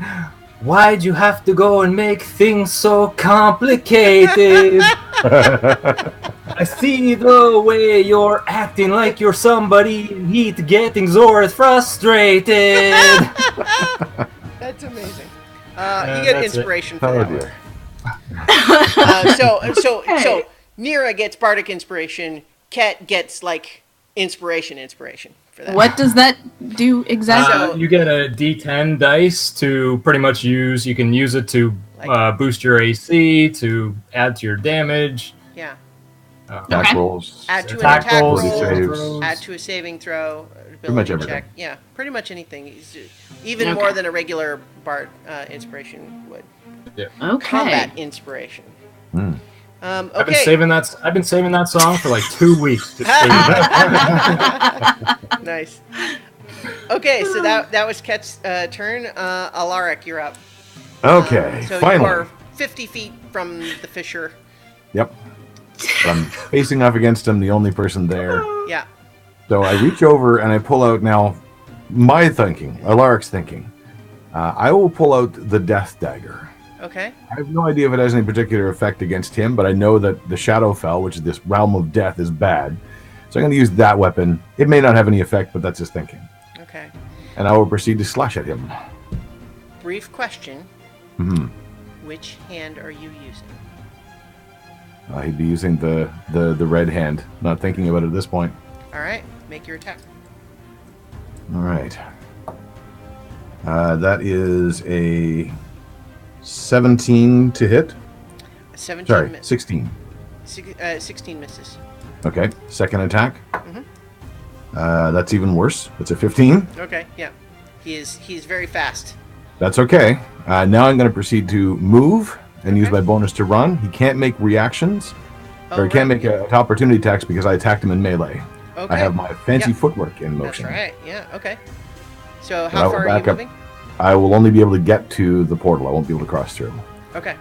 "Why'd you have to go and make things so complicated? I see the way you're acting like you're somebody heat getting Zorath frustrated." That's amazing. You And get that's it. inspiration for Oh that dear. one. So Nira gets bardic inspiration. Ket gets like inspiration for that. What does that do exactly? So- You get a D10 dice to pretty much use. You can use it to boost your AC, to add to your damage. Yeah. Attack Okay. rolls. Add to an Attack attack rolls, roll. saves. Add to a saving throw. Pretty much ability everything. check. Yeah, pretty much anything. Even Okay. more than a regular bard inspiration would. Okay. Combat inspiration. Hmm. Okay. I've been saving that song for like 2 weeks. To sing that. Nice. Okay, so that was Ket's turn. Alaric, you're up. Okay, So finally. you are 50 feet from the fissure. Yep. I'm facing off against him, the only person there. Yeah. So I reach over and I pull out now my thinking, Alaric's thinking. I will pull out the Death Dagger. Okay. I have no idea if it has any particular effect against him, but I know that the Shadowfell, which is this realm of death, is bad. So I'm going to use that weapon. It may not have any effect, but that's his thinking. Okay. And I will proceed to slash at him. Brief question. Hmm. Which hand are you using? He'd be using the red hand. Not thinking about it at this point. All right. Make your attack. All right. That is a 17 to hit. 17 Sorry, miss. 16. 16 misses. Okay, second attack. Mhm. That's even worse. It's a 15. Okay. Yeah. He's very fast. That's okay. Now I'm going to proceed to move and use Okay. my bonus to run. He can't make reactions, Oh, or he can't right. make opportunity attacks because I attacked him in melee. Okay. I have my fancy Yep. footwork in That's motion. right. Yeah. Okay. So I how will far are you back up. moving? I will only be able to get to the portal. I won't be able to cross through. Okay.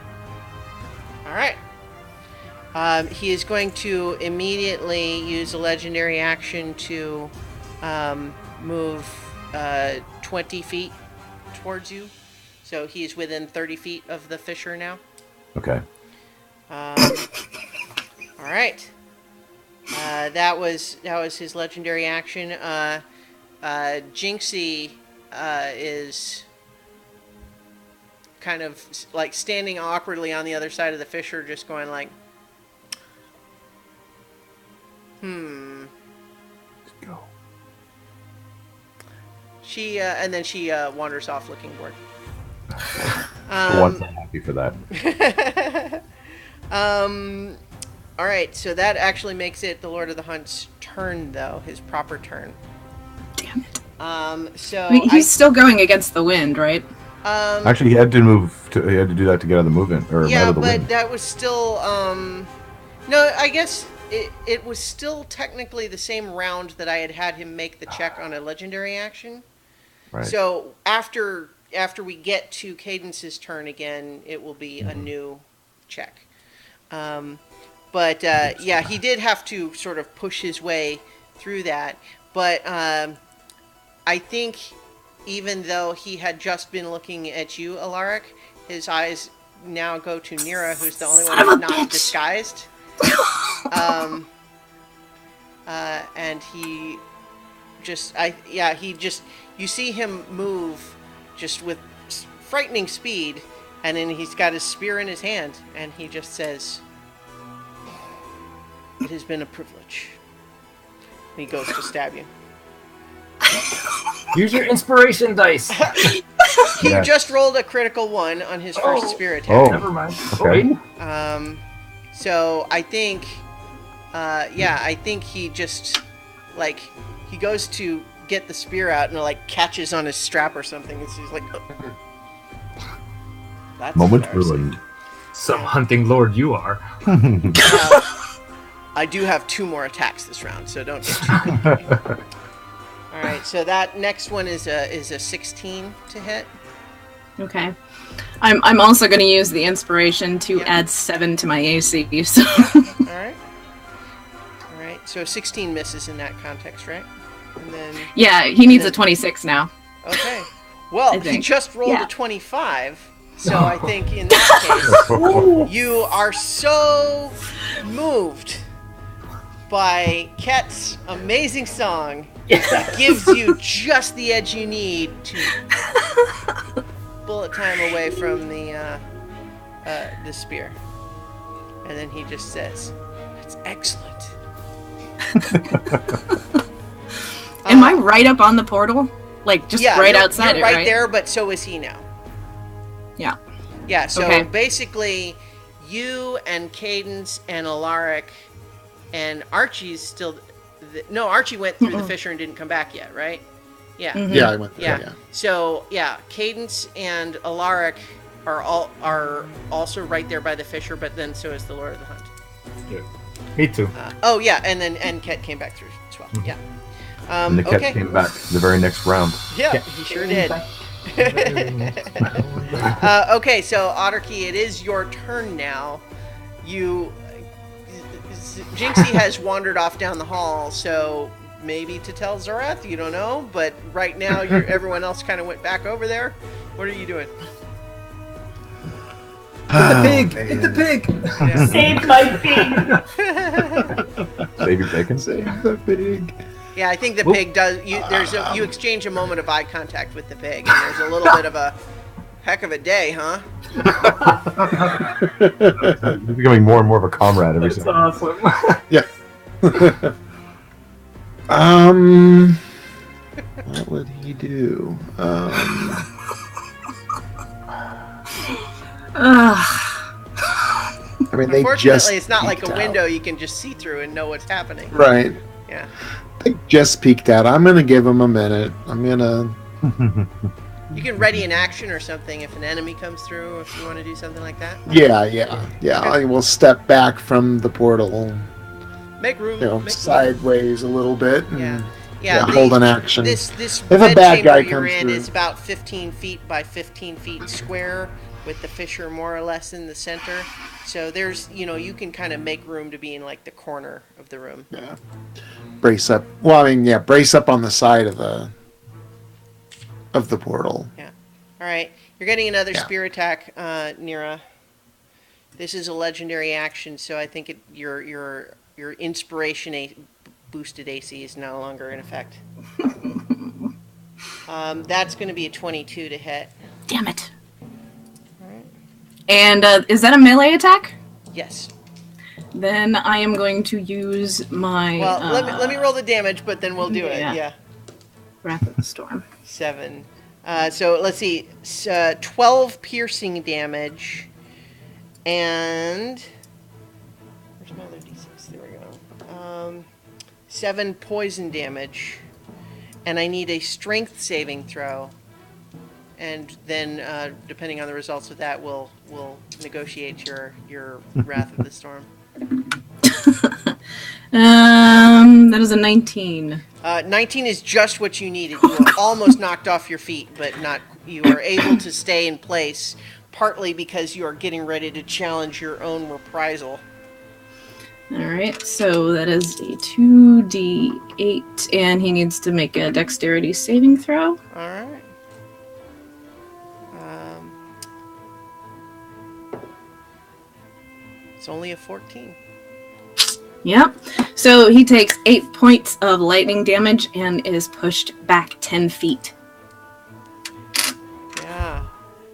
All right. He is going to immediately use a legendary action to move 20 feet towards you. So he is within 30 feet of the fissure now. Okay. All right. That was his legendary action. Jinxie is kind of like standing awkwardly on the other side of the fissure, just going like, Go. She and then she wanders off looking bored. For once, I'm happy for that. All right, so that actually makes it the Lord of the Hunt's turn, though his proper turn. Damn it. So Wait, he's still going against the wind, right? Actually, he had to move. He had to do that to get out of the movement or out yeah, of the but wind. that was still no. I guess it was still technically the same round that I had him make the check on a legendary action. Right. So after we get to Cadence's turn again, it will be a new check. But yeah, he did have to sort of push his way through that. But I think even though he had just been looking at you, Alaric, his eyes now go to Nira, who's the only one Son of who's a not bitch. disguised. And he just, you see him move just with frightening speed, and then he's got his spear in his hand, and he just says, "It has been a privilege." And he goes to stab you. Use your inspiration dice. He Yeah. just rolled a critical 1 on his first spear attack. Oh. Never mind. Okay. So I think, I think he just, like, he goes to get the spear out and it, like, catches on his strap or something. And he's like, oh. That's Moment embarrassing. ruined. Some hunting lord you are. I do have 2 more attacks this round, so don't get too cocky. All right, so that next one is a 16 to hit. Okay. I'm also going to use the inspiration to Yeah. add 7 to my AC. So All right. All right. So 16 misses in that context, right? And then yeah, he needs a 26 now. okay. Well, I he think. just rolled Yeah. a 25, so I think in that case you are so moved by Ket's amazing song. It gives you just the edge you need to bullet time away from the spear. And then he just says, "That's excellent." Am I right up on the portal? Like just right you're- outside you're it, right right? there, but so is he now. Yeah. Yeah, so Okay. basically, you and Cadence and Alaric and Archie's still. No, Archie went through the fissure and didn't come back yet, right? Yeah. Mm-hmm. Yeah, I went through. Yeah. Yeah. So yeah, Cadence and Alaric are also right there by the fissure, but then so is the Lord of the Hunt. Yeah. Me too. Oh yeah, and Ket came back through as well. Yeah. And the cat Okay. came back the very next round. Yeah, he sure did. Okay, so Otterkey, it is your turn now. Jinxie has wandered off down the hall, so maybe to tell Zorath, you don't know, but right now everyone else kind of went back over there. What are you doing? The pig! It's the pig! Save my pig. Save your bacon. Save the pig. Yeah, I think the pig does. You exchange a moment of eye contact with the pig, and there's a little bit of a heck of a day, huh? You're becoming more and more of a comrade every That's second. awesome. Yeah. What would he do? I mean, they Unfortunately, just it's not like a peeked out. window you can just see through and know what's happening. Right. Yeah. They just peeked out. I'm gonna give him a minute. I'm gonna. You can ready an action or something if an enemy comes through, if you want to do something like that. Yeah. I will step back from the portal, Make room. you know, make sideways a little bit. And, Yeah. Yeah. the- Hold an action. This If a bed bad chamber guy you're comes in through. is about 15 feet by 15 feet square, with the fissure more or less in the center. So there's, you can kind of make room to be in like the corner of the room. Yeah. Brace up. Well, I mean, yeah, brace up on the side of the portal. All right, you're getting another Yeah. spear attack, Nira. This is a legendary action, so I think your inspiration boosted AC is no longer in effect. That's going to be a 22 to hit. Damn it. And is that a melee attack? Yes. Then I am going to use my Well, let me roll the damage, but then we'll do yeah. it. Yeah. Wrath of the Storm. 7. So let's see. 12 piercing damage. And. Where's my other d6? There we go. 7 poison damage. And I need a strength saving throw. And then, depending on the results of that, we'll negotiate your Wrath of the Storm. That is a 19. 19 is just what you needed. You were almost knocked off your feet, but not. You are able to stay in place, partly because you are getting ready to challenge your own reprisal. Alright, so that is a 2d8, and he needs to make a dexterity saving throw. All right. It's only a 14. Yep. So he takes 8 points of lightning damage and is pushed back 10 feet. Yeah.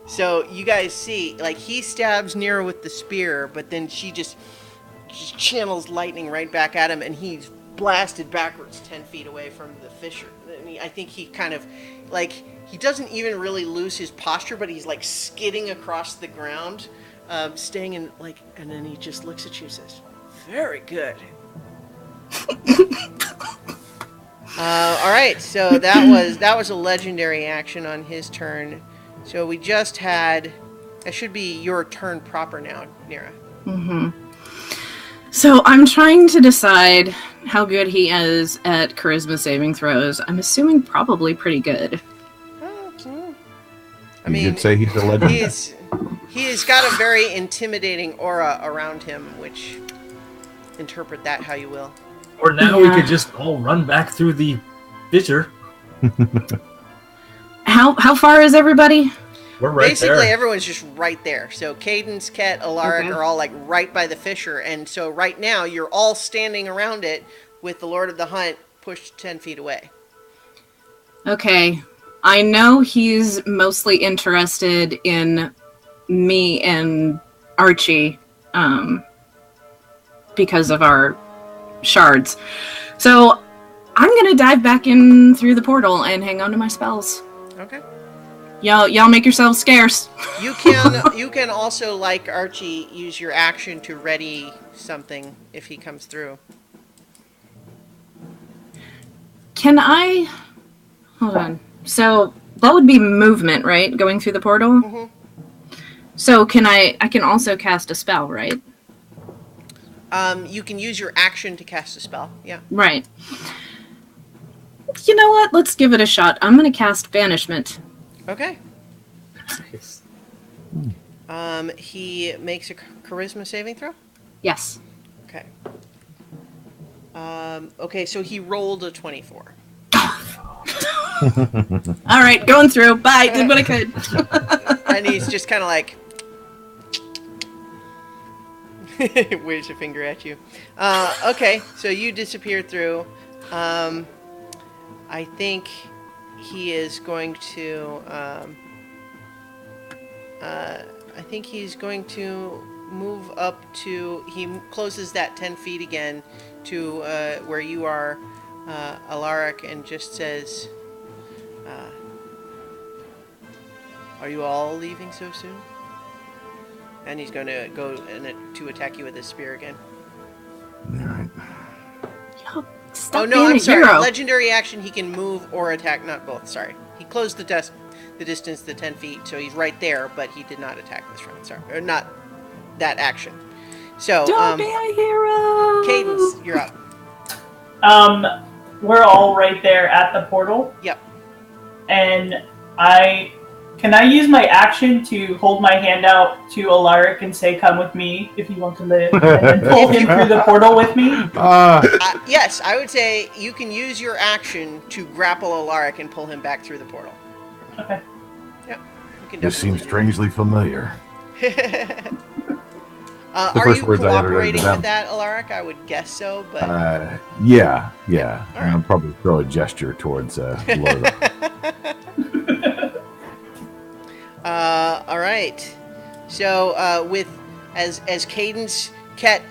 So you guys see, like, he stabs Nero with the spear, but then she just channels lightning right back at him, and he's blasted backwards 10 feet away from the fissure. I mean, I think he kind of, like, he doesn't even really lose his posture, but he's, like, skidding across the ground, staying in, like, and then he just looks at you and says, "Very good." All right, so that was a legendary action on his turn. So we just had, that should be your turn proper now, Nira. So I'm trying to decide how good he is at charisma saving throws. I'm assuming probably pretty good. I You mean, did say he's a legend. he's got a very intimidating aura around him, which interpret that how you will. Or now we Yeah. could just all run back through the fissure. How far is everybody? We're right Basically, there. everyone's just right there. So Cadence, Ket, Alaric Okay. are all like right by the fissure, and so right now you're all standing around it with the Lord of the Hunt pushed 10 feet away. Okay. I know he's mostly interested in me and Archie because of our shards. So I'm going to dive back in through the portal and hang on to my spells. Okay. Y'all make yourselves scarce. You can also, like Archie, use your action to ready something if he comes through. Can I... Hold on. So that would be movement, right? Going through the portal? Mhm. So I can also cast a spell, right? You can use your action to cast a spell. Yeah. Right. You know what? Let's give it a shot. I'm going to cast Banishment. Okay. He makes a charisma saving throw. Yes. Okay. Okay, so he rolled a 24. All right, going through. Bye. Did what I could. And he's just kind of like waves a finger at you. Okay, so you disappear through. I think he is going to. I think he's going to move up to. He closes that 10 feet again to where you are, Alaric, and just says, "Are you all leaving so soon?" And he's going to go to attack you with his spear again. All right. Stop Oh no, being I'm a sorry. hero. Legendary action, he can move or attack, not both. Sorry, he closed the distance to 10 feet, so he's right there, but he did not attack this round. Sorry, or not that action. So, Don't be a hero. Cadence, you're up. We're all right there at the portal, Yep. and can I use my action to hold my hand out to Alaric and say, "Come with me if you want to live," and then pull him through the portal with me? Yes, I would say you can use your action to grapple Alaric and pull him back through the portal. Okay. Yep. You can This seems definitely strangely familiar. do that. The Are first you words I uttered cooperating to them. with that, Alaric? I would guess so, but Yeah. All right. And I'll probably throw a gesture towards Lord. all right. So with as Cadence, Ket,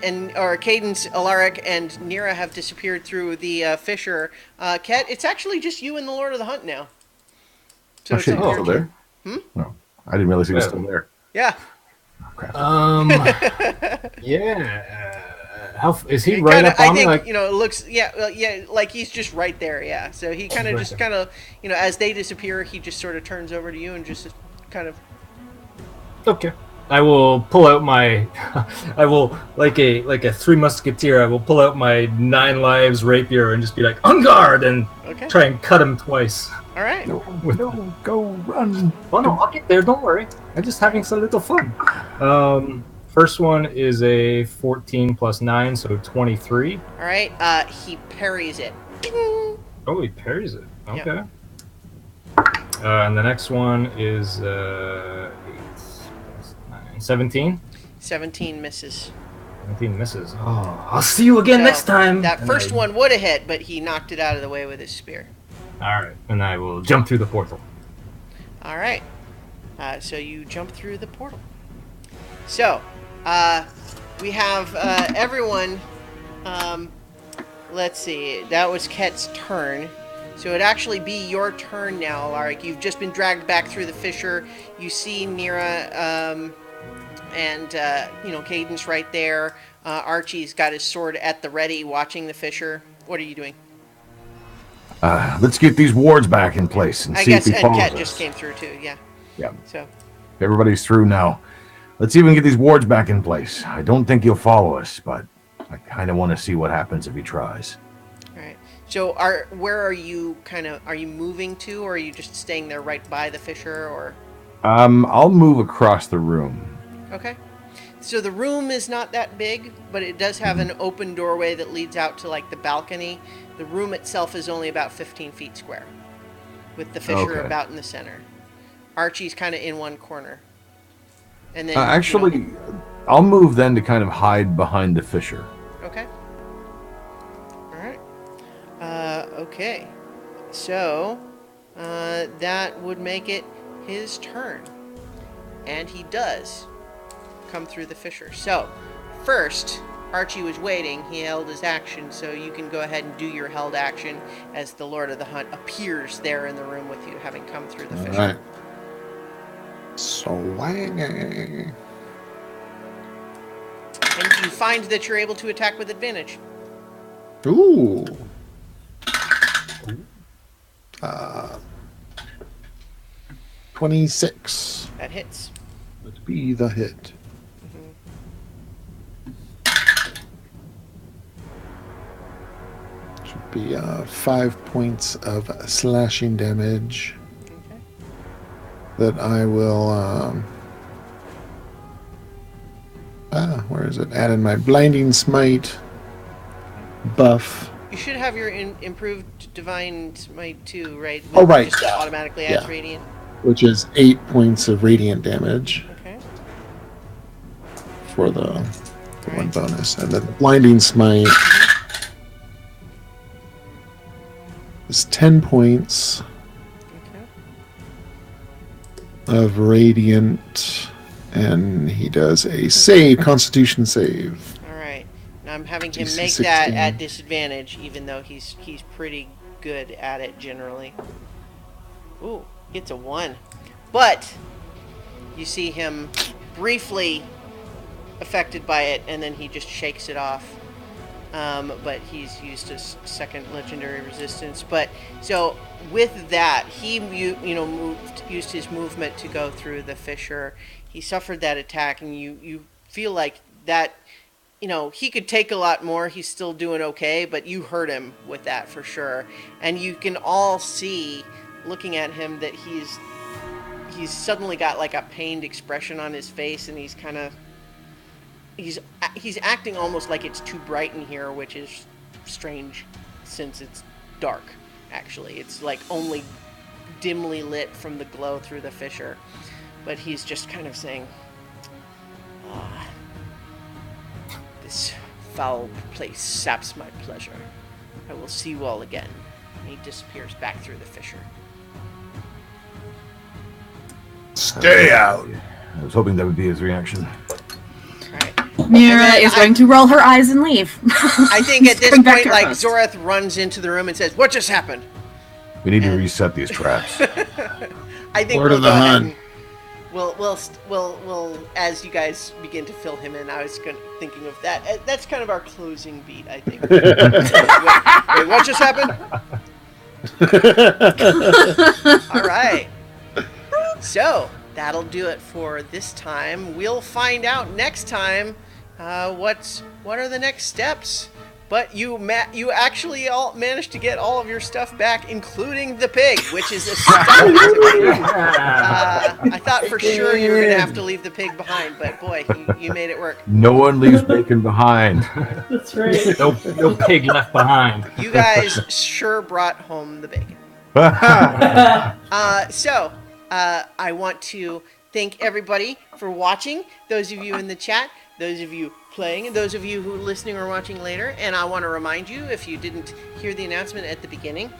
Cadence, Alaric, and Nira have disappeared through the fissure, Ket, it's actually just you and the Lord of the Hunt now. So Oh shit, it's he's up still your there? No, I didn't realize he was still there. Yeah. Crap. Yeah. How is he He right kinda, up on I me? think Like, it looks like he's just right there. Yeah. So he kind of Right just there. kind of as they disappear, he just sort of turns over to you and just kind of. okay. I will pull out my. I will like a Three Musketeer. I will pull out my 9 lives rapier and just be like, "On guard!" and Okay. try and cut him twice. All right. No, go run. Oh no, I'll get there. Don't worry. I'm just having some little fun. First one is a 14 plus 9, so 23. All right. He parries it. Ding! Oh, he parries it. Yep. Okay. And the next one is 8 plus 9, 17. 17 misses. 17 misses. Oh, I'll see you again So, next time. That And first I- one would have hit, but he knocked it out of the way with his spear. All right, and I will jump through the portal. All right. So you jump through the portal. So we have everyone. Let's see. That was Ket's turn. So it'd actually be your turn now, Alaric. You've just been dragged back through the fissure. You see Nira and Cadence right there. Archie's got his sword at the ready, watching the fissure. What are you doing? Let's get these wards back in place and I see guess, if he and follows Ket us. just came through too. Yeah. Yeah, So. everybody's through now. Let's even get these wards back in place. I don't think he'll follow us, but I kind of want to see what happens if he tries. All right. So where are you are you moving to, or are you just staying there right by the fissure, or? I'll move across the room. Okay. So the room is not that big, but it does have an open doorway that leads out to like the balcony. The room itself is only about 15 feet square, with the fissure Okay. about in the center. Archie's kind of in one corner. And then Actually, I'll move then to kind of hide behind the fissure. Okay. All right. Okay. So that would make it his turn, and he does come through the fissure. So first, Archie was waiting. He held his action, so you can go ahead and do your held action as the Lord of the Hunt appears there in the room with you, having come through the fissure. All right. Swanging. And you find that you're able to attack with advantage. Ooh. 26. That hits. Let's be the hit. Should be 5 points of slashing damage Okay. that I will. Where is it? Add in my blinding smite buff. You should have your improved divine smite too, right? Oh, right. Just automatically adds Yeah. radiant. Which is 8 points of radiant damage Okay. for the one bonus. And then the blinding smite is 10 points Okay. of radiant. And he does a Constitution save. All right. Now I'm having him DC make that 16. at disadvantage, even though he's pretty good at it generally. Ooh, gets a 1. But you see him briefly affected by it, and then he just shakes it off. But he's used his second legendary resistance. But so with that, he used his movement to go through the fissure. He suffered that attack, and you feel like that. He could take a lot more. He's still doing okay, but you hurt him with that for sure. And you can all see, looking at him, that he's suddenly got like a pained expression on his face, and he's kind of he's acting almost like it's too bright in here, which is strange since it's dark. Actually, it's like only dimly lit from the glow through the fissure. But he's just kind of saying, this foul place saps my pleasure. I will see you all again. And he disappears back through the fissure. Stay out. I was hoping that would be his reaction. All right. Mira And then is going to roll her eyes and leave. I think at this Going back point, to her like, post. Zorath runs into the room and says, "What just happened?" We need to reset these traps. I think Lord we'll of the go ahead Hunt. and we'll as you guys begin to fill him in, I was thinking of that. That's kind of our closing beat, I think. Wait, what just happened? All right. So that'll do it for this time. We'll find out next time what are the next steps. But you actually all managed to get all of your stuff back, including the pig, which is astounding to me. I thought for sure you were going to have to leave the pig behind, but boy, you made it work. No one leaves bacon behind. That's right. No pig left behind. You guys sure brought home the bacon. So I want to thank everybody for watching, those of you in the chat, those of you playing, and those of you who are listening or watching later. And I want to remind you, if you didn't hear the announcement at the beginning,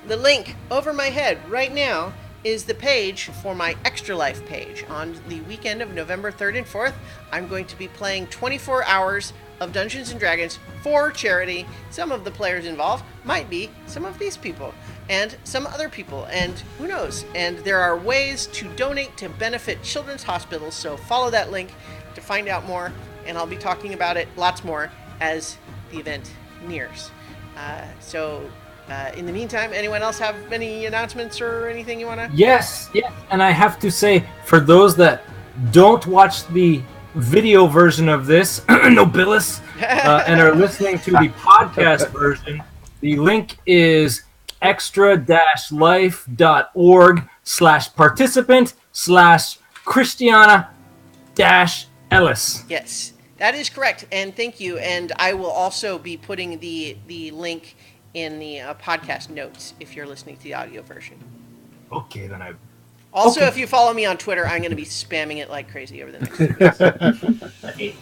the link over my head right now is the page for my Extra Life page. On the weekend of November 3rd and 4th, I'm going to be playing 24 hours of Dungeons & Dragons for charity. Some of the players involved might be some of these people and some other people, and who knows. And there are ways to donate to benefit children's hospitals, so follow that link to find out more, and I'll be talking about it lots more as the event nears. In the meantime, anyone else have any announcements or anything you want to? Yes, and I have to say, for those that don't watch the video version of this, Nobilis, and are listening to the podcast version, the link is extra-life.org/participant/Christiana-Ellis. Yes, that is correct, and thank you. And I will also be putting the link in the podcast notes if you're listening to the audio version. Okay, then Also, Okay. if you follow me on Twitter, I'm going to be spamming it like crazy over the next few weeks. Okay.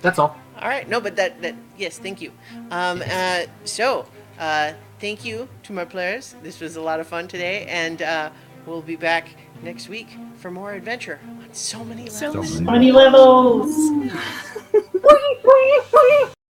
that's all. All right, no, but that yes, thank you. Thank you to my players. This was a lot of fun today, and we'll be back next week for more adventure on so many levels. How many levels?